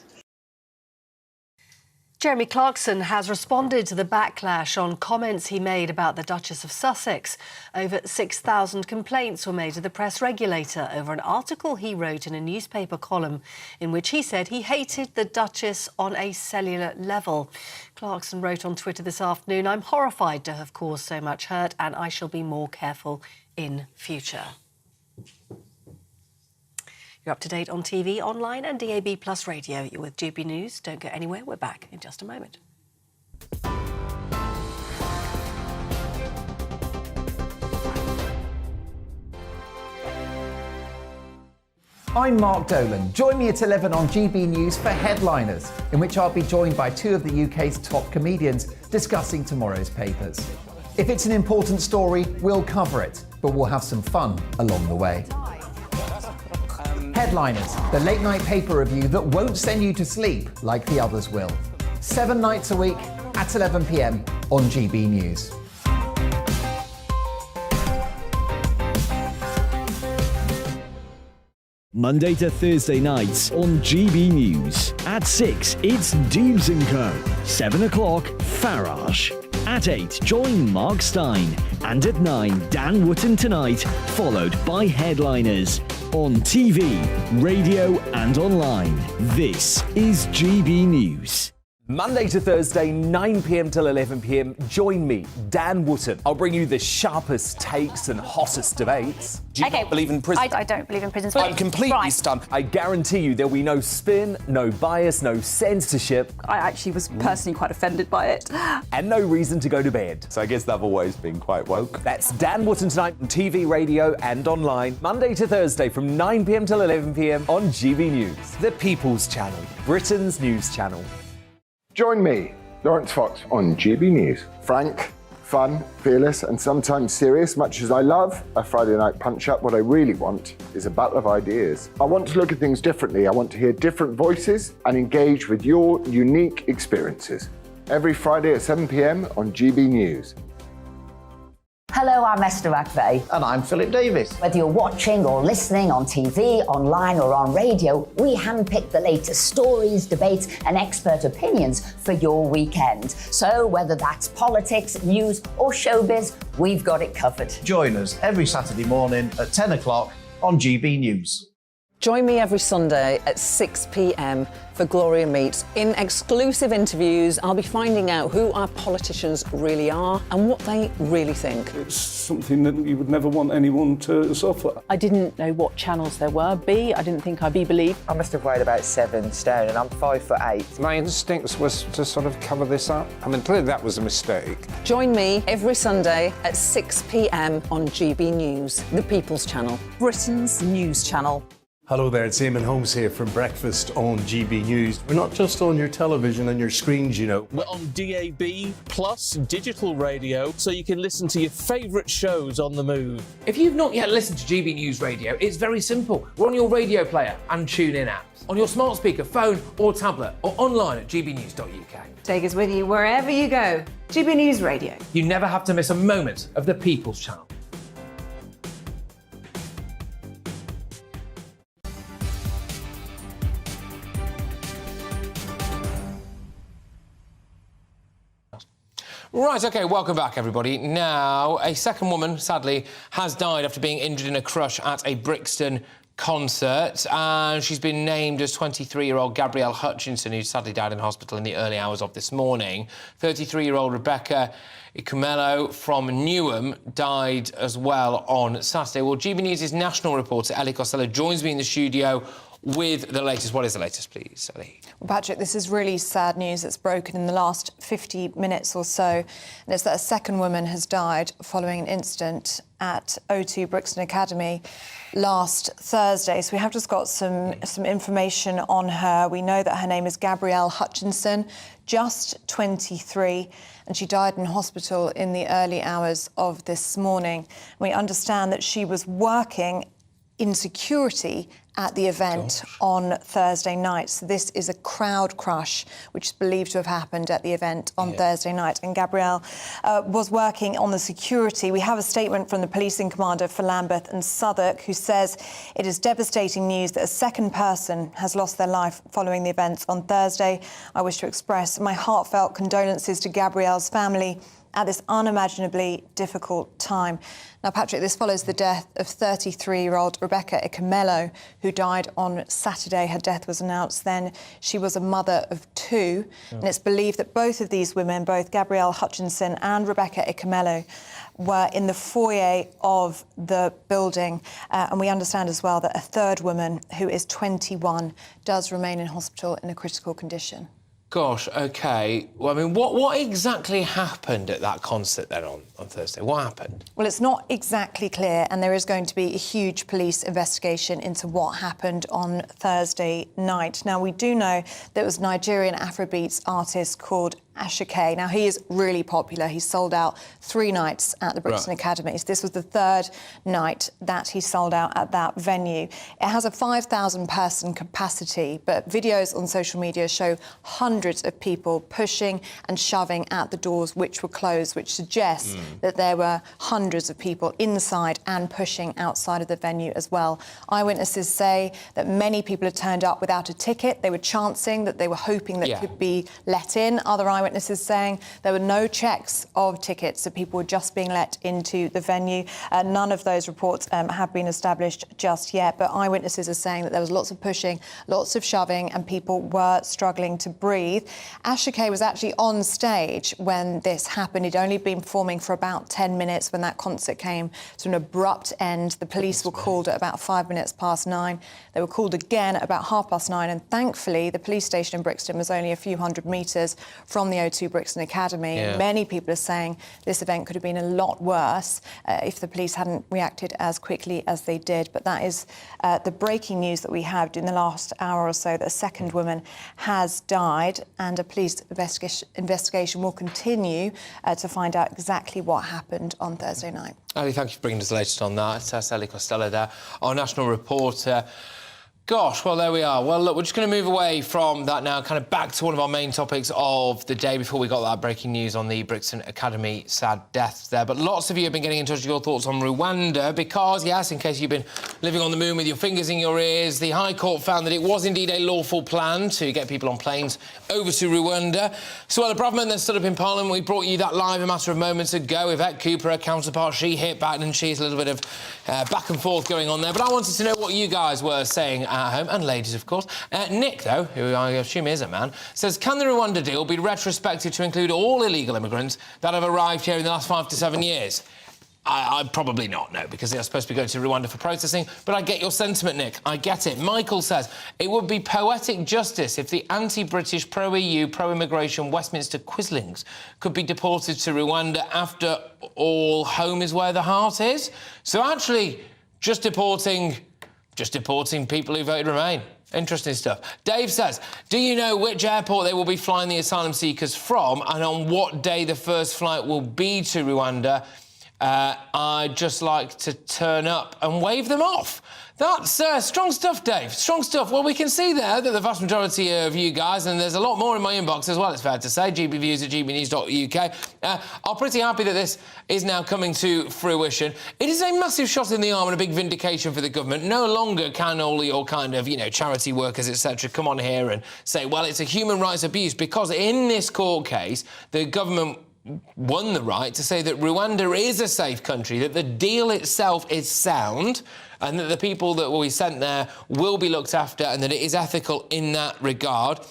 Jeremy Clarkson has responded to the backlash on comments he made about the Duchess of Sussex. Over 6,000 complaints were made to the press regulator over an article he wrote in a newspaper column in which he said he hated the Duchess on a cellular level. Clarkson wrote on Twitter this afternoon, "I'm horrified to have caused so much hurt, and I shall be more careful in future." You're up to date on TV, online and DAB+ radio. You're with GB News. Don't go anywhere. We're back in just a moment. I'm Mark Dolan. Join me at 11 on GB News for Headliners, in which I'll be joined by 2 of the UK's top comedians discussing tomorrow's papers. If it's an important story, we'll cover it, but we'll have some fun along the way. Headliners, the late-night paper review that won't send you to sleep like the others will. 7 nights a week at 11 p.m. on GB News. Monday to Thursday nights on GB News. At 6, it's Dubes & Co. 7 o'clock, Farage. At 8, join Mark Stein. And at 9, Dan Wootton Tonight, followed by Headliners. On TV, radio and online. This is GB News. Monday to Thursday, 9 p.m. till 11 p.m. Join me, Dan Wootton. I'll bring you the sharpest takes and hottest debates. Do you not believe in prison? I don't believe in prison. I'm completely stunned. I guarantee you there'll be no spin, no bias, no censorship. I actually was personally quite offended by it. And no reason to go to bed. So I guess they've always been quite woke. That's Dan Wootton Tonight on TV, radio and online. Monday to Thursday from 9 p.m. till 11 p.m. on GB News. The People's Channel, Britain's news channel. Join me, Lawrence Fox, on GB News. Frank, fun, fearless and sometimes serious. Much as I love a Friday night punch-up, what I really want is a battle of ideas. I want to look at things differently. I want to hear different voices and engage with your unique experiences. Every Friday at 7 p.m. on GB News. Hello, I'm Esther McVeigh. And I'm Philip Davis. Whether you're watching or listening on TV, online or on radio, we handpick the latest stories, debates and expert opinions for your weekend. So whether that's politics, news or showbiz, we've got it covered. Join us every Saturday morning at 10 o'clock on GB News. Join me every Sunday at 6 p.m. for Gloria Meets. In exclusive interviews, I'll be finding out who our politicians really are and what they really think. It's something that you would never want anyone to suffer. I didn't know what channels there were. I didn't think I'd be believed. I must have weighed about 7 stone and I'm 5'8". My instincts was to sort of cover this up. I mean, clearly that was a mistake. Join me every Sunday at 6 p.m. on GB News, the People's Channel, Britain's news channel. Hello there, it's Eamon Holmes here from Breakfast on GB News. We're not just on your television and your screens, you know. We're on DAB plus digital radio, so you can listen to your favourite shows on the move. If you've not yet listened to GB News Radio, it's very simple. We're on your radio player and TuneIn apps, on your smart speaker, phone or tablet, or online at gbnews.uk. Take us with you wherever you go. GB News Radio. You never have to miss a moment of the People's Channel. Right, OK, welcome back, everybody. Now, a second woman, sadly, has died after being injured in a crush at a Brixton concert, and she's been named as 23-year-old Gabrielle Hutchinson, who sadly died in hospital in the early hours of this morning. 33-year-old Rebecca Ikumello from Newham died as well on Saturday. Well, GB News' national reporter, Ellie Costello, joins me in the studio with the latest. What is the latest, please, Ellie? Well, Patrick, this is really sad news that's broken in the last 50 minutes or so, and it's that a second woman has died following an incident at O2 Brixton Academy last Thursday. So we have just got some information on her. We know that her name is Gabrielle Hutchinson, just 23, and she died in hospital in the early hours of this morning. We understand that she was working in security at the event on Thursday night. So this is a crowd crush, which is believed to have happened at the event on Thursday night. And Gabrielle was working on the security. We have a statement from the policing commander for Lambeth and Southwark, who says it is devastating news that a second person has lost their life following the events on Thursday. I wish to express my heartfelt condolences to Gabrielle's family at this unimaginably difficult time. Now, Patrick, this follows the death of 33-year-old Rebecca Ikumello, who died on Saturday. Her death was announced then. She was a mother of 2, and it's believed that both of these women, both Gabrielle Hutchinson and Rebecca Ikumello, were in the foyer of the building. And we understand as well that a third woman, who is 21, does remain in hospital in a critical condition. Gosh, OK. Well, I mean, what exactly happened at that concert then on Thursday? What happened? Well, it's not exactly clear, and there is going to be a huge police investigation into what happened on Thursday night. Now, we do know there was a Nigerian Afrobeats artist called Ashake. Now, he is really popular. He sold out 3 nights at the Brixton Academy. So this was the 3rd night that he sold out at that venue. It has a 5,000-person capacity, but videos on social media show hundreds of people pushing and shoving at the doors, which were closed, which suggests that there were hundreds of people inside and pushing outside of the venue as well. Eyewitnesses say that many people had turned up without a ticket. They were chancing that they were hoping that could be let in. Other eyewitnesses saying there were no checks of tickets, so people were just being let into the venue. None of those reports have been established just yet, but eyewitnesses are saying that there was lots of pushing, lots of shoving, and people were struggling to breathe. Ashake was actually on stage when this happened. He'd only been performing for about 10 minutes when that concert came to an abrupt end. The police were called at about 9:05. They were called again at about 9:30, and thankfully the police station in Brixton was only a few hundred metres from the O2 Brixton Academy. Many people are saying this event could have been a lot worse if the police hadn't reacted as quickly as they did. But that is the breaking news that we have in the last hour or so, that a second woman has died, and a police investigation will continue to find out exactly what happened on Thursday night. Ali, thank you for bringing us the latest on that. That's Ellie Costello there, our national reporter. Gosh, well, there we are. Well, look, we're just going to move away from that now, kind of back to one of our main topics of the day before we got that breaking news on the Brixton Academy sad deaths there. But lots of you have been getting in touch with your thoughts on Rwanda because, yes, in case you've been living on the moon with your fingers in your ears, the High Court found that it was indeed a lawful plan to get people on planes over to Rwanda. So while the government then stood up in Parliament, we brought you that live a matter of moments ago. Yvette Cooper, her counterpart, she hit back, and she's a little bit of back and forth going on there. But I wanted to know what you guys were saying at home, and ladies, of course. Nick, though, who I assume is a man, says, can the Rwanda deal be retrospective to include all illegal immigrants that have arrived here in the last 5 to 7 years? I probably not, no, because they're supposed to be going to Rwanda for processing, but I get your sentiment, Nick. I get it. Michael says, it would be poetic justice if the anti-British, pro-EU, pro-immigration Westminster quislings could be deported to Rwanda. After all, home is where the heart is. So actually, just deporting people who voted Remain. Interesting stuff. Dave says, do you know which airport they will be flying the asylum seekers from and on what day the first flight will be to Rwanda? I'd just like to turn up and wave them off. That's strong stuff, Dave. Strong stuff. Well, we can see there that the vast majority of you guys, and there's a lot more in my inbox as well, it's fair to say, gbviews@gbnews.uk, are pretty happy that this is now coming to fruition. It is a massive shot in the arm and a big vindication for the government. No longer can all your kind of, charity workers, etc., come on here and say, well, it's a human rights abuse, because in this court case, the government won the right to say that Rwanda is a safe country, that the deal itself is sound, and that the people that will be sent there will be looked after, and that it is ethical in that regard.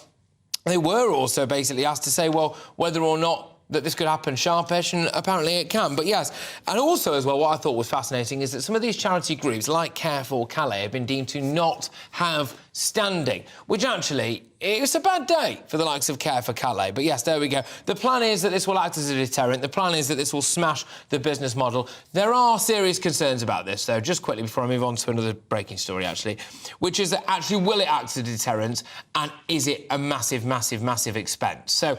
They were also basically asked to say, well, whether or not that this could happen sharpish, and apparently it can. But yes, and also as well, what I thought was fascinating is that some of these charity groups, like Care for Calais, have been deemed to not have standing, which actually, it's a bad day for the likes of Care for Calais. But yes, there we go. The plan is that this will act as a deterrent. The plan is that this will smash the business model. There are serious concerns about this, though, just quickly before I move on to another breaking story, actually, which is that actually will it act as a deterrent, and is it a massive, massive, massive expense? So,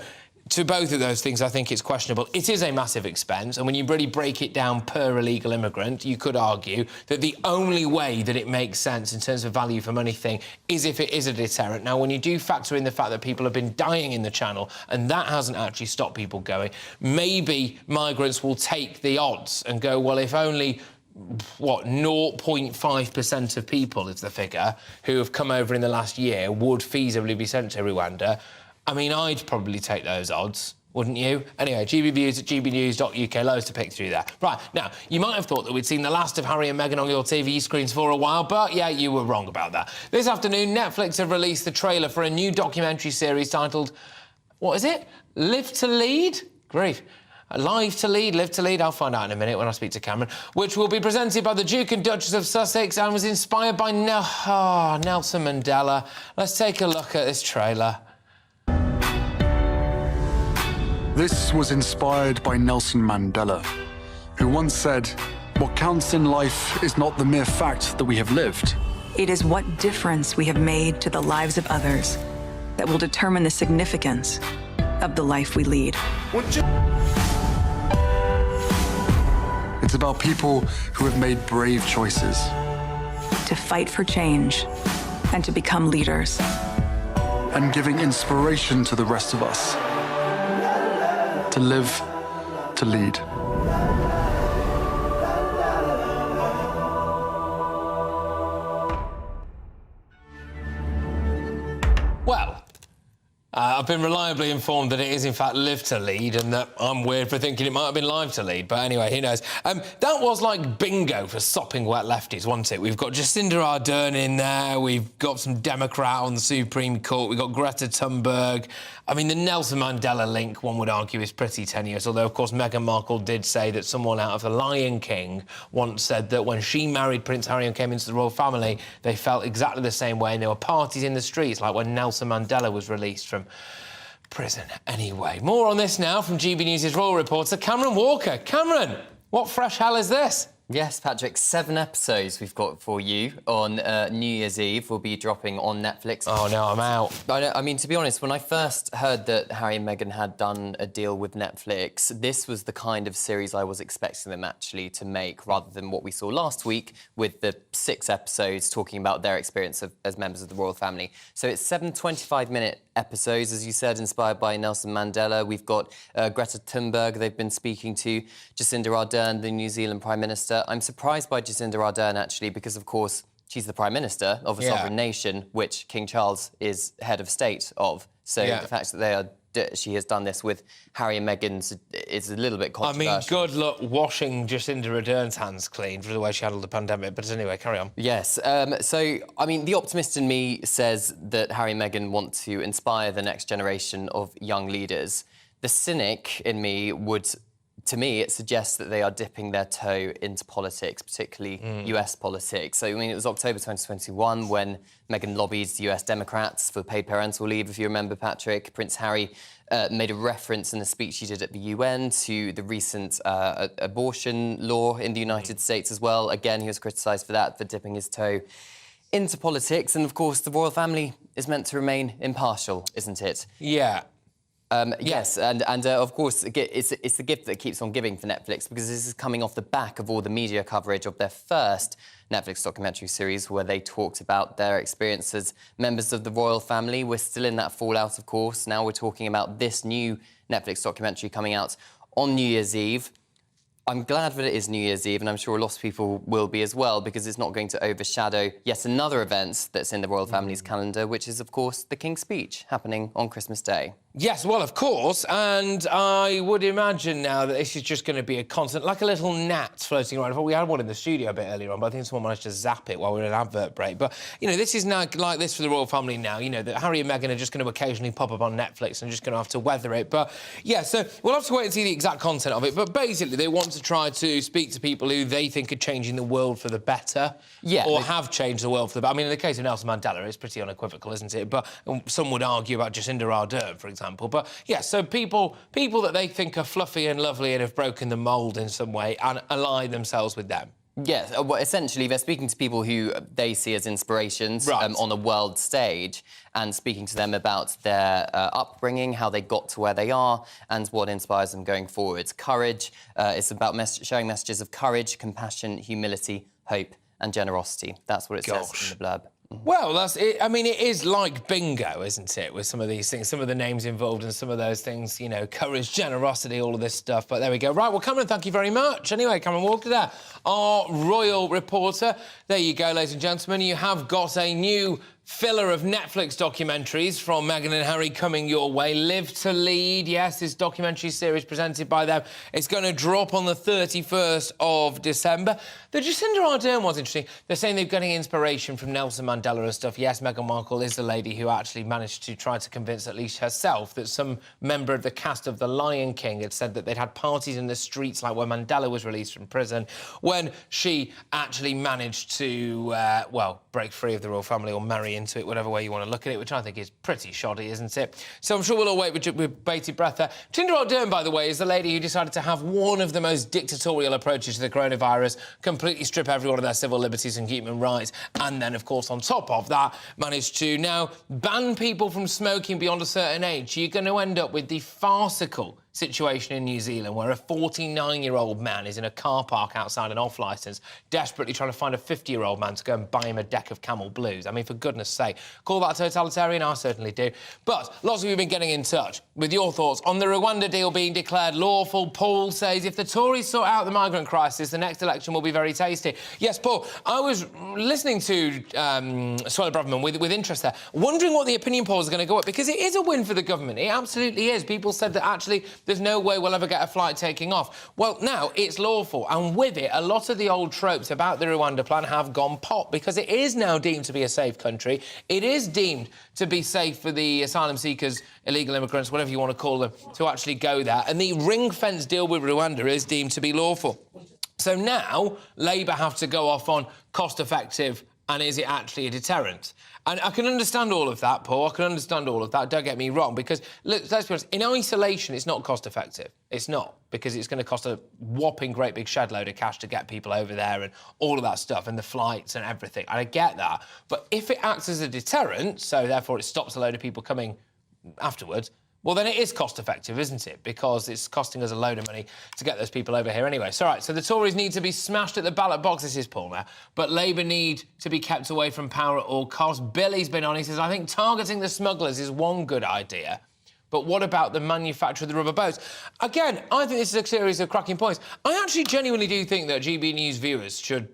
to both of those things, I think it's questionable. It is a massive expense, and when you really break it down per illegal immigrant, you could argue that the only way that it makes sense in terms of value for money thing is if it is a deterrent. Now, when you do factor in the fact that people have been dying in the Channel, and that hasn't actually stopped people going, maybe migrants will take the odds and go, well, if only 0.5% of people is the figure who have come over in the last year would feasibly be sent to Rwanda. I mean, I'd probably take those odds, wouldn't you? Anyway, gbviews@gbnews.uk, loads to pick through there. Right, now, you might have thought that we'd seen the last of Harry and Meghan on your TV screens for a while, but, yeah, you were wrong about that. This afternoon, Netflix have released the trailer for a new documentary series titled, what is it? Live to Lead? Grief. Live to Lead, Live to Lead, I'll find out in a minute when I speak to Cameron, which will be presented by the Duke and Duchess of Sussex and was inspired by Nelson Mandela. Let's take a look at this trailer. This was inspired by Nelson Mandela, who once said, "What counts in life is not the mere fact that we have lived. It is what difference we have made to the lives of others that will determine the significance of the life we lead." It's about people who have made brave choices. To fight for change and to become leaders. And giving inspiration to the rest of us. To live, to lead. Well, I've been reliably informed that it is, in fact, Live to Lead, and that I'm weird for thinking it might have been Live to Lead, but anyway, who knows. That was like bingo for sopping wet lefties, wasn't it? We've got Jacinda Ardern in there, we've got some Democrat on the Supreme Court, we've got Greta Thunberg. I mean, the Nelson Mandela link, one would argue, is pretty tenuous, although, of course, Meghan Markle did say that someone out of The Lion King once said that when she married Prince Harry and came into the royal family, they felt exactly the same way, and there were parties in the streets, like when Nelson Mandela was released from prison. Anyway, more on this now from GB News' royal reporter, Cameron Walker. Cameron, what fresh hell is this? Yes, Patrick, 7 episodes we've got for you on New Year's Eve. Will be dropping on Netflix. Oh, no, I'm out. I mean, to be honest, when I first heard that Harry and Meghan had done a deal with Netflix, this was the kind of series I was expecting them actually to make, rather than what we saw last week with the 6 episodes talking about their experience as members of the royal family. So it's 7 25-minute episodes, as you said, inspired by Nelson Mandela. We've got Greta Thunberg they've been speaking to, Jacinda Ardern, the New Zealand Prime Minister. I'm surprised by Jacinda Ardern, actually, because, of course, she's the Prime Minister of a sovereign nation, which King Charles is head of state of. So the fact that she has done this with Harry and Meghan is a little bit controversial. I mean, good luck washing Jacinda Ardern's hands clean for the way she handled the pandemic. But anyway, carry on. Yes. So, I mean, the optimist in me says that Harry and Meghan want to inspire the next generation of young leaders. The cynic in me would... To me, it suggests that they are dipping their toe into politics, particularly US politics. So, I mean, it was October 2021 when Meghan lobbied the US Democrats for paid parental leave, if you remember, Patrick. Prince Harry made a reference in a speech he did at the UN to the recent abortion law in the United States as well. Again, he was criticised for that, for dipping his toe into politics. And, of course, the royal family is meant to remain impartial, isn't it? Yeah. Yes, and of course, it's the gift that keeps on giving for Netflix, because this is coming off the back of all the media coverage of their first Netflix documentary series, where they talked about their experience as members of the royal family. We're still in that fallout, of course. Now we're talking about this new Netflix documentary coming out on New Year's Eve. I'm glad that it is New Year's Eve, and I'm sure a lot of people will be as well, because it's not going to overshadow yet another event that's in the royal family's calendar, which is, of course, the King's Speech, happening on Christmas Day. Yes, well, of course, and I would imagine now that this is just going to be a constant, like a little gnat floating around. We had one in the studio a bit earlier on, but I think someone managed to zap it while we were in an advert break. But, you know, this is now like this for the royal family now, you know, that Harry and Meghan are just going to occasionally pop up on Netflix and just going to have to weather it. But, yeah, so we'll have to wait and see the exact content of it. But basically, they want to try to speak to people who they think are changing the world for the better, or have changed the world for the better. I mean, in the case of Nelson Mandela, it's pretty unequivocal, isn't it? But some would argue about Jacinda Ardern, for example. But, yeah, so people that they think are fluffy and lovely and have broken the mould in some way and ally themselves with them. Yes, well, essentially, they're speaking to people who they see as inspirations on a world stage, and speaking to them about their upbringing, how they got to where they are, and what inspires them going forward. Courage, it's about showing messages of courage, compassion, humility, hope, and generosity. That's what it says in the blurb. Well, that's it. I mean, it is like bingo, isn't it, with some of these things, some of the names involved and some of those things, you know, courage, generosity, all of this stuff. But there we go. Right, well, Cameron, thank you very much. Anyway, Cameron Walker there, our royal reporter. There you go, ladies and gentlemen. You have got a new filler of Netflix documentaries from Meghan and Harry coming your way. Live to Lead, yes, this documentary series presented by them. It's going to drop on the 31st of December. The Jacinda Ardern one's interesting. They're saying they're getting inspiration from Nelson Mandela and stuff. Yes, Meghan Markle is the lady who actually managed to try to convince at least herself that some member of the cast of The Lion King had said that they'd had parties in the streets like when Mandela was released from prison, when she actually managed to, well, break free of the royal family or marry into it, whatever way you want to look at it, which I think is pretty shoddy, isn't it? So I'm sure we'll all wait with bated breath there. Jacinda Ardern, by the way, is the lady who decided to have one of the most dictatorial approaches to the coronavirus, completely strip everyone of their civil liberties and human rights, and then, of course, on top of that, managed to now ban people from smoking beyond a certain age. You're going to end up with the farcical situation in New Zealand where a 49-year-old man is in a car park outside an off-licence, desperately trying to find a 50-year-old man to go and buy him a deck of Camel Blues. I mean, for goodness sake. Call that totalitarian? I certainly do. But lots of you have been getting in touch with your thoughts on the Rwanda deal being declared lawful. Paul says if the Tories sort out the migrant crisis, the next election will be very tasty. Yes, Paul, I was listening to Suella Braverman with interest there, wondering what the opinion polls are going to go up, because it is a win for the government. It absolutely is. People said that actually there's no way we'll ever get a flight taking off. Well, now it's lawful, and with it, a lot of the old tropes about the Rwanda plan have gone pop, because it is now deemed to be a safe country. It is deemed to be safe for the asylum seekers, illegal immigrants, whatever you want to call them, to actually go there. And the ring-fence deal with Rwanda is deemed to be lawful. So now Labour have to go off on cost-effective and is it actually a deterrent? And I can understand all of that, Paul. I can understand all of that. Don't get me wrong, because look, let's be honest, in isolation, it's not cost effective. It's not, because it's going to cost a whopping great big shed load of cash to get people over there and all of that stuff and the flights and everything. And I get that. But if it acts as a deterrent, so therefore it stops a load of people coming afterwards, well, then it is cost-effective, isn't it? Because it's costing us a load of money to get those people over here anyway. So, right, so the Tories need to be smashed at the ballot box, this is Paul now, but Labour need to be kept away from power at all costs. Billy's been on, he says, I think targeting the smugglers is one good idea. But what about the manufacture of the rubber boats? Again, I think this is a series of cracking points. I actually genuinely do think that GB News viewers should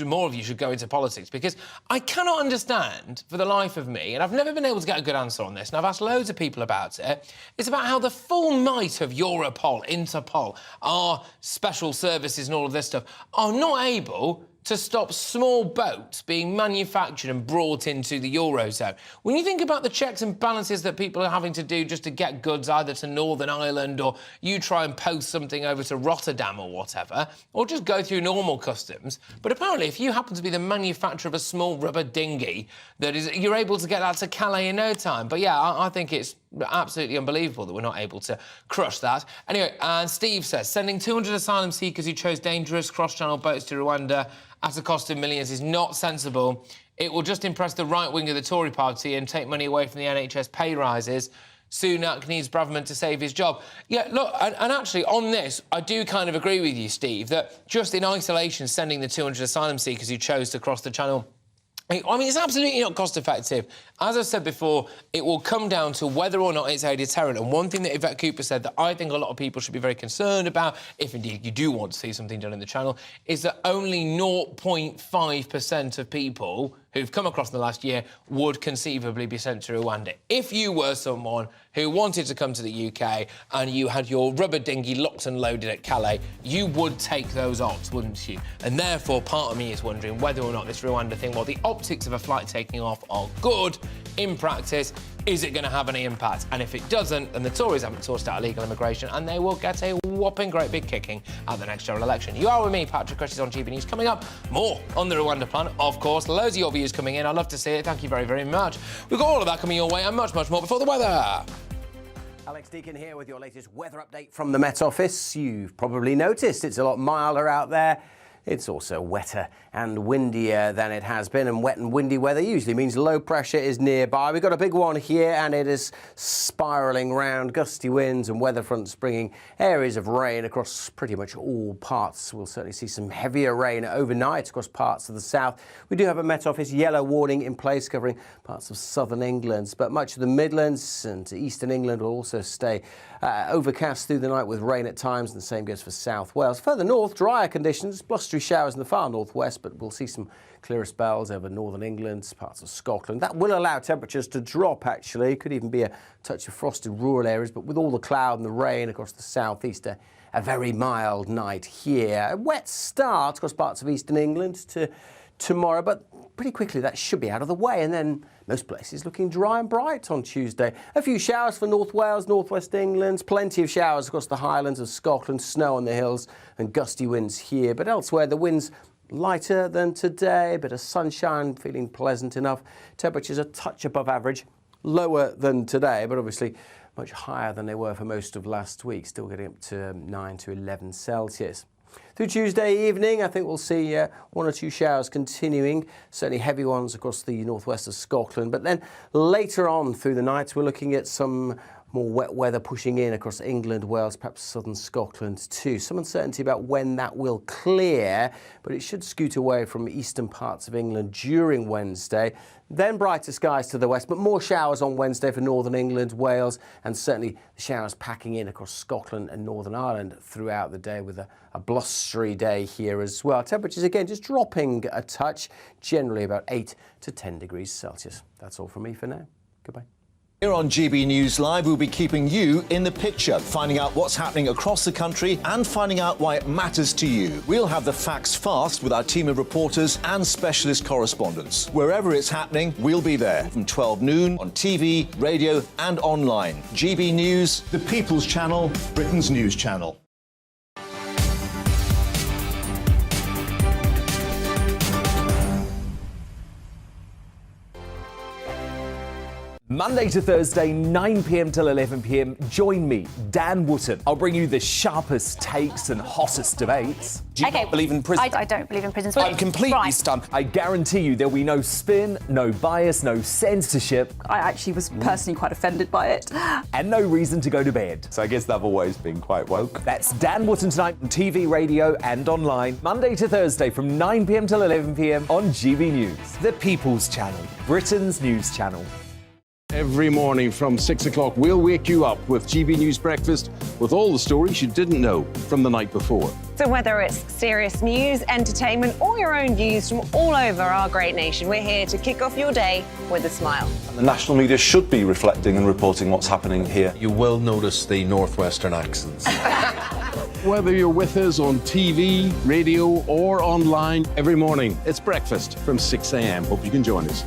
more of you should go into politics, because I cannot understand, for the life of me, and I've never been able to get a good answer on this, and I've asked loads of people about it, it's about how the full might of Europol, Interpol, our special services and all of this stuff are not able to stop small boats being manufactured and brought into the Eurozone. When you think about the checks and balances that people are having to do just to get goods either to Northern Ireland, or you try and post something over to Rotterdam or whatever, or just go through normal customs, but apparently if you happen to be the manufacturer of a small rubber dinghy, you're able to get that to Calais in no time. But yeah, I think it's absolutely unbelievable that we're not able to crush that. Anyway, and Steve says, sending 200 asylum seekers who chose dangerous cross-channel boats to Rwanda at a cost of millions is not sensible. It will just impress the right wing of the Tory party and take money away from the NHS pay rises. Sunak needs Braverman to save his job. Yeah, look, and actually, on this, I do kind of agree with you, Steve, that just in isolation, sending the 200 asylum seekers who chose to cross the channel, I mean, it's absolutely not cost-effective. As I said before, it will come down to whether or not it's a deterrent. And one thing that Yvette Cooper said that I think a lot of people should be very concerned about, if indeed you do want to see something done in the channel, is that only 0.5% of people who've come across in the last year would conceivably be sent to Rwanda. If you were someone who wanted to come to the UK and you had your rubber dinghy locked and loaded at Calais, you would take those odds, wouldn't you? And therefore, part of me is wondering whether or not this Rwanda thing, while the optics of a flight taking off are good, in practice, is it going to have any impact? And if it doesn't, then the Tories haven't sorted out illegal immigration and they will get a whopping great big kicking at the next general election. You are with me, Patrick Christys, on GB News. Coming up, more on the Rwanda plan, of course. Loads of your views coming in. I'd love to see it. Thank you very, very much. We've got all of that coming your way and much, much more before the weather. Alex Deacon here with your latest weather update from the Met Office. You've probably noticed it's a lot milder out there. It's also wetter and windier than it has been, and wet and windy weather usually means low pressure is nearby. We've got a big one here and it is spiralling round, gusty winds and weather fronts bringing areas of rain across pretty much all parts. We'll certainly see some heavier rain overnight across parts of the south. We do have a Met Office yellow warning in place covering parts of southern England, but much of the Midlands and eastern England will also stay overcast through the night with rain at times, and the same goes for South Wales. Further north, drier conditions, blustery showers in the far northwest, but we'll see some clearer spells over northern England, parts of Scotland. That will allow temperatures to drop, actually. Could even be a touch of frosted rural areas, but with all the cloud and the rain across the southeast, a very mild night here. A wet start across parts of eastern England to tomorrow, but pretty quickly that should be out of the way, and then most places looking dry and bright on Tuesday. A few showers for North Wales, northwest England, plenty of showers across the highlands of Scotland, snow on the hills and gusty winds here, but elsewhere the winds lighter than today, a bit of sunshine, feeling pleasant enough. Temperatures a touch above average, lower than today, but obviously much higher than they were for most of last week, still getting up to 9 to 11 Celsius. Through Tuesday evening, I think we'll see one or two showers continuing, certainly heavy ones across the northwest of Scotland. But then later on through the night, we're looking at some more wet weather pushing in across England, Wales, perhaps southern Scotland too. Some uncertainty about when that will clear, but it should scoot away from eastern parts of England during Wednesday. Then brighter skies to the west, but more showers on Wednesday for northern England, Wales, and certainly the showers packing in across Scotland and Northern Ireland throughout the day with a blustery day here as well. Temperatures again just dropping a touch, generally about 8 to 10 degrees Celsius. That's all from me for now. Goodbye. Here on GB News Live, we'll be keeping you in the picture, finding out what's happening across the country and finding out why it matters to you. We'll have the facts fast with our team of reporters and specialist correspondents. Wherever it's happening, we'll be there from 12 noon on TV, radio and online. GB News, the People's Channel, Britain's news channel. Monday to Thursday, 9 p.m. till 11 p.m. Join me, Dan Wootton. I'll bring you the sharpest takes and hottest debates. Do you not believe in prison? I don't believe in prison. I'm completely stunned. I guarantee you there'll be no spin, no bias, no censorship. I actually was personally quite offended by it. And no reason to go to bed. So I guess they've always been quite woke. That's Dan Wootton tonight on TV, radio and online. Monday to Thursday from 9 p.m. till 11 p.m. on GB News. The People's Channel, Britain's news channel. Every morning from 6 o'clock, we'll wake you up with GB News Breakfast with all the stories you didn't know from the night before. So whether it's serious news, entertainment, or your own views from all over our great nation, we're here to kick off your day with a smile. And the national media should be reflecting and reporting what's happening here. You will notice the northwestern accents. Whether you're with us on TV, radio, or online, every morning, it's breakfast from 6 a.m. Hope you can join us.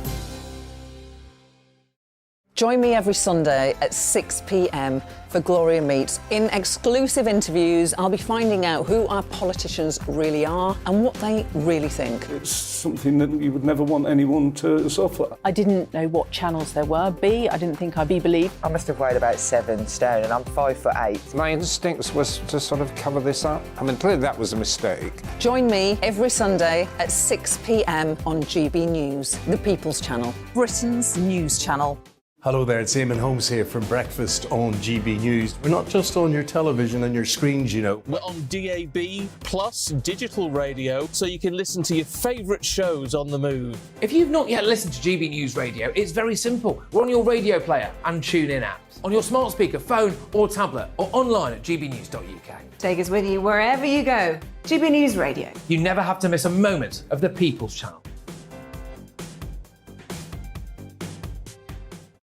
Join me every Sunday at 6 p.m. for Gloria Meets. In exclusive interviews, I'll be finding out who our politicians really are and what they really think. It's something that you would never want anyone to suffer. I didn't know what channels there were. B, I didn't think I'd be believed. I must have weighed about 7 stone and I'm 5'8". My instincts was to sort of cover this up. I mean, clearly that was a mistake. Join me every Sunday at 6 p.m. on GB News, the People's Channel, Britain's news channel. Hello there, it's Eamon Holmes here from Breakfast on GB News. We're not just on your television and your screens, you know. We're on DAB plus digital radio, so you can listen to your favourite shows on the move. If you've not yet listened to GB News Radio, it's very simple. We're on your radio player and TuneIn apps, on your smart speaker, phone or tablet, or online at gbnews.uk. Take us with you wherever you go. GB News Radio. You never have to miss a moment of the People's Channel.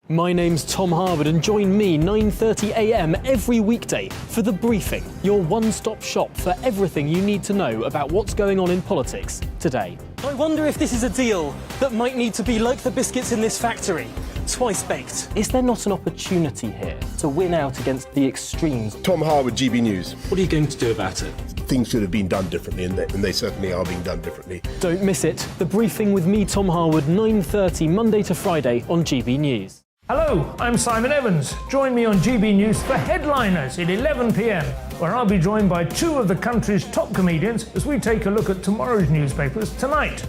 My name's Tom Harwood and join me 9:30 a.m. every weekday for The Briefing, your one-stop shop for everything you need to know about what's going on in politics today. I wonder if this is a deal that might need to be like the biscuits in this factory, twice baked. Is there not an opportunity here to win out against the extremes? Tom Harwood, GB News. What are you going to do about it? Things should have been done differently, and they certainly are being done differently. Don't miss it. The Briefing with me, Tom Harwood, 9:30 Monday to Friday on GB News. Hello, I'm Simon Evans. Join me on GB News for Headliners at 11 p.m, where I'll be joined by two of the country's top comedians as we take a look at tomorrow's newspapers tonight.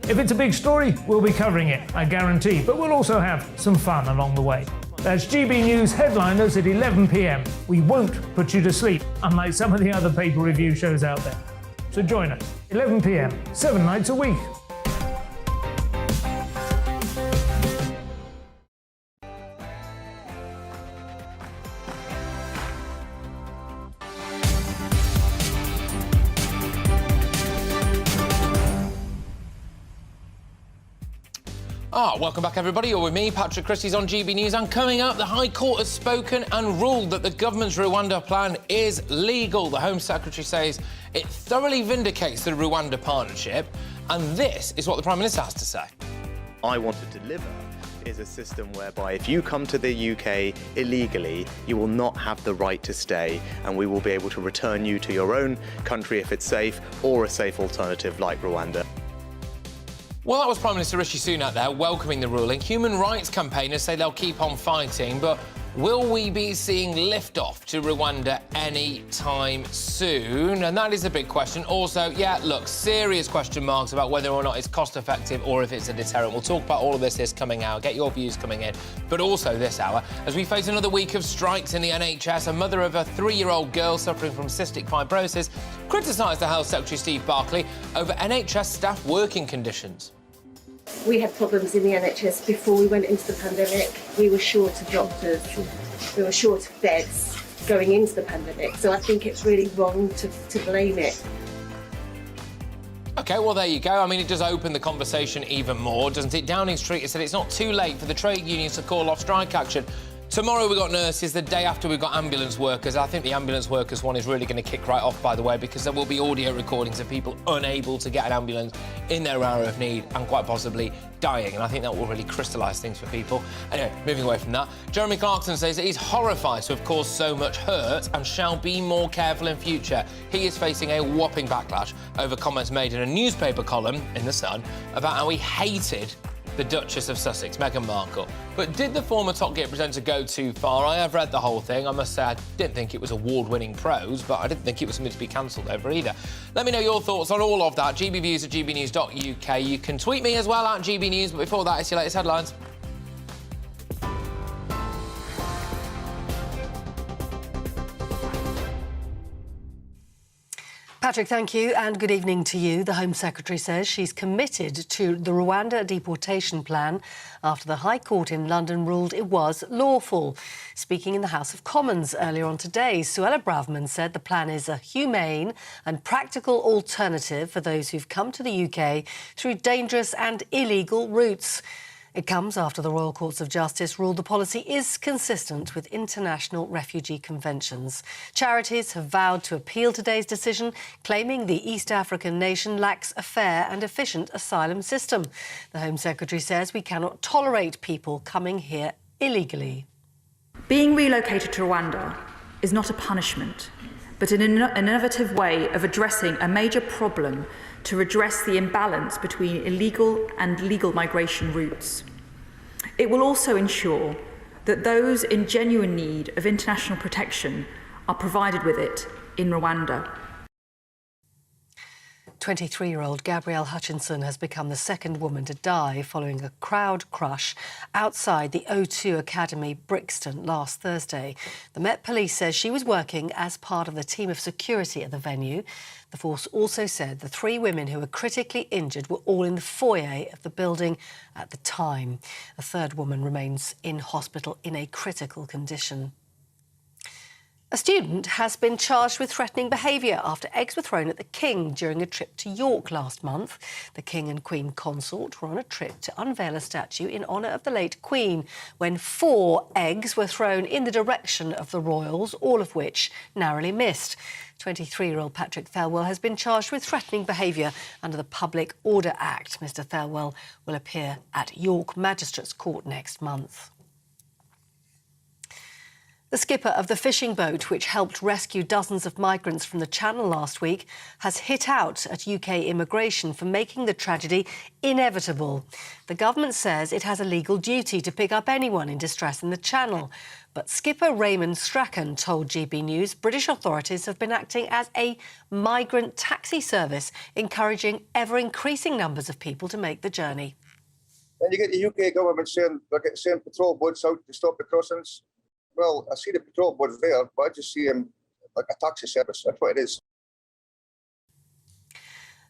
If it's a big story, we'll be covering it, I guarantee, but we'll also have some fun along the way. That's GB News Headliners at 11 p.m. We won't put you to sleep, unlike some of the other paper review shows out there. So join us, 11 p.m, 7 nights a week. Welcome back everybody, you're with me, Patrick Christys on GB News, and coming up, the High Court has spoken and ruled that the government's Rwanda plan is legal. The Home Secretary says it thoroughly vindicates the Rwanda partnership, and this is what the Prime Minister has to say. I want to deliver is a system whereby if you come to the UK illegally, you will not have the right to stay, and we will be able to return you to your own country if it's safe, or a safe alternative like Rwanda. Well, that was Prime Minister Rishi Sunak there, welcoming the ruling. Human rights campaigners say they'll keep on fighting, but will we be seeing liftoff to Rwanda any time soon? And that is a big question. Also, serious question marks about whether or not it's cost-effective or if it's a deterrent. We'll talk about all of this coming hour, get your views coming in, but also this hour, as we face another week of strikes in the NHS, a mother of a 3-year-old girl suffering from cystic fibrosis criticised the Health Secretary Steve Barclay over NHS staff working conditions. We had problems in the NHS before we went into the pandemic. We were short of doctors, we were short of beds going into the pandemic, so I think it's really wrong to blame it. OK, well, there you go. I mean, it does open the conversation even more, doesn't it? Downing Street has said it's not too late for the trade unions to call off strike action. Tomorrow we've got nurses, the day after we've got ambulance workers. I think the ambulance workers one is really going to kick right off, by the way, because there will be audio recordings of people unable to get an ambulance in their hour of need and quite possibly dying, and I think that will really crystallise things for people. Anyway, moving away from that, Jeremy Clarkson says that he's horrified to have caused so much hurt and shall be more careful in future. He is facing a whopping backlash over comments made in a newspaper column in The Sun about how he hated the Duchess of Sussex, Meghan Markle. But did the former Top Gear presenter go too far? I have read the whole thing. I must say I didn't think it was award-winning prose, but I didn't think it was something to be cancelled over either. Let me know your thoughts on all of that. gbviews@gbnews.uk. You can tweet me as well at GBNews, but before that, it's your latest headlines. Patrick, thank you, and good evening to you. The Home Secretary says she's committed to the Rwanda deportation plan after the High Court in London ruled it was lawful. Speaking in the House of Commons earlier on today, Suella Braverman said the plan is a humane and practical alternative for those who've come to the UK through dangerous and illegal routes. It comes after the Royal Courts of Justice ruled the policy is consistent with international refugee conventions. Charities have vowed to appeal today's decision, claiming the East African nation lacks a fair and efficient asylum system. The Home Secretary says we cannot tolerate people coming here illegally. Being relocated to Rwanda is not a punishment, but an innovative way of addressing a major problem to redress the imbalance between illegal and legal migration routes. It will also ensure that those in genuine need of international protection are provided with it in Rwanda. 23-year-old Gabrielle Hutchinson has become the second woman to die following a crowd crush outside the O2 Academy, Brixton, last Thursday. The Met Police says she was working as part of the team of security at the venue. The force also said the 3 women who were critically injured were all in the foyer of the building at the time. A third woman remains in hospital in a critical condition. A student has been charged with threatening behaviour after eggs were thrown at the King during a trip to York last month. The King and Queen Consort were on a trip to unveil a statue in honour of the late Queen when 4 eggs were thrown in the direction of the royals, all of which narrowly missed. 23-year-old Patrick Thelwell has been charged with threatening behaviour under the Public Order Act. Mr Thelwell will appear at York Magistrates Court next month. The skipper of the fishing boat, which helped rescue dozens of migrants from the Channel last week, has hit out at UK immigration for making the tragedy inevitable. The government says it has a legal duty to pick up anyone in distress in the Channel. But skipper Raymond Strachan told GB News British authorities have been acting as a migrant taxi service, encouraging ever-increasing numbers of people to make the journey. And you get the UK government saying they're getting send patrol boats out to stop the crossings. Well, I see the patrol boards there, but I just see them like a taxi service. That's what it is.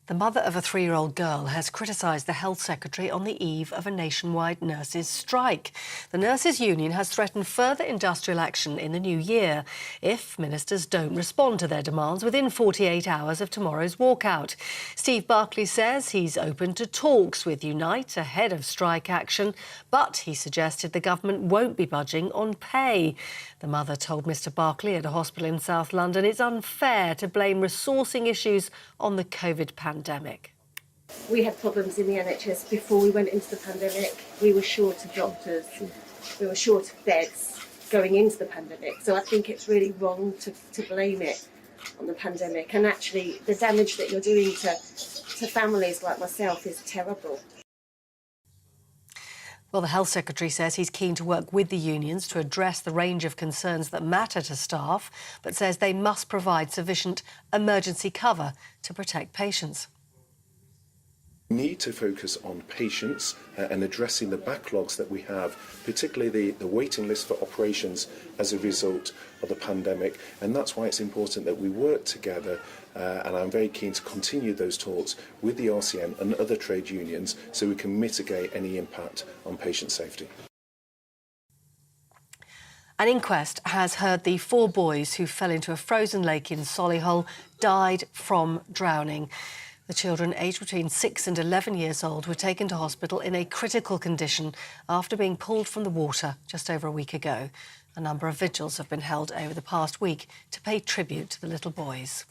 The mother of a 3-year-old girl has criticised the Health Secretary on the eve of a nationwide nurses' strike. The Nurses' Union has threatened further industrial action in the new year if ministers don't respond to their demands within 48 hours of tomorrow's walkout. Steve Barclay says he's open to talks with Unite ahead of strike action, but he suggested the government won't be budging on pay. The mother told Mr Barclay at a hospital in South London it's unfair to blame resourcing issues on the COVID pandemic. We had problems in the NHS before we went into the pandemic. We were short of doctors, we were short of beds going into the pandemic. So I think it's really wrong to blame it on the pandemic. And actually, the damage that you're doing to families like myself is terrible. Well, the Health Secretary says he's keen to work with the unions to address the range of concerns that matter to staff, but says they must provide sufficient emergency cover to protect patients. We need to focus on patients and addressing the backlogs that we have, particularly the waiting list for operations as a result of the pandemic. And that's why it's important that we work together, and I'm very keen to continue those talks with the RCN and other trade unions so we can mitigate any impact on patient safety. An inquest has heard the 4 boys who fell into a frozen lake in Solihull died from drowning. The children, aged between 6 and 11 years old, were taken to hospital in a critical condition after being pulled from the water just over a week ago. A number of vigils have been held over the past week to pay tribute to the little boys.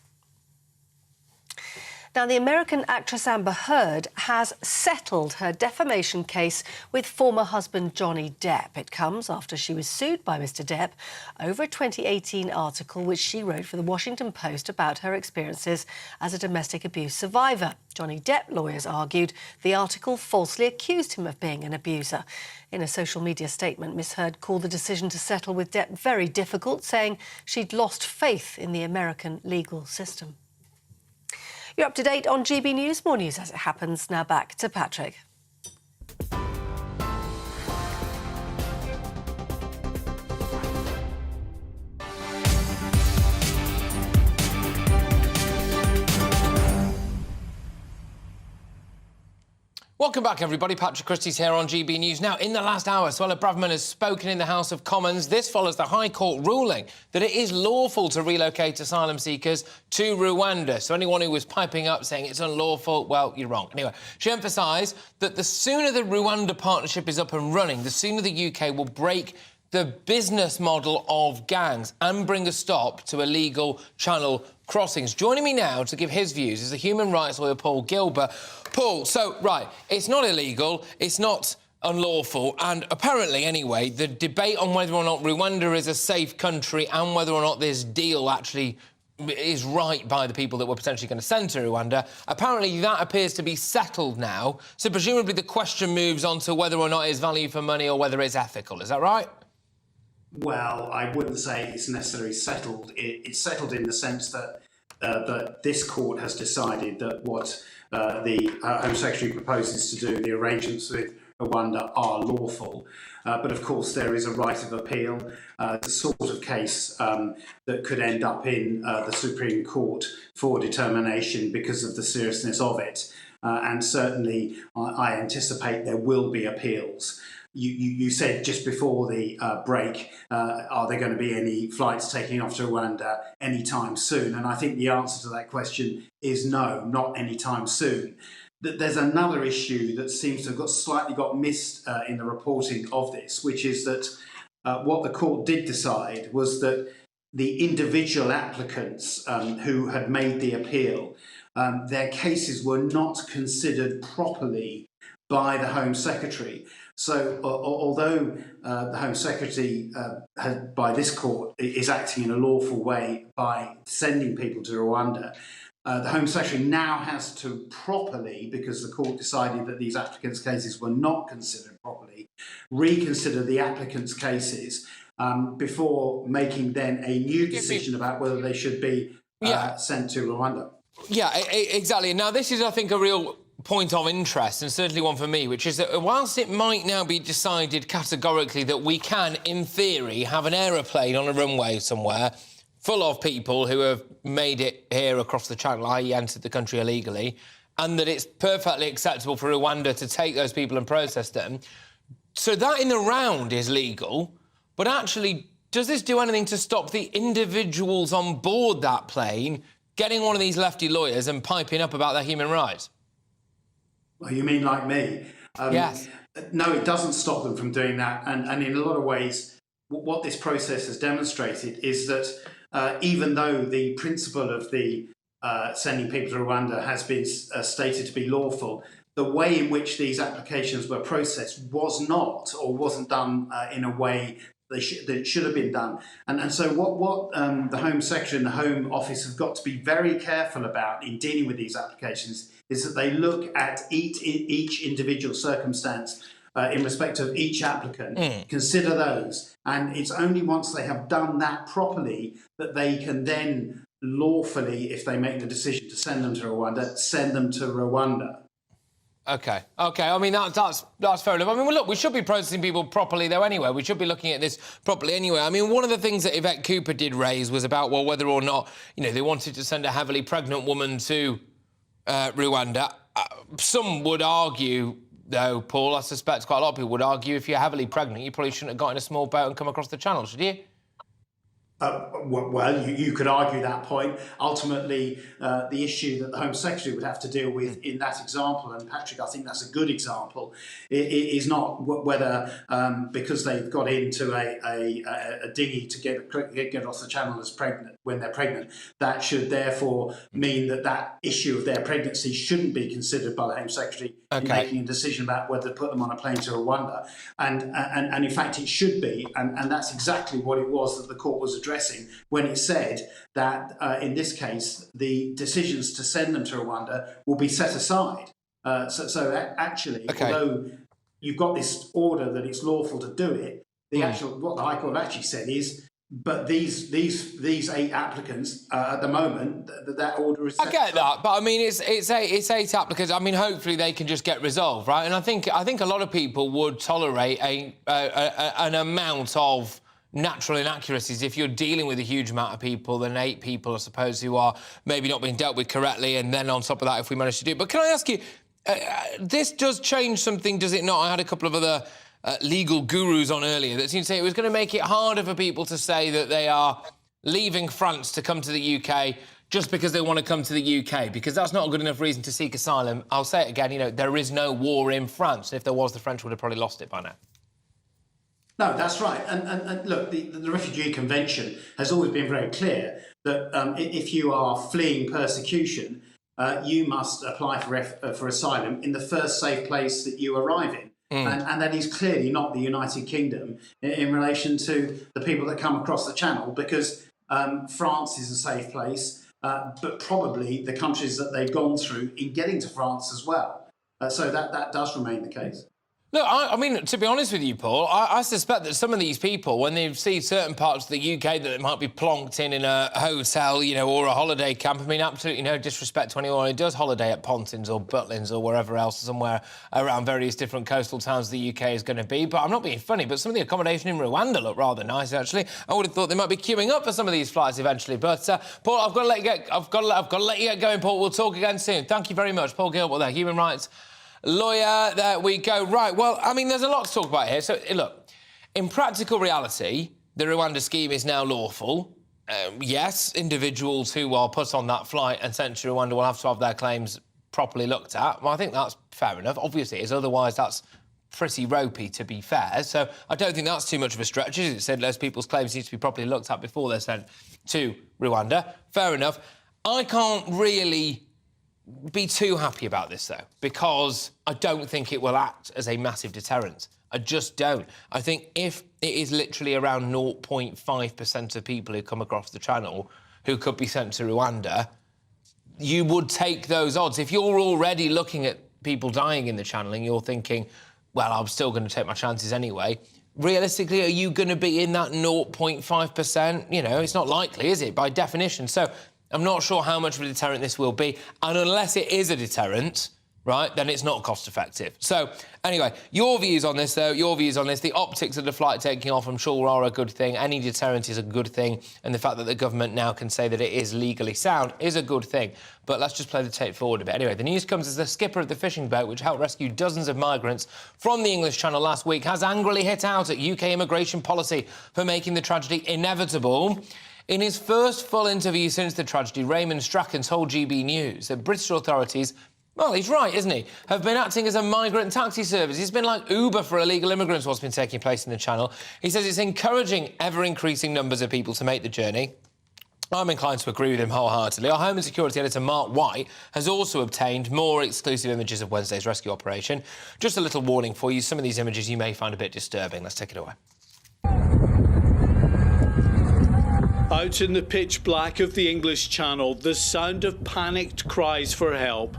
Now, the American actress Amber Heard has settled her defamation case with former husband Johnny Depp. It comes after she was sued by Mr. Depp over a 2018 article which she wrote for the Washington Post about her experiences as a domestic abuse survivor. Johnny Depp lawyers argued the article falsely accused him of being an abuser. In a social media statement, Ms. Heard called the decision to settle with Depp very difficult, saying she'd lost faith in the American legal system. You're up to date on GB News. More news as it happens. Now back to Patrick. Welcome back, everybody. Patrick Christys here on GB News. Now, in the last hour, Suella Braverman has spoken in the House of Commons. This follows the High Court ruling that it is lawful to relocate asylum seekers to Rwanda. So anyone who was piping up saying it's unlawful, well, you're wrong. Anyway, she emphasised that the sooner the Rwanda partnership is up and running, the sooner the UK will break the business model of gangs and bring a stop to illegal channel crossings. Joining me now to give his views is the human rights lawyer Paul Gilbert. Paul, so, right, it's not illegal, it's not unlawful, and apparently, anyway, the debate on whether or not Rwanda is a safe country and whether or not this deal actually is right by the people that we're potentially going to send to Rwanda, apparently that appears to be settled now. So presumably the question moves on to whether or not it's value for money or whether it's ethical. Is that right? Well, I wouldn't say it's necessarily settled. It's settled in the sense that that this court has decided that what the Home Secretary proposes to do, the arrangements with Rwanda, are lawful. But of course, there is a right of appeal. The sort of case that could end up in the Supreme Court for determination because of the seriousness of it. And certainly, I anticipate there will be appeals. You said just before the break, are there going to be any flights taking off to Rwanda anytime soon? And I think the answer to that question is no, not anytime soon. There's another issue that seems to have slightly got missed in the reporting of this, which is that what the court did decide was that the individual applicants who had made the appeal, their cases were not considered properly by the Home Secretary. So although the Home Secretary by this court is acting in a lawful way by sending people to Rwanda, the Home Secretary now has to properly, because the court decided that these applicants' cases were not considered properly, reconsider the applicants' cases before making then a new decision about whether they should be sent to Rwanda. Yeah, exactly. Now, this is, I think, a real point of interest, and certainly one for me, which is that whilst it might now be decided categorically that we can, in theory, have an aeroplane on a runway somewhere full of people who have made it here across the channel, i.e. entered the country illegally, and that it's perfectly acceptable for Rwanda to take those people and process them, so that in the round is legal, but actually, does this do anything to stop the individuals on board that plane getting one of these lefty lawyers and piping up about their human rights? Well, you mean like me? Yes. No, it doesn't stop them from doing that. And in a lot of ways, what this process has demonstrated is that even though the principle of the sending people to Rwanda has been stated to be lawful, the way in which these applications were processed was not, or wasn't done in a way that should have been done. And so what the Home Secretary and the Home Office have got to be very careful about in dealing with these applications is that they look at each individual circumstance in respect of each applicant, consider those. And it's only once they have done that properly that they can then lawfully, if they make the decision to send them to Rwanda, send them to Rwanda. OK. I mean, that's fair enough. I mean, well, look, we should be processing people properly, though, anyway. We should be looking at this properly anyway. I mean, one of the things that Yvette Cooper did raise was about, well, whether or not, you know, they wanted to send a heavily pregnant woman to Rwanda. Some would argue, though, Paul, I suspect quite a lot of people would argue if you're heavily pregnant, you probably shouldn't have got in a small boat and come across the channel, should you? Well, you could argue that point. Ultimately, the issue that the Home Secretary would have to deal with in that example, and Patrick, I think that's a good example, is not whether because they've got into a dinghy to get off the channel as pregnant when they're pregnant, that should therefore mean that issue of their pregnancy shouldn't be considered by the Home Secretary in making a decision about whether to put them on a plane to Rwanda. And in fact, it should be, and that's exactly what it was that the court was addressing when it said that in this case the decisions to send them to Rwanda will be set aside. So that actually, although you've got this order that it's lawful to do it, what the High Court actually said is, but these 8 applicants at the moment, that order is set I get aside. that, but I mean it's 8 applicants. I mean, hopefully they can just get resolved, right? And I think a lot of people would tolerate an amount of natural inaccuracies if you're dealing with a huge amount of people, than 8 people, I suppose, who are maybe not being dealt with correctly, and then on top of that, if we manage to do it. But can I ask you, this does change something, does it not? I had a couple of other legal gurus on earlier that seemed to say it was going to make it harder for people to say that they are leaving France to come to the UK just because they want to come to the UK, because that's not a good enough reason to seek asylum. I'll say it again, you know, there is no war in France. If there was, the French would have probably lost it by now. No, that's right. And look, the Refugee Convention has always been very clear that if you are fleeing persecution, you must apply for asylum in the first safe place that you arrive in. And that is clearly not the United Kingdom in relation to the people that come across the Channel, because France is a safe place, but probably the countries that they've gone through in getting to France as well. So that does remain the case. Look, I mean, to be honest with you, Paul, I suspect that some of these people, when they see certain parts of the UK that they might be plonked in a hotel, you know, or a holiday camp, I mean, absolutely no disrespect to anyone who does holiday at Pontins or Butlins or wherever else, somewhere around various different coastal towns the UK is going to be. But I'm not being funny, but some of the accommodation in Rwanda looked rather nice, actually. I would have thought they might be queuing up for some of these flights eventually. But, Paul, I've got to let you get, I've got to let you get going, Paul. We'll talk again soon. Thank you very much. Paul Gilbert there, human rights lawyer. There we go. Right, well, I mean, there's a lot to talk about here. So, look, in practical reality, the Rwanda scheme is now lawful. Yes, individuals who are put on that flight and sent to Rwanda will have to have their claims properly looked at. Well, I think that's fair enough. Obviously, it is. Otherwise, that's pretty ropey, to be fair. So I don't think that's too much of a stretch. As it said, those people's claims need to be properly looked at before they're sent to Rwanda. Fair enough. I can't really be too happy about this, though, because I don't think it will act as a massive deterrent. I just don't. I think if it is literally around 0.5% of people who come across the Channel who could be sent to Rwanda, you would take those odds. If you're already looking at people dying in the Channel and you're thinking, well, I'm still going to take my chances anyway, realistically, are you going to be in that 0.5%? You know, it's not likely, is it, by definition? So I'm not sure how much of a deterrent this will be. And unless it is a deterrent, right, then it's not cost-effective. So, anyway, your views on this, though, your views on this. The optics of the flight taking off, I'm sure, are a good thing. Any deterrent is a good thing. And the fact that the government now can say that it is legally sound is a good thing. But let's just play the tape forward a bit. Anyway, the news comes as the skipper of the fishing boat, which helped rescue dozens of migrants from the English Channel last week, has angrily hit out at UK immigration policy for making the tragedy inevitable. In his first full interview since the tragedy, Raymond Strachan told GB News that British authorities, well, he's right, isn't he, have been acting as a migrant taxi service. He's been like Uber for illegal immigrants, what's been taking place in the Channel. He says it's encouraging ever-increasing numbers of people to make the journey. I'm inclined to agree with him wholeheartedly. Our Home and Security editor, Mark White, has also obtained more exclusive images of Wednesday's rescue operation. Just a little warning for you, some of these images you may find a bit disturbing. Let's take it away. Out in the pitch black of the English Channel, the sound of panicked cries for help.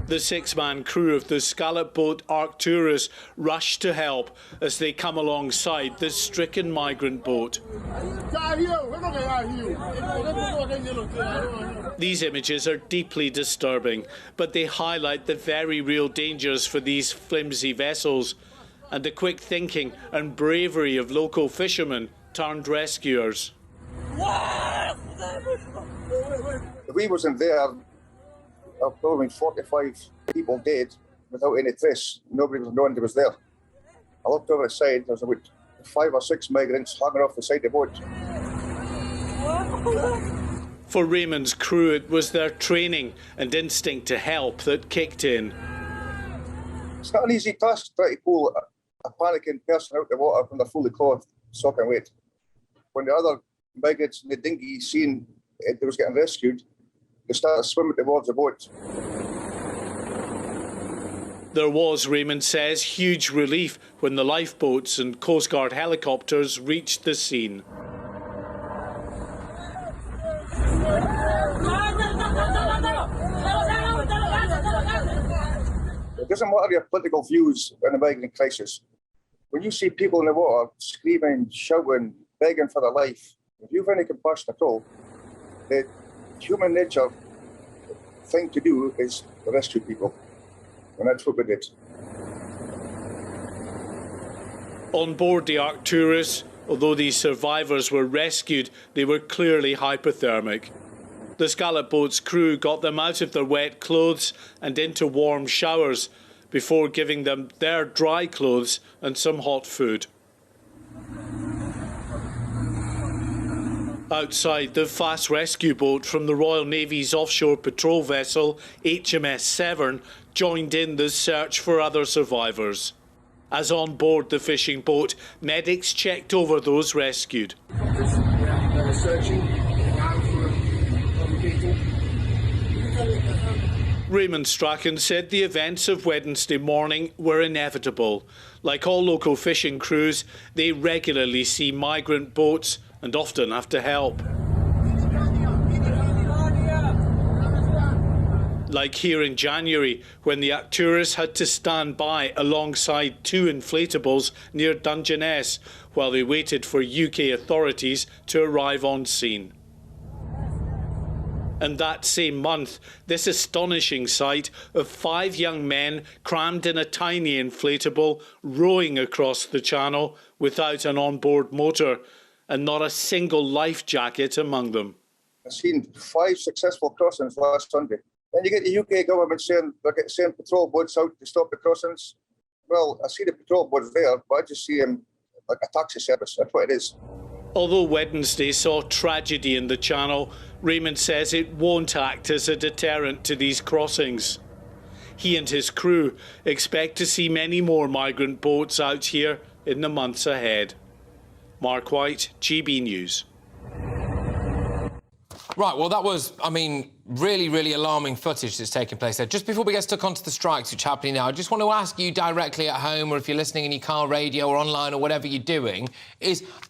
The 6-man crew of the scallop boat Arcturus rush to help as they come alongside the stricken migrant boat. These images are deeply disturbing, but they highlight the very real dangers for these flimsy vessels and the quick thinking and bravery of local fishermen turned rescuers. If we wasn't there, probably 45 people dead without any trace. Nobody was knowing they was there. I looked over the side, there was about 5 or 6 migrants hanging off the side of the boat. For Raymond's crew, it was their training and instinct to help that kicked in. It's not an easy task trying to pull a panicking person out of the water when they're fully clothed, soaking wet. When the other migrants in the dinghy seen they was getting rescued, they started swimming towards the boat. There was, Raymond says, huge relief when the lifeboats and Coast Guard helicopters reached the scene. It doesn't matter your political views on the migrant crisis. When you see people in the water screaming, shouting, begging for their life, if you have any compassion at all, the human nature thing to do is to rescue people. And that's what we did. On board the Arcturus, although these survivors were rescued, they were clearly hypothermic. The Scallop boat's crew got them out of their wet clothes and into warm showers before giving them their dry clothes and some hot food. Outside, the fast rescue boat from the Royal Navy's offshore patrol vessel HMS Severn joined in the search for other survivors. As on board the fishing boat, medics checked over those rescued. Raymond Strachan said the events of Wednesday morning were inevitable. Like all local fishing crews, they regularly see migrant boats and often have to help. Like here in January, when the Arcturus had to stand by alongside 2 inflatables near Dungeness while they waited for UK authorities to arrive on scene. And that same month, this astonishing sight of 5 young men crammed in a tiny inflatable rowing across the channel without an onboard motor and not a single life jacket among them. I've seen 5 successful crossings last Sunday. Then you get the UK government saying they're getting send patrol boats out to stop the crossings. Well, I see the patrol boats there, but I just see them like a taxi service. That's what it is. Although Wednesday saw tragedy in the Channel, Raymond says it won't act as a deterrent to these crossings. He and his crew expect to see many more migrant boats out here in the months ahead. Mark White, GB News. Right, well, that was, really, really alarming footage that's taking place there. Just before we get stuck onto the strikes, which are happening now, I just want to ask you directly at home, or if you're listening in your car radio or online or whatever you're doing,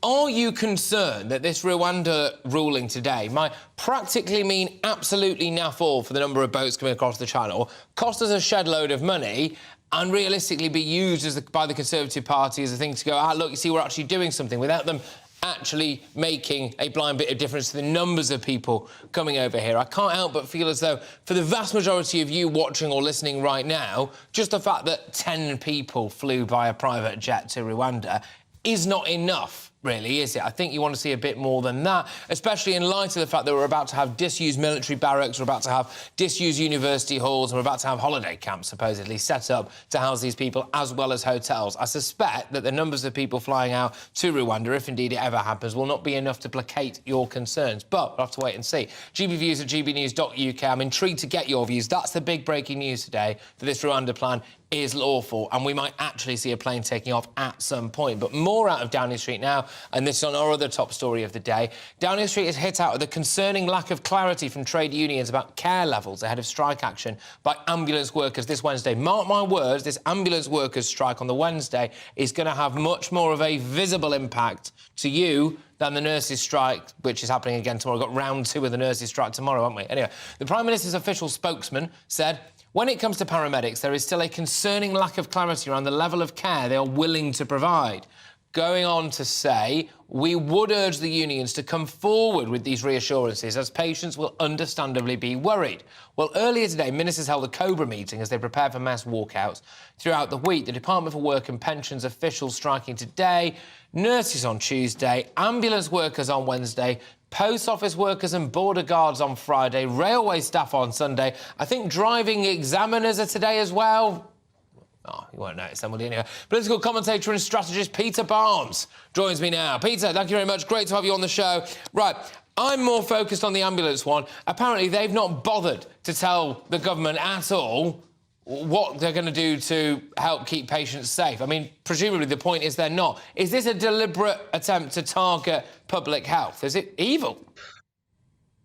are you concerned that this Rwanda ruling today might practically mean absolutely naff all for the number of boats coming across the channel, cost us a shed load of money, and realistically be used by the Conservative Party as a thing to go, look, you see, we're actually doing something, without them actually making a blind bit of difference to the numbers of people coming over here? I can't help but feel as though, for the vast majority of you watching or listening right now, just the fact that 10 people flew by a private jet to Rwanda is not enough, really, is it? I think you want to see a bit more than that, especially in light of the fact that we're about to have disused military barracks, we're about to have disused university halls, and we're about to have holiday camps, supposedly, set up to house these people, as well as hotels. I suspect that the numbers of people flying out to Rwanda, if indeed it ever happens, will not be enough to placate your concerns. But we'll have to wait and see. GBviews at gbnews.uk. I'm intrigued to get your views. That's the big breaking news today, that this Rwanda plan is lawful, and we might actually see a plane taking off at some point. But more out of Downing Street now, and this is on our other top story of the day. Downing Street is hit out with a concerning lack of clarity from trade unions about care levels ahead of strike action by ambulance workers this Wednesday. Mark my words, this ambulance workers' strike on the Wednesday is going to have much more of a visible impact to you than the nurses' strike, which is happening again tomorrow. We've got round 2 of the nurses' strike tomorrow, haven't we? Anyway, the Prime Minister's official spokesman said, when it comes to paramedics, there is still a concerning lack of clarity around the level of care they are willing to provide. Going on to say, we would urge the unions to come forward with these reassurances, as patients will understandably be worried. Well, earlier today, ministers held a COBRA meeting as they prepared for mass walkouts. Throughout the week, the Department for Work and Pensions officials striking today, nurses on Tuesday, ambulance workers on Wednesday, post office workers and border guards on Friday, railway staff on Sunday. I think driving examiners are today as well. Oh, you won't notice then, will you? Anyway, political commentator and strategist Peter Barnes joins me now. Peter, thank you very much. Great to have you on the show. Right, I'm more focused on the ambulance one. Apparently, they've not bothered to tell the government at all what they're going to do to help keep patients safe. I mean, presumably the point is they're not. Is this a deliberate attempt to target public health? Is it evil?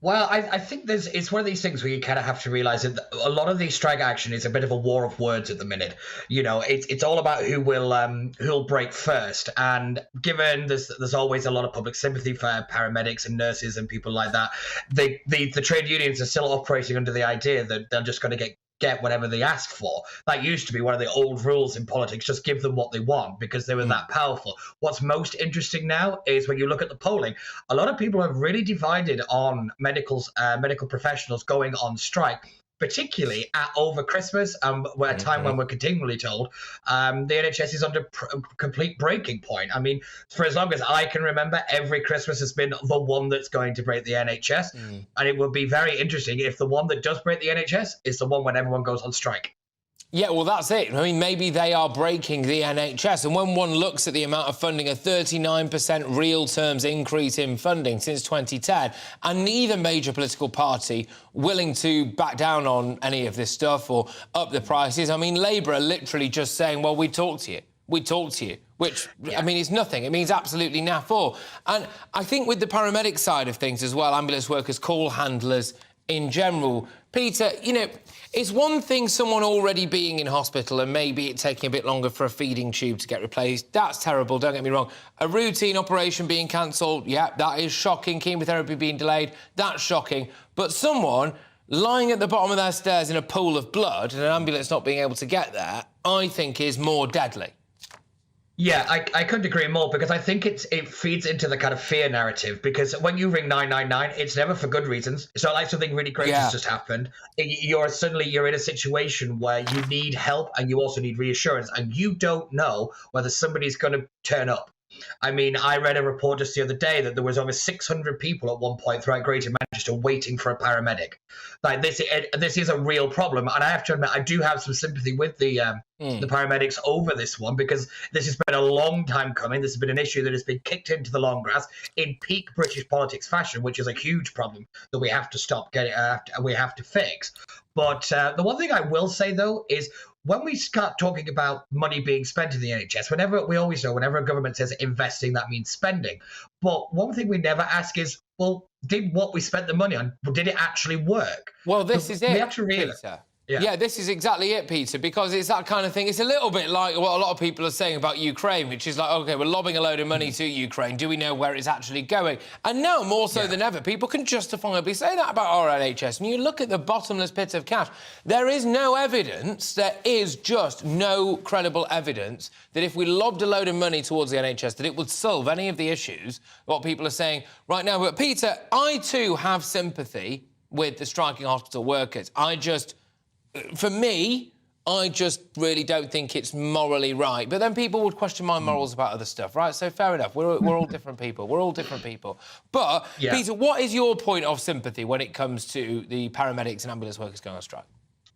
Well, I think it's one of these things where you kind of have to realise that a lot of these strike action is a bit of a war of words at the minute. You know, it's all about who'll break first. And given there's always a lot of public sympathy for paramedics and nurses and people like that, the trade unions are still operating under the idea that they're just going to get whatever they ask for. That used to be one of the old rules in politics, just give them what they want because they were that powerful. What's most interesting now is when you look at the polling, a lot of people are really divided on medical professionals going on strike, particularly over Christmas, a time when we're continually told the NHS is under complete breaking point. I mean, for as long as I can remember, every Christmas has been the one that's going to break the NHS. And it would be very interesting if the one that does break the NHS is the one when everyone goes on strike. Yeah, well, that's it. I mean, maybe they are breaking the NHS. And when one looks at the amount of funding, a 39% real terms increase in funding since 2010, and neither major political party willing to back down on any of this stuff or up the prices. I mean, Labour are literally just saying, well, we talked to you. We talked to you, which, I mean, is nothing. It means absolutely naff all. And I think with the paramedic side of things as well, ambulance workers, call handlers in general, Peter, you know, it's one thing someone already being in hospital and maybe it taking a bit longer for a feeding tube to get replaced. That's terrible, don't get me wrong. A routine operation being cancelled, yeah, that is shocking. Chemotherapy being delayed, that's shocking. But someone lying at the bottom of their stairs in a pool of blood and an ambulance not being able to get there, I think is more deadly. Yeah, I couldn't agree more, because I think it feeds into the kind of fear narrative, because when you ring 999, it's never for good reasons. It's not like something really great has just happened. You're in a situation where you need help and you also need reassurance, and you don't know whether somebody's going to turn up. I mean, I read a report just the other day that there was over 600 people at one point throughout Greater Manchester waiting for a paramedic. Like, this is a real problem, and I have to admit, I do have some sympathy with the paramedics over this one, because this has been a long time coming. This has been an issue that has been kicked into the long grass in peak British politics fashion, which is a huge problem that we have to stop getting. We have to fix. But the one thing I will say, though, is when we start talking about money being spent in the NHS, whenever a government says investing, that means spending. But one thing we never ask is, well, did what we spent the money on, did it actually work? Well, this is it, we have to realize. Peter. Yeah, this is exactly it, Peter, because it's that kind of thing. It's a little bit like what a lot of people are saying about Ukraine, which is like, OK, we're lobbing a load of money to Ukraine. Do we know where it's actually going? And now, more so than ever, people can justifiably say that about our NHS. When you look at the bottomless pit of cash, there is no evidence, there is just no credible evidence that if we lobbed a load of money towards the NHS, that it would solve any of the issues, what people are saying right now. But, Peter, I, too, have sympathy with the striking hospital workers. For me, I just really don't think it's morally right. But then people would question my morals about other stuff, right? So fair enough. We're all different people. We're all different people. But, Peter, what is your point of sympathy when it comes to the paramedics and ambulance workers going on strike?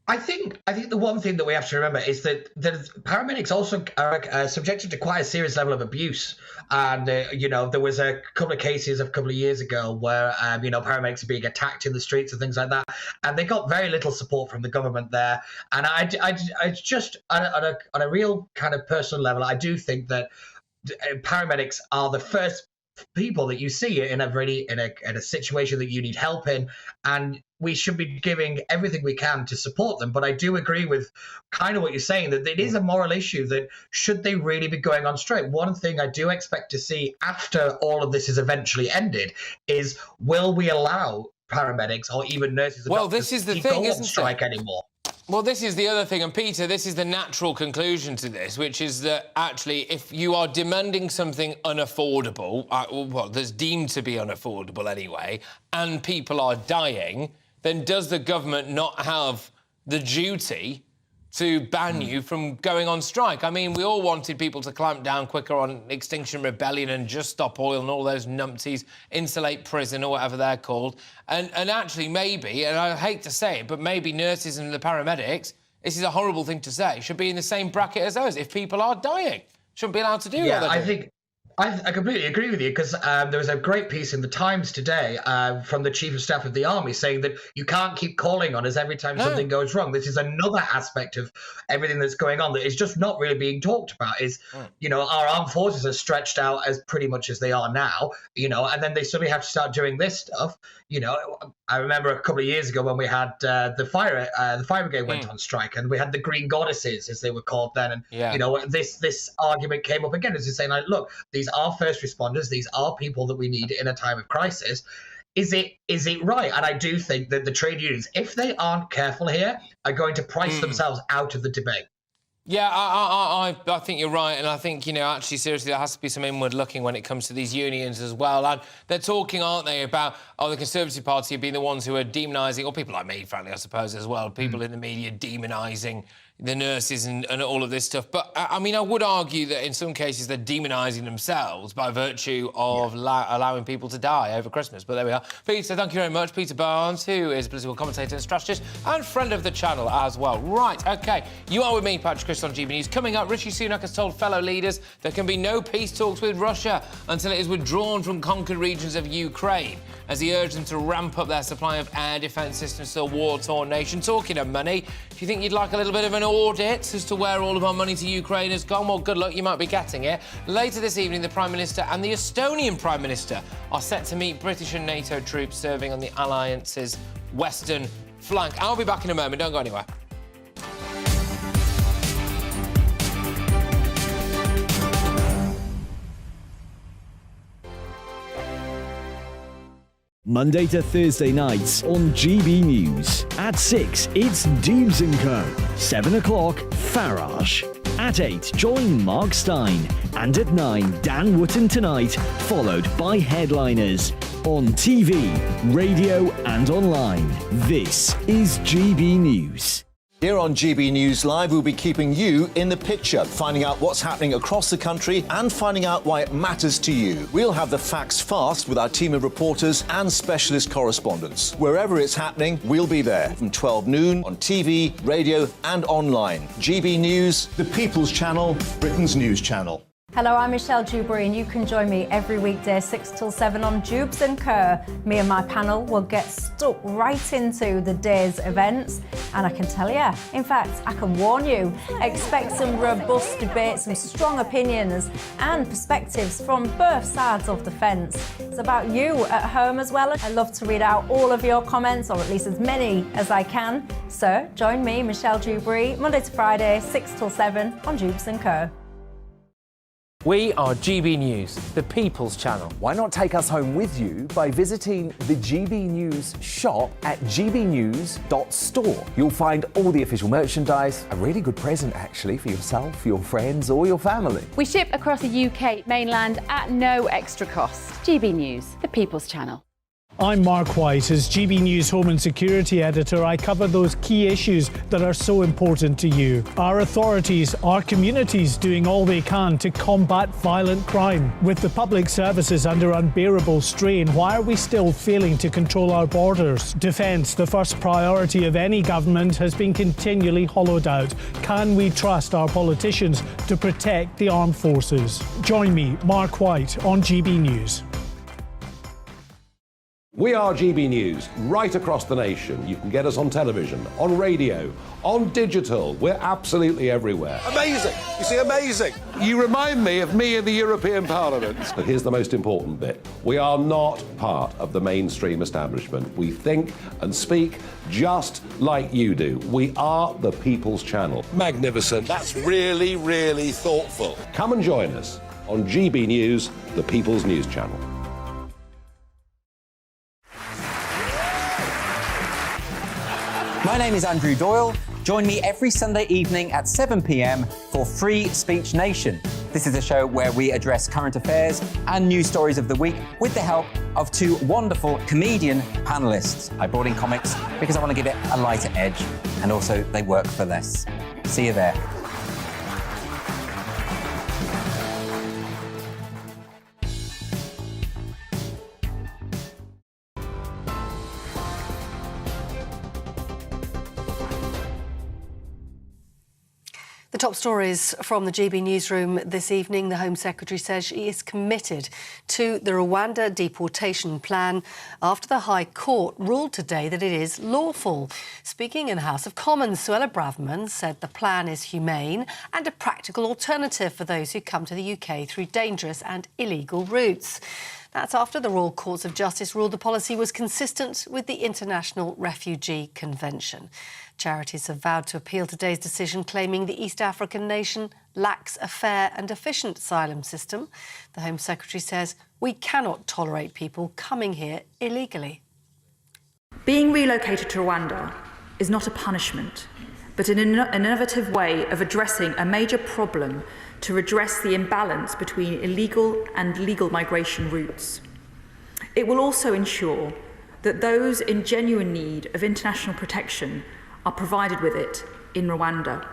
I think the one thing that we have to remember is that paramedics also are subjected to quite a serious level of abuse. And, there was a couple of cases a couple of years ago where, paramedics are being attacked in the streets and things like that. And they got very little support from the government there. And I just, on a real kind of personal level, I do think that paramedics are the first people that you see in a situation that you need help in, and we should be giving everything we can to support them. But I do agree with kind of what you're saying, that it is a moral issue, that should they really be going on strike? One thing I do expect to see after all of this is eventually ended is, will we allow paramedics or even nurses and doctors to go on strike anymore? Well, this is the other thing, and Peter, this is the natural conclusion to this, which is that actually if you are demanding something unaffordable, that's deemed to be unaffordable anyway, and people are dying, then does the government not have the duty to ban you from going on strike? I mean, we all wanted people to clamp down quicker on Extinction Rebellion and Just Stop Oil and all those numpties, Insulate Prison or whatever they're called. And actually maybe, and I hate to say it, but maybe nurses and the paramedics, this is a horrible thing to say, should be in the same bracket as us. If people are dying, shouldn't be allowed to do what they're doing. I completely agree with you, because there was a great piece in the Times today from the Chief of Staff of the Army saying that you can't keep calling on us every time something goes wrong. This is another aspect of everything that's going on that is just not really being talked about. Is our armed forces are stretched out as pretty much as they are now, and then they suddenly have to start doing this stuff. I remember a couple of years ago when we had the fire brigade went on strike, and we had the Green Goddesses, as they were called then, and this argument came up again, as you're saying, like, look, these are first responders, these are people that we need in a time of crisis. Is it right? And I do think that the trade unions, if they aren't careful here, are going to price themselves out of the debate. Yeah, I think you're right, and I think, actually, seriously, there has to be some inward looking when it comes to these unions as well. And they're talking, aren't they, about, the Conservative Party being the ones who are demonising, or people like me, frankly, I suppose, as well, people in the media demonising the nurses and all of this stuff. But, I would argue that in some cases they're demonising themselves by virtue of allowing people to die over Christmas. But there we are. Peter, thank you very much. Peter Barnes, who is a political commentator and strategist and friend of the channel as well. Right, OK, you are with me, Patrick Christys, on GB News. Coming up, Rishi Sunak has told fellow leaders there can be no peace talks with Russia until it is withdrawn from conquered regions of Ukraine, as he urged them to ramp up their supply of air defence systems to a war-torn nation. Talking of money, if you think you'd like a little bit of an audit as to where all of our money to Ukraine has gone, well, good luck, you might be getting it. Later this evening, the Prime Minister and the Estonian Prime Minister are set to meet British and NATO troops serving on the alliance's western flank. I'll be back in a moment, don't go anywhere. Monday to Thursday nights on GB News. At 6, it's Dubes & Co. 7 o'clock, Farage. At 8, join Mark Stein. And at 9, Dan Wootton Tonight, followed by Headliners. On TV, radio and online. This is GB News. Here on GB News Live, we'll be keeping you in the picture, finding out what's happening across the country and finding out why it matters to you. We'll have the facts fast with our team of reporters and specialist correspondents. Wherever it's happening, we'll be there from 12 noon on TV, radio and online. GB News, the People's Channel, Britain's news channel. Hello, I'm Michelle Dewberry, and you can join me every weekday 6 till 7 on Dubes & Co. Me and my panel will get stuck right into the day's events, and I can tell you, in fact, I can warn you, expect some robust debate, some strong opinions and perspectives from both sides of the fence. It's about you at home as well. I love to read out all of your comments, or at least as many as I can. So join me, Michelle Dewberry, Monday to Friday, 6 till 7 on Dubes & Co. We are GB News, the People's Channel. Why not take us home with you by visiting the GB News shop at gbnews.store. You'll find all the official merchandise, a really good present actually for yourself, your friends or your family. We ship across the UK mainland at no extra cost. GB News, the People's Channel. I'm Mark White. As GB News Home and Security Editor, I cover those key issues that are so important to you. Our authorities, our communities doing all they can to combat violent crime. With the public services under unbearable strain, why are we still failing to control our borders? Defence, the first priority of any government, has been continually hollowed out. Can we trust our politicians to protect the armed forces? Join me, Mark White, on GB News. We are GB News, right across the nation. You can get us on television, on radio, on digital. We're absolutely everywhere. Amazing! You see, amazing! You remind me of me in the European Parliament. But here's the most important bit. We are not part of the mainstream establishment. We think and speak just like you do. We are the People's Channel. Magnificent. That's really, really thoughtful. Come and join us on GB News, the People's News Channel. My name is Andrew Doyle. Join me every Sunday evening at 7 p.m. for Free Speech Nation. This is a show where we address current affairs and news stories of the week with the help of two wonderful comedian panellists. I brought in comics because I want to give it a lighter edge, and also they work for less. See you there. The top stories from the GB newsroom this evening. The Home Secretary says she is committed to the Rwanda deportation plan after the High Court ruled today that it is lawful. Speaking in the House of Commons, Suella Braverman said the plan is humane and a practical alternative for those who come to the UK through dangerous and illegal routes. That's after the Royal Courts of Justice ruled the policy was consistent with the International Refugee Convention. Charities have vowed to appeal today's decision, claiming the East African nation lacks a fair and efficient asylum system. The Home Secretary says we cannot tolerate people coming here illegally. Being relocated to Rwanda is not a punishment, but an innovative way of addressing a major problem to redress the imbalance between illegal and legal migration routes. It will also ensure that those in genuine need of international protection are provided with it in Rwanda.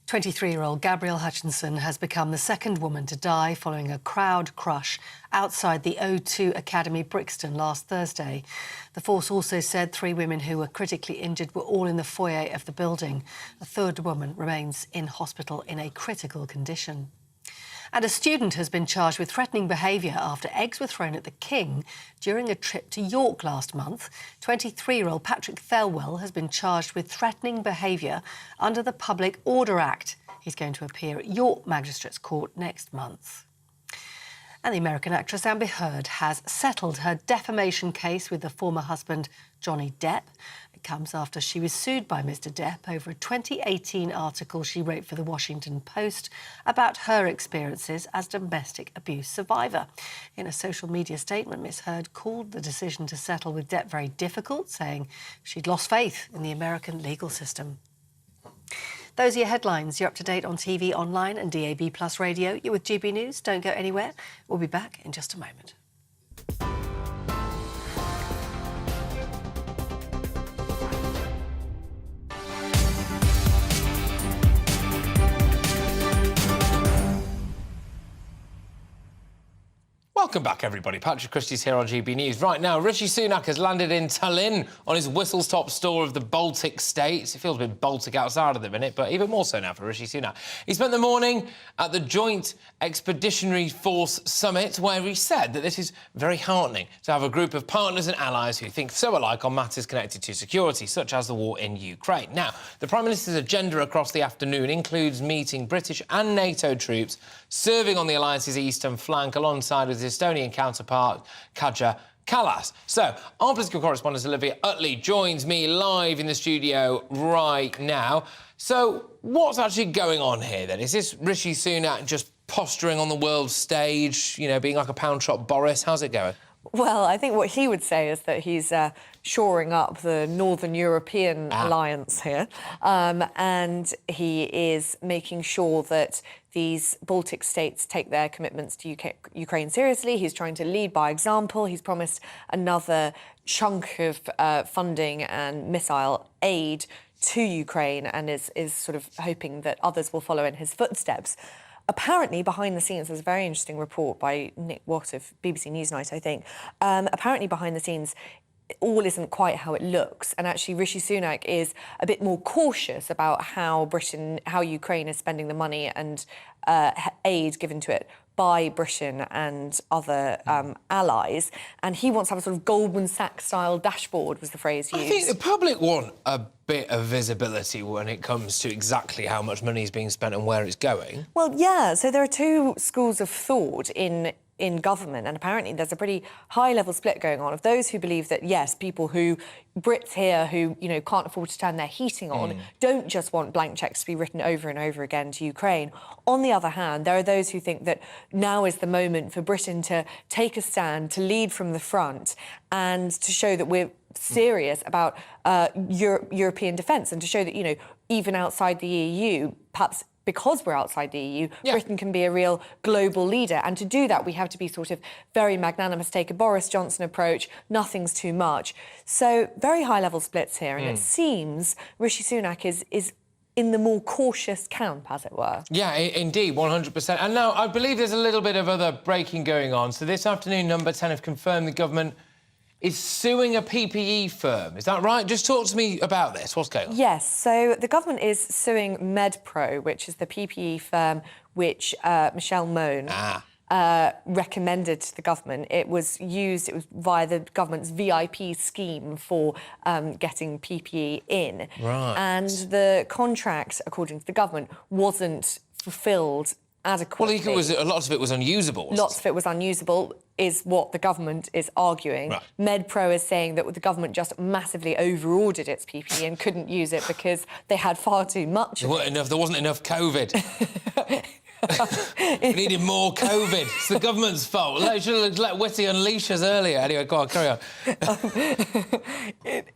23-year-old Gabrielle Hutchinson has become the second woman to die following a crowd crush outside the O2 Academy, Brixton, last Thursday. The force also said 3 women who were critically injured were all in the foyer of the building. A third woman remains in hospital in a critical condition. And a student has been charged with threatening behaviour after eggs were thrown at the King during a trip to York last month. 23-year-old Patrick Thelwell has been charged with threatening behaviour under the Public Order Act. He's going to appear at York Magistrates Court next month. And the American actress Amber Heard has settled her defamation case with the former husband Johnny Depp. It comes after she was sued by Mr. Depp over a 2018 article she wrote for the Washington Post about her experiences as a domestic abuse survivor. In a social media statement, Ms. Heard called the decision to settle with Depp very difficult, saying she'd lost faith in the American legal system. Those are your headlines. You're up to date on TV, online and DAB+ radio. You're with GB News. Don't go anywhere. We'll be back in just a moment. Welcome back, everybody. Patrick Christys here on GB News. Right now, Rishi Sunak has landed in Tallinn on his whistle-stop tour of the Baltic states. It feels a bit Baltic outside at the minute, but even more so now for Rishi Sunak. He spent the morning at the Joint Expeditionary Force Summit, where he said that this is very heartening to have a group of partners and allies who think so alike on matters connected to security, such as the war in Ukraine. Now, the Prime Minister's agenda across the afternoon includes meeting British and NATO troops serving on the alliance's eastern flank alongside his Estonian counterpart, Kaja Kallas. So, our political correspondent Olivia Utley joins me live in the studio right now. So, what's actually going on here, then? Is this Rishi Sunak just posturing on the world stage, you know, being like a pound shop Boris? How's it going? Well, I think what he would say is that he's shoring up the Northern European alliance here, and he is making sure that these Baltic states take their commitments to Ukraine seriously. He's trying to lead by example. He's promised another chunk of funding and missile aid to Ukraine and is sort of hoping that others will follow in his footsteps. Apparently, behind the scenes, there's a very interesting report by Nick Watt of BBC Newsnight, I think. Apparently, behind the scenes, all isn't quite how it looks. And actually, Rishi Sunak is a bit more cautious about how Ukraine is spending the money and aid given to it by Britain and other allies. And he wants to have a sort of Goldman Sachs-style dashboard, was the phrase used. I think the public want a bit of visibility when it comes to exactly how much money is being spent and where it's going. Well, yeah. So there are two schools of thought in government, and apparently there's a pretty high-level split going on of those who believe that, yes, people who, Brits here who, you know, can't afford to turn their heating on, don't just want blank cheques to be written over and over again to Ukraine. On the other hand, there are those who think that now is the moment for Britain to take a stand, to lead from the front, and to show that we're serious about European defence, and to show that, you know, even outside the EU, perhaps because we're outside the EU, Britain can be a real global leader. And to do that, we have to be sort of very magnanimous, take a Boris Johnson approach, nothing's too much. So very high-level splits here. And it seems Rishi Sunak is in the more cautious camp, as it were. Yeah, indeed, 100%. And now, I believe there's a little bit of other breaking going on. So this afternoon, Number 10 have confirmed the government is suing a PPE firm. Is that right? Just talk to me about this. What's going on? Yes, so the government is suing MedPro, which is the PPE firm which Michelle Mone recommended to the government. It was via the government's VIP scheme for getting PPE in. Right. And the contract, according to the government, wasn't fulfilled adequately. Well, a lot of it was unusable. Lots of it was unusable, is what the government is arguing. Right. MedPro is saying that the government just massively overordered its PPE and couldn't use it because they had far too much. There wasn't enough COVID. We needed more COVID. It's the government's fault. They should have let Whitty unleash us earlier. Anyway, go on, carry on.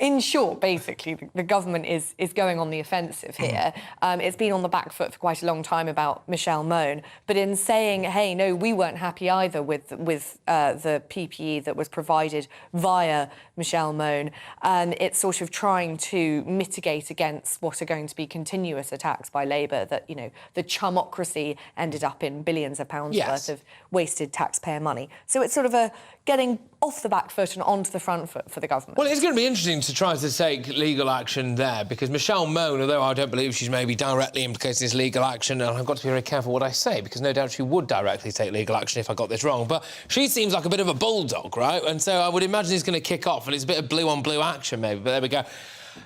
In short, basically, the government is going on the offensive here. It's been on the back foot for quite a long time about Michelle Mone, but in saying, hey, no, we weren't happy either with the PPE that was provided via Michelle Mone, it's sort of trying to mitigate against what are going to be continuous attacks by Labour, that, the chumocracy ended up in billions of pounds worth of wasted taxpayer money. So it's sort of getting off the back foot and onto the front foot for the government. Well, it's going to be interesting to try to take legal action there, because Michelle Mone, although I don't believe she's maybe directly implicated in this legal action, and I've got to be very careful what I say, because no doubt she would directly take legal action if I got this wrong, but she seems like a bit of a bulldog, right? And so I would imagine it's going to kick off, and it's a bit of blue-on-blue action, maybe, but there we go.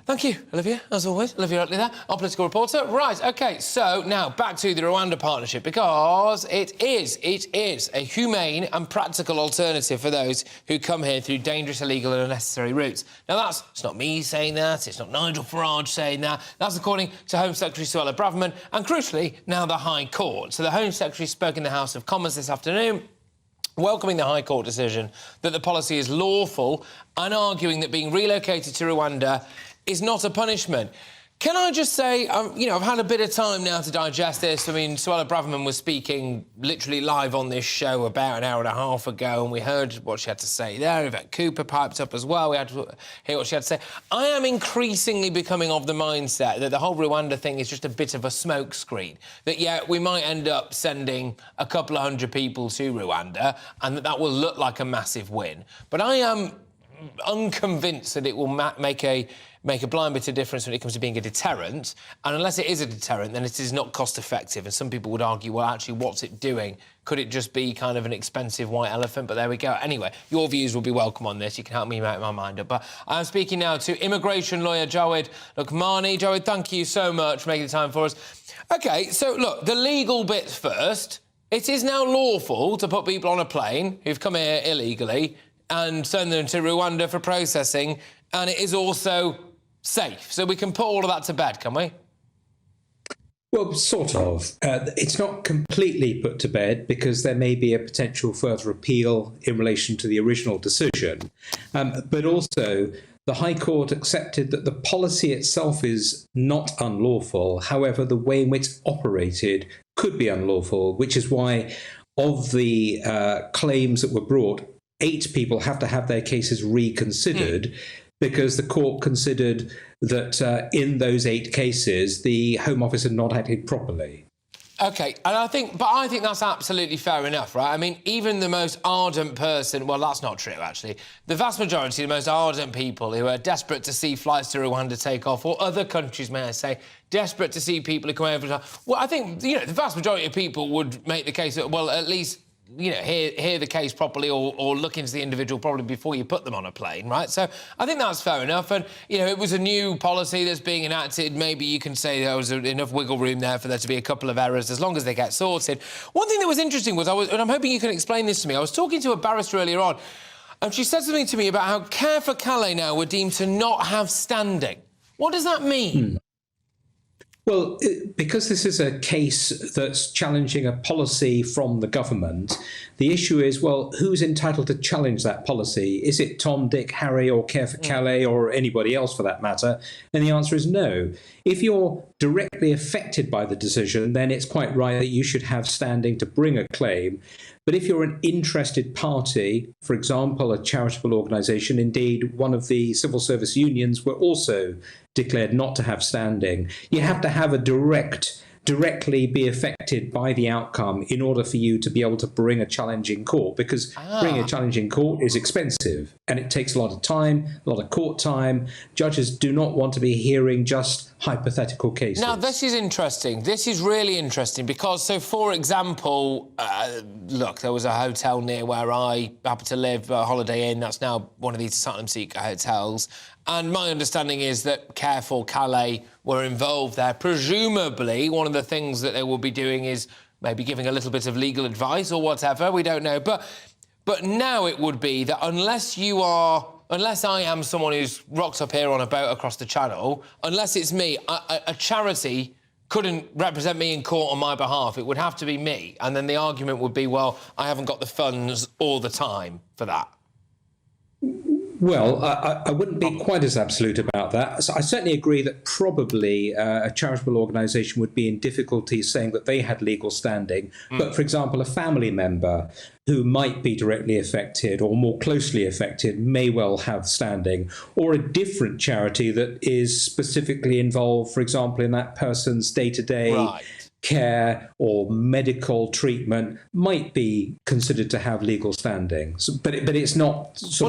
Thank you, Olivia, as always. Olivia Utley there, our political reporter. Right, OK, so now back to the Rwanda partnership, because it is a humane and practical alternative for those who come here through dangerous, illegal and unnecessary routes. Now, it's not me saying that, it's not Nigel Farage saying that. That's according to Home Secretary Suella Braverman and, crucially, now the High Court. So the Home Secretary spoke in the House of Commons this afternoon, welcoming the High Court decision that the policy is lawful and arguing that being relocated to Rwanda is not a punishment. Can I just say, I've had a bit of time now to digest this. I mean, Suella Braverman was speaking literally live on this show about an hour and a half ago, and we heard what she had to say there. Yvette Cooper piped up as well. We had to hear what she had to say. I am increasingly becoming of the mindset that the whole Rwanda thing is just a bit of a smokescreen. That, yeah, we might end up sending a couple of hundred people to Rwanda, and that will look like a massive win. But I am unconvinced that it will make a blind bit of difference when it comes to being a deterrent, and unless it is a deterrent, then it is not cost-effective, and some people would argue, well, actually, what's it doing? Could it just be kind of an expensive white elephant? But there we go. Anyway, your views will be welcome on this. You can help me make my mind up. But I'm speaking now to immigration lawyer Jawed Luqmani. Jawed, thank you so much for making the time for us. OK, so, look, the legal bits first. It is now lawful to put people on a plane who've come here illegally and send them to Rwanda for processing, and it is also safe. So we can put all of that to bed, can we? Well, sort of. It's not completely put to bed because there may be a potential further appeal in relation to the original decision. But also, the High Court accepted that the policy itself is not unlawful. However, the way in which it's operated could be unlawful, which is why of the claims that were brought, 8 people have to have their cases reconsidered because the court considered that in those 8 cases, the Home Office had not acted properly. OK, and I think that's absolutely fair enough, right? I mean, even the most ardent person... Well, that's not true, actually. The vast majority of the most ardent people who are desperate to see flights to Rwanda take off, or other countries, may I say, desperate to see people who come over... Well, I think, the vast majority of people would make the case that, well, at least... hear the case properly or look into the individual probably before you put them on a plane, right? So I think that's fair enough. And, it was a new policy that's being enacted. Maybe you can say there was enough wiggle room there for there to be a couple of errors as long as they get sorted. One thing that was interesting was, and I'm hoping you can explain this to me, I was talking to a barrister earlier on, and she said something to me about how Care for Calais now were deemed to not have standing. What does that mean? Well, because this is a case that's challenging a policy from the government, the issue is, well, who's entitled to challenge that policy? Is it Tom, Dick, Harry or Care for Calais or anybody else for that matter? And the answer is no. If you're directly affected by the decision, then it's quite right that you should have standing to bring a claim. But if you're an interested party, for example, a charitable organisation, indeed one of the civil service unions were also declared not to have standing, you have to have a direct directly be affected by the outcome in order for you to be able to bring a challenge in court, because bringing a challenge in court is expensive and it takes a lot of time, a lot of court time. Judges do not want to be hearing just hypothetical cases. Now, this is interesting. This is really interesting because, so for example, look, there was a hotel near where I happen to live, Holiday Inn, that's now one of these asylum seeker hotels. And my understanding is that Carrefour Calais were involved there. Presumably, one of the things that they will be doing is maybe giving a little bit of legal advice or whatever, we don't know. But now it would be that unless I am someone who's rocked up here on a boat across the channel, unless it's me, a charity couldn't represent me in court on my behalf. It would have to be me. And then the argument would be, well, I haven't got the funds all the time for that. Well, I wouldn't be quite as absolute about that. So I certainly agree that probably a charitable organisation would be in difficulty saying that they had legal standing. But, for example, a family member who might be directly affected or more closely affected may well have standing, or a different charity that is specifically involved, for example, in that person's day-to-day care or medical treatment might be considered to have legal standing. So, but it's not it's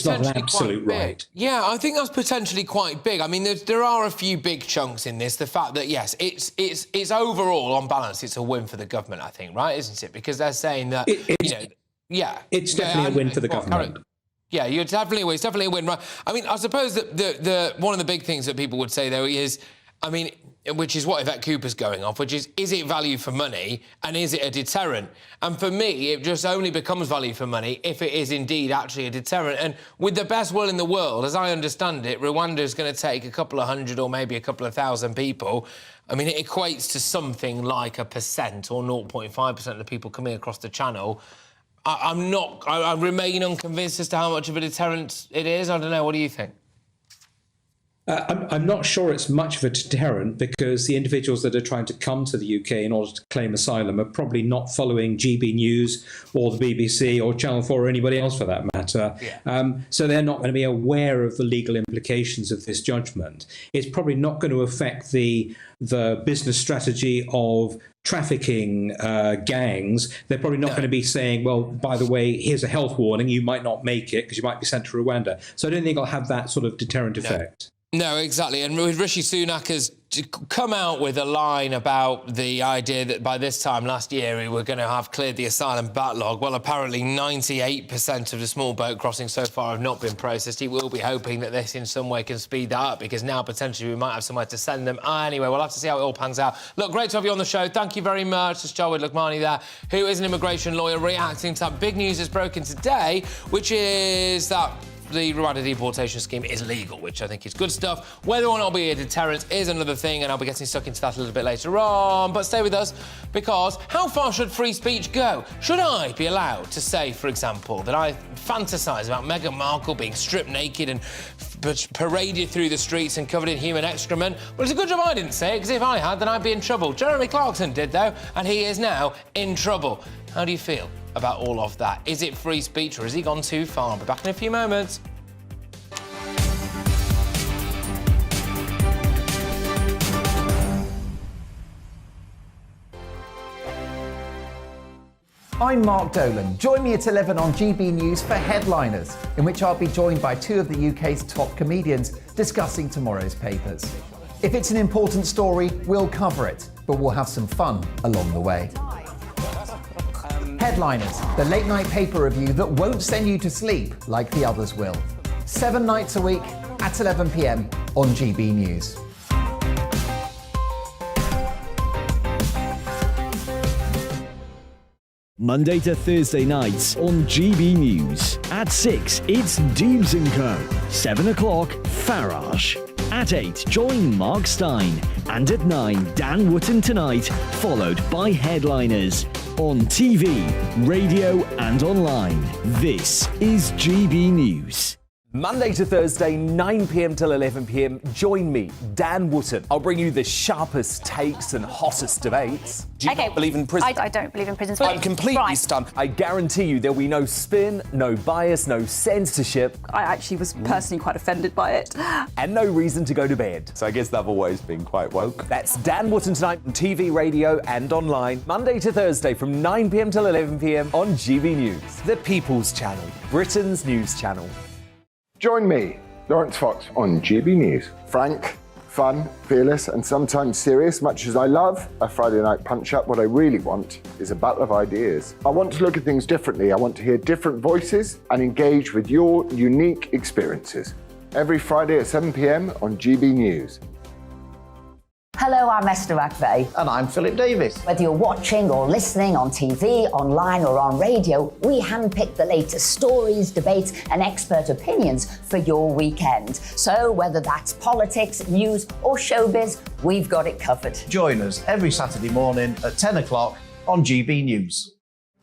not an absolute right. Yeah, I think that's potentially quite big. I mean, there are a few big chunks in this. The fact that, yes, it's overall, on balance, it's a win for the government, I think, right, isn't it? Because they're saying that, it's definitely a win for the government. Yeah, it's definitely a win, right? I mean, I suppose that the one of the big things that people would say, though, is, I mean, which is what Yvette Cooper's going off, which is it value for money and is it a deterrent? And for me, it just only becomes value for money if it is indeed actually a deterrent. And with the best will in the world, as I understand it, Rwanda is going to take a couple of hundred or maybe a couple of thousand people. I mean, it equates to something like 1% or 0.5% of the people coming across the channel. I remain unconvinced as to how much of a deterrent it is. I don't know. What do you think? I'm not sure it's much of a deterrent, because the individuals that are trying to come to the UK in order to claim asylum are probably not following GB News or the BBC or Channel 4 or anybody else for that matter. So they're not going to be aware of the legal implications of this judgment. It's probably not going to affect the business strategy of trafficking gangs. They're probably not going to be saying, well, by the way, here's a health warning, you might not make it because you might be sent to Rwanda. So I don't think it'll have that sort of deterrent effect. No, exactly. And Rishi Sunak has come out with a line about the idea that by this time last year we were going to have cleared the asylum backlog. Well, apparently 98% of the small boat crossings so far have not been processed. He will be hoping that this in some way can speed that up, because now potentially we might have somewhere to send them. Anyway, we'll have to see how it all pans out. Look, great to have you on the show. Thank you very much. It's Jawed Luqmani there, who is an immigration lawyer, reacting to that big news that's broken today, which is that the Rwanda deportation scheme is legal, which I think is good stuff. Whether or not it'll be a deterrent is another thing, and I'll be getting stuck into that a little bit later on. But stay with us, because how far should free speech go? Should I be allowed to say, for example, that I fantasise about Meghan Markle being stripped naked and paraded through the streets and covered in human excrement? Well, it's a good job I didn't say it, because if I had, then I'd be in trouble. Jeremy Clarkson did, though, and he is now in trouble. How do you feel about all of that? Is it free speech, or has he gone too far? I'll be back in a few moments. I'm Mark Dolan. Join me at 11 on GB News for Headliners, in which I'll be joined by two of the UK's top comedians discussing tomorrow's papers. If it's an important story, we'll cover it, but we'll have some fun along the way. Headliners, the late-night paper review that won't send you to sleep like the others will. 7 nights a week at 11 p.m. on GB News. Monday to Thursday nights on GB News. At 6, it's Deebs & Co. 7 o'clock, Farage. At 8, join Mark Stein. And at 9, Dan Wootton Tonight, followed by Headliners. On TV, radio and online. This is GB News. Monday to Thursday, 9 p.m. till 11 p.m. Join me, Dan Wootton. I'll bring you the sharpest takes and hottest debates. Do you not believe in prison? I don't believe in prison. I'm completely stunned. I guarantee you there'll be no spin, no bias, no censorship. I actually was personally quite offended by it. And no reason to go to bed. So I guess they've always been quite woke. That's Dan Wootton tonight on TV, radio and online. Monday to Thursday from 9 p.m. till 11 p.m. on GB News. The People's Channel, Britain's news channel. Join me, Lawrence Fox, on GB News. Frank, fun, fearless, and sometimes serious. Much as I love a Friday night punch-up, what I really want is a battle of ideas. I want to look at things differently. I want to hear different voices and engage with your unique experiences. Every Friday at 7 p.m. on GB News. Hello, I'm Esther McVeigh. And I'm Philip Davis. Whether you're watching or listening on TV, online or on radio, we handpick the latest stories, debates and expert opinions for your weekend. So whether that's politics, news or showbiz, we've got it covered. Join us every Saturday morning at 10 o'clock on GB News.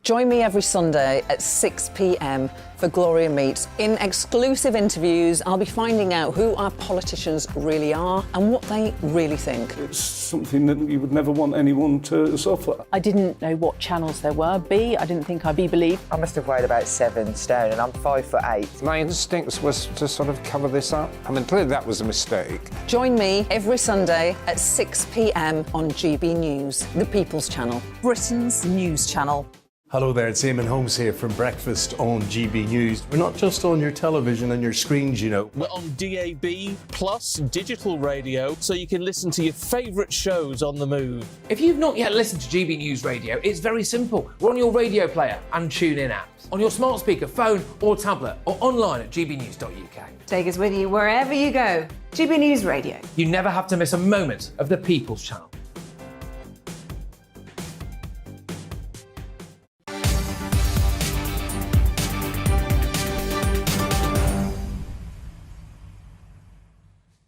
Join me every Sunday at 6 p.m. for Gloria Meets. In exclusive interviews, I'll be finding out who our politicians really are and what they really think. It's something that you would never want anyone to suffer. I didn't know what channels there were. I didn't think I'd be believed. I must have weighed about 7 stone and I'm 5'8". My instincts was to sort of cover this up. I mean, clearly that was a mistake. Join me every Sunday at 6 p.m. on GB News, the People's Channel, Britain's news channel. Hello there, it's Eamon Holmes here from Breakfast on GB News. We're not just on your television and your screens, you know. We're on DAB plus digital radio, so you can listen to your favourite shows on the move. If you've not yet listened to GB News Radio, it's very simple. We're on your radio player and TuneIn apps, on your smart speaker, phone or tablet, or online at gbnews.uk. Take us with you wherever you go. GB News Radio. You never have to miss a moment of the People's Channel.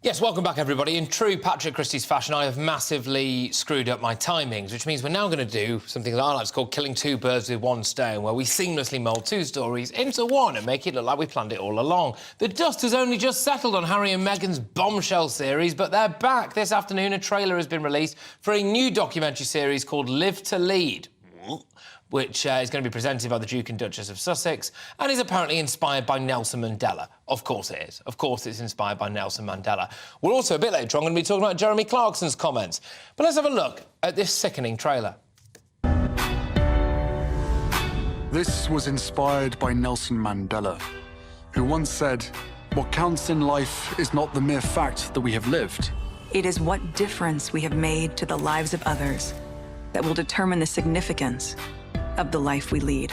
Yes, welcome back, everybody. In true Patrick Christys fashion, I have massively screwed up my timings, which means we're now going to do something that I like to call killing two birds with one stone, where we seamlessly mould two stories into one and make it look like we planned it all along. The dust has only just settled on Harry and Meghan's bombshell series, but they're back. This afternoon, a trailer has been released for a new documentary series called Live to Lead, which is going to be presented by the Duke and Duchess of Sussex and is apparently inspired by Nelson Mandela. Of course it is. Of course it's inspired by Nelson Mandela. We're also, a bit later on, going to be talking about Jeremy Clarkson's comments. But let's have a look at this sickening trailer. This was inspired by Nelson Mandela, who once said, "What counts in life is not the mere fact that we have lived. It is what difference we have made to the lives of others that will determine the significance of the life we lead."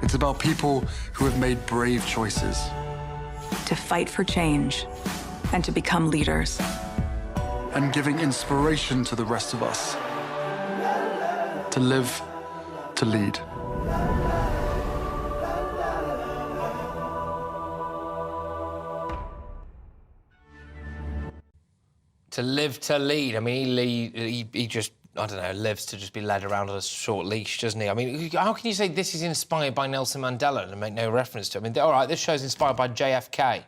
It's about people who have made brave choices. To fight for change and to become leaders. And giving inspiration to the rest of us. To live, to lead. To live to lead. I mean, he just, I don't know, lives to just be led around on a short leash, doesn't he? I mean, how can you say this is inspired by Nelson Mandela and make no reference to it? I mean, all right, this show's inspired by JFK.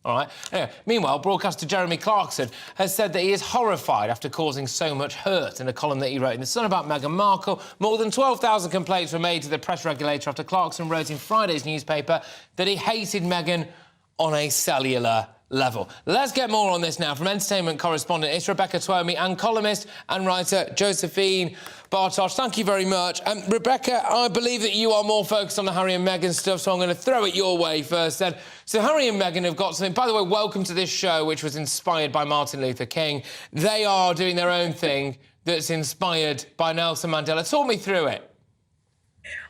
All right? Anyway, meanwhile, broadcaster Jeremy Clarkson has said that he is horrified after causing so much hurt in a column that he wrote in The Sun about Meghan Markle. More than 12,000 complaints were made to the press regulator after Clarkson wrote in Friday's newspaper that he hated Meghan on a cellular level. Let's get more on this now from entertainment correspondent it's Rebecca Twomey and columnist and writer Josephine Bartosh. Thank you very much. Rebecca, I believe that you are more focused on the Harry and Meghan stuff, so I'm going to throw it your way first then. So Harry and Meghan have got something. By the way, welcome to this show, which was inspired by Martin Luther King. They are doing their own thing that's inspired by Nelson Mandela. Talk me through it.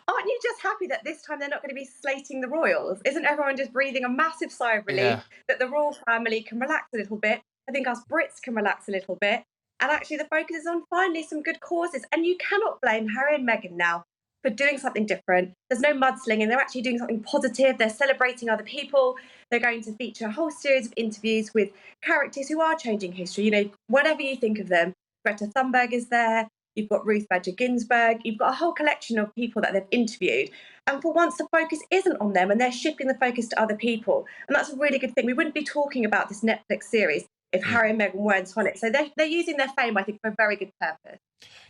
Aren't you just happy that this time they're not going to be slating the royals? Isn't everyone just breathing a massive sigh of relief that the royal family can relax a little bit? I think us Brits can relax a little bit. And actually the focus is on finally some good causes. And you cannot blame Harry and Meghan now for doing something different. There's no mudslinging. They're actually doing something positive. They're celebrating other people. They're going to feature a whole series of interviews with characters who are changing history. You know, whatever you think of them. Greta Thunberg is there. you've got Ruth Bader Ginsburg, you've got a whole collection of people that they've interviewed. And for once, the focus isn't on them and they're shifting the focus to other people. And that's a really good thing. We wouldn't be talking about this Netflix series if Harry and Meghan weren't on it. So they're using their fame, I think, for a very good purpose.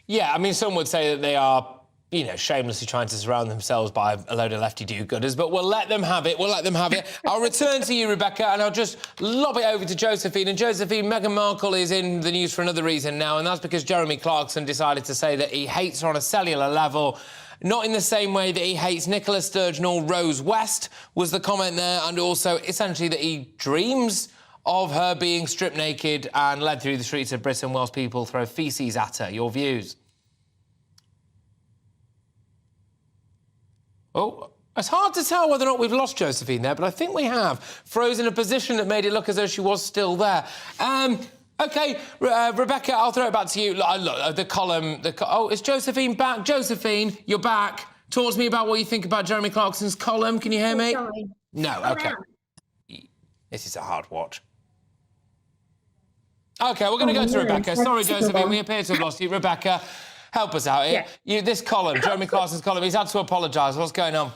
Yeah, I mean, some would say that they are, you know, shamelessly trying to surround themselves by a load of lefty do-gooders, but we'll let them have it. We'll let them have it. I'll return to you, Rebecca, and I'll just lob it over to Josephine. And Josephine, Meghan Markle is in the news for another reason now, and that's because Jeremy Clarkson decided to say that he hates her on a cellular level, not in the same way that he hates Nicola Sturgeon or Rose West, was the comment there, and also essentially that he dreams of her being stripped naked and led through the streets of Britain whilst people throw faeces at her. Your views? Oh, it's hard to tell whether or not we've lost Josephine there, but I think we have. Frozen in a position that made it look as though she was still there. OK, Rebecca, I'll throw it back to you. Look, the column... Oh, is Josephine back? Josephine, you're back. Talk to me about what you think about Jeremy Clarkson's column. Can you hear me? Sorry. No, OK. This is a hard watch. OK, we're going to go to Rebecca. Sorry, Josephine, we appear to have lost you. Rebecca, help us out here. Yeah. This column, Jeremy Clarkson's column, he's had to apologise. What's going on?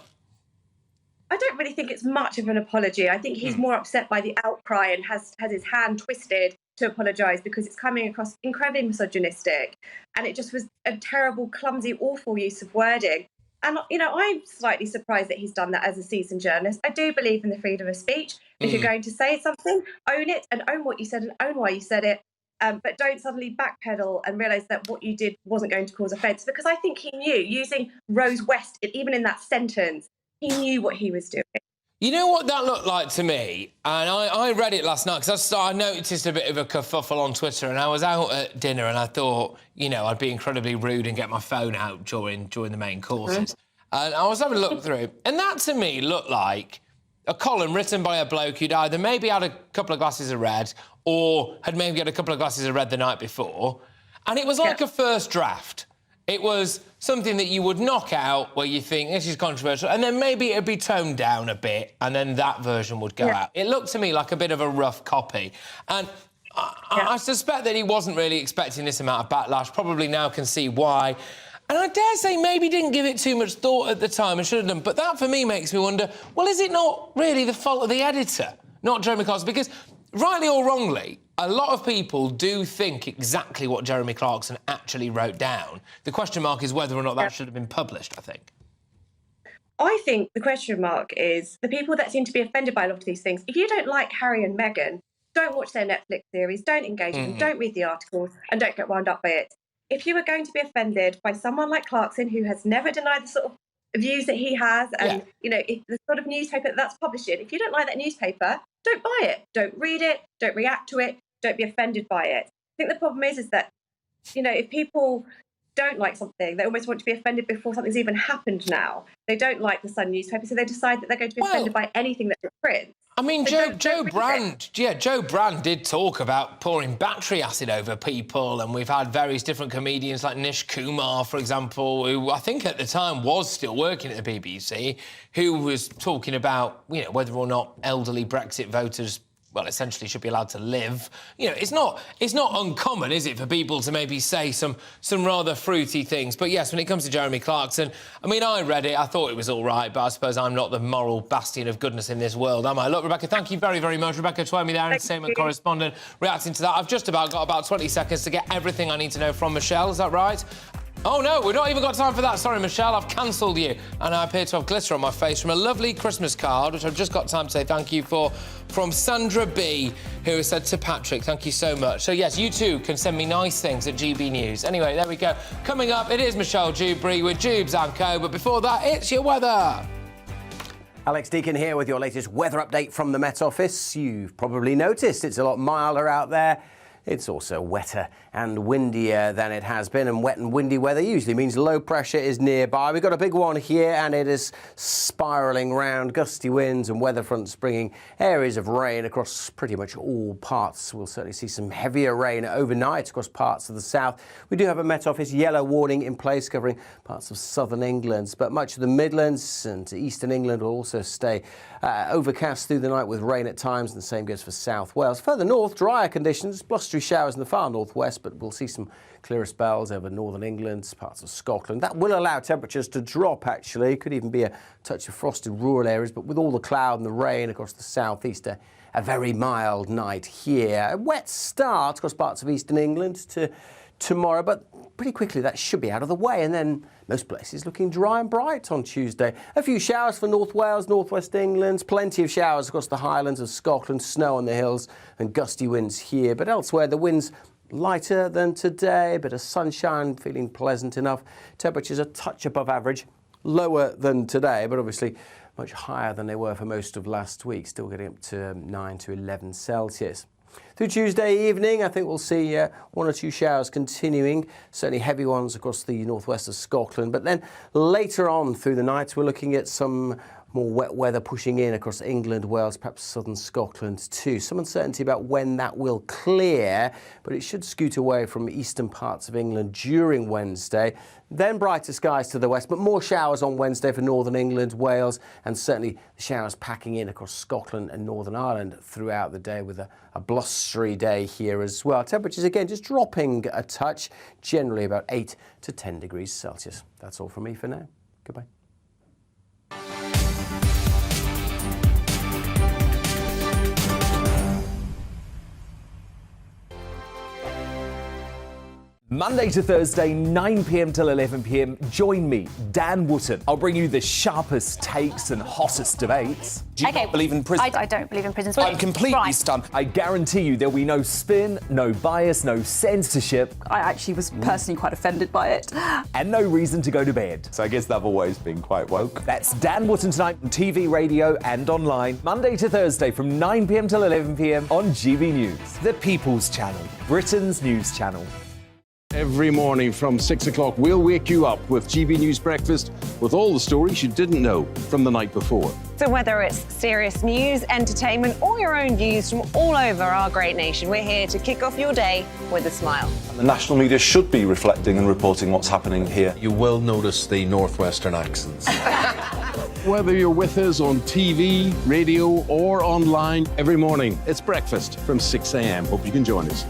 I don't really think it's much of an apology. I think he's more upset by the outcry and has his hand twisted to apologise because it's coming across incredibly misogynistic. And it just was a terrible, clumsy, awful use of wording. And, you know, I'm slightly surprised that he's done that as a seasoned journalist. I do believe in the freedom of speech. If you're going to say something, own it and own what you said and own why you said it. But don't suddenly backpedal and realise that what you did wasn't going to cause offence. Because I think he knew, using Rose West, even in that sentence, he knew what he was doing. You know what that looked like to me? And I read it last night because I noticed a bit of a kerfuffle on Twitter, and I was out at dinner and I thought, you know, I'd be incredibly rude and get my phone out during the main courses. And I was having a look through, and that to me looked like a column written by a bloke who'd either maybe had a couple of glasses of red or had maybe had a couple of glasses of red the night before. And it was like a first draft. It was something that you would knock out where you think, this is controversial, and then maybe it'd be toned down a bit, and then that version would go out. It looked to me like a bit of a rough copy. And I suspect that he wasn't really expecting this amount of backlash, probably now can see why. And I dare say maybe didn't give it too much thought at the time and should have done. But that, for me, makes me wonder, well, is it not really the fault of the editor, not Jeremy Clarkson? Because, rightly or wrongly, a lot of people do think exactly what Jeremy Clarkson actually wrote down. The question mark is whether or not that should have been published, I think. I think the question mark is the people that seem to be offended by a lot of these things. If you don't like Harry and Meghan, don't watch their Netflix series, don't engage with them, don't read the articles, and don't get wound up by it. If you are going to be offended by someone like Clarkson, who has never denied the sort of views that he has, and, you know, if the sort of newspaper that's published it, if you don't like that newspaper, don't buy it, don't read it, don't react to it, don't be offended by it. I think the problem is that, you know, if people don't like something, they almost want to be offended before something's even happened now. They don't like the Sun newspaper, so they decide that they're going to be offended by anything that it prints. I mean, Joe Brand did talk about pouring battery acid over people, and we've had various different comedians like Nish Kumar, for example, who I think at the time was still working at the BBC, who was talking about, you know, whether or not elderly Brexit voters, well, essentially should be allowed to live. You know, it's not uncommon, is it, for people to maybe say some rather fruity things. But yes, when it comes to Jeremy Clarkson, I mean, I read it, I thought it was all right, but I suppose I'm not the moral bastion of goodness in this world, am I? Look, Rebecca, thank you very, very much. Rebecca Twomey there, entertainment correspondent, reacting to that. I've just got about 20 seconds to get everything I need to know from Michelle, is that right? Oh, no, we've not even got time for that. Sorry, Michelle, I've cancelled you. And I appear to have glitter on my face from a lovely Christmas card, which I've just got time to say thank you for, from Sandra B, who has said to Patrick, thank you so much. So, yes, you too can send me nice things at GB News. Anyway, there we go. Coming up, it is Michelle Dewberry with Jubes & Co. But before that, it's your weather. Alex Deakin here with your latest weather update from the Met Office. You've probably noticed it's a lot milder out there. It's also wetter and windier than it has been, and wet and windy weather usually means low pressure is nearby. We've got a big one here, and it is spiralling round. Gusty winds and weather fronts bringing areas of rain across pretty much all parts. We'll certainly see some heavier rain overnight across parts of the south. We do have a Met Office yellow warning in place covering parts of southern England, but much of the Midlands and eastern England will also stay overcast through the night with rain at times, and the same goes for South Wales. Further north, drier conditions, blustery blustery showers in the far northwest, but we'll see some clearer spells over northern England, parts of Scotland. That will allow temperatures to drop, actually. Could even be a touch of frosted rural areas, but with all the cloud and the rain across the southeast, a very mild night here. A wet start across parts of eastern England to tomorrow, but pretty quickly that should be out of the way, and then most places looking dry and bright on Tuesday. A few showers for North Wales, northwest England, plenty of showers across the highlands of Scotland, snow on the hills and gusty winds here, but elsewhere the winds lighter than today, a bit of sunshine, feeling pleasant enough. Temperatures a touch above average, lower than today, but obviously much higher than they were for most of last week, still getting up to 9 to 11 Celsius. Through Tuesday evening, I think we'll see one or two showers continuing, certainly heavy ones across the northwest of Scotland. But then later on through the night, we're looking at some more wet weather pushing in across England, Wales, perhaps southern Scotland too. Some uncertainty about when that will clear, but it should scoot away from eastern parts of England during Wednesday. Then brighter skies to the west, but more showers on Wednesday for northern England, Wales, and certainly the showers packing in across Scotland and Northern Ireland throughout the day with a blustery day here as well. Temperatures again just dropping a touch, generally about 8 to 10 degrees Celsius. That's all from me for now. Goodbye. Monday to Thursday, 9 p.m. till 11 p.m. Join me, Dan Wootton. I'll bring you the sharpest takes and hottest debates. Do you not believe in prison? I don't believe in prison. I'm completely stunned. I guarantee you there'll be no spin, no bias, no censorship. I actually was personally quite offended by it. And no reason to go to bed. So I guess they've always been quite woke. That's Dan Wootton tonight on TV, radio and online. Monday to Thursday from 9 p.m. till 11 p.m. on GB News. The People's Channel, Britain's news channel. Every morning from 6 o'clock, we'll wake you up with GB News Breakfast with all the stories you didn't know from the night before. So whether it's serious news, entertainment, or your own views from all over our great nation, we're here to kick off your day with a smile. And the national media should be reflecting and reporting what's happening here. You will notice the northwestern accents. Whether you're with us on TV, radio, or online, every morning, it's breakfast from 6 a.m. Hope you can join us.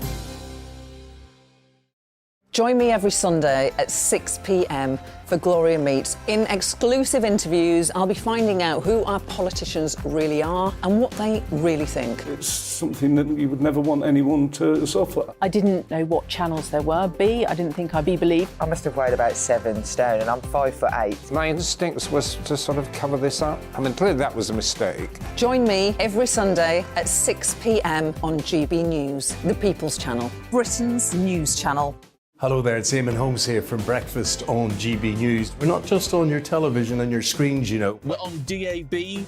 Join me every Sunday at 6 p.m. for Gloria Meets. In exclusive interviews, I'll be finding out who our politicians really are and what they really think. It's something that you would never want anyone to suffer. I didn't know what channels there were. B, I didn't think I'd be believed. I must have weighed about 7 stone and I'm 5'8". My instincts was to sort of cover this up. I mean, clearly that was a mistake. Join me every Sunday at 6 p.m. on GB News, the People's Channel, Britain's news channel. Hello there, it's Eamon Holmes here from Breakfast on GB News. We're not just on your television and your screens, you know. We're on DAB.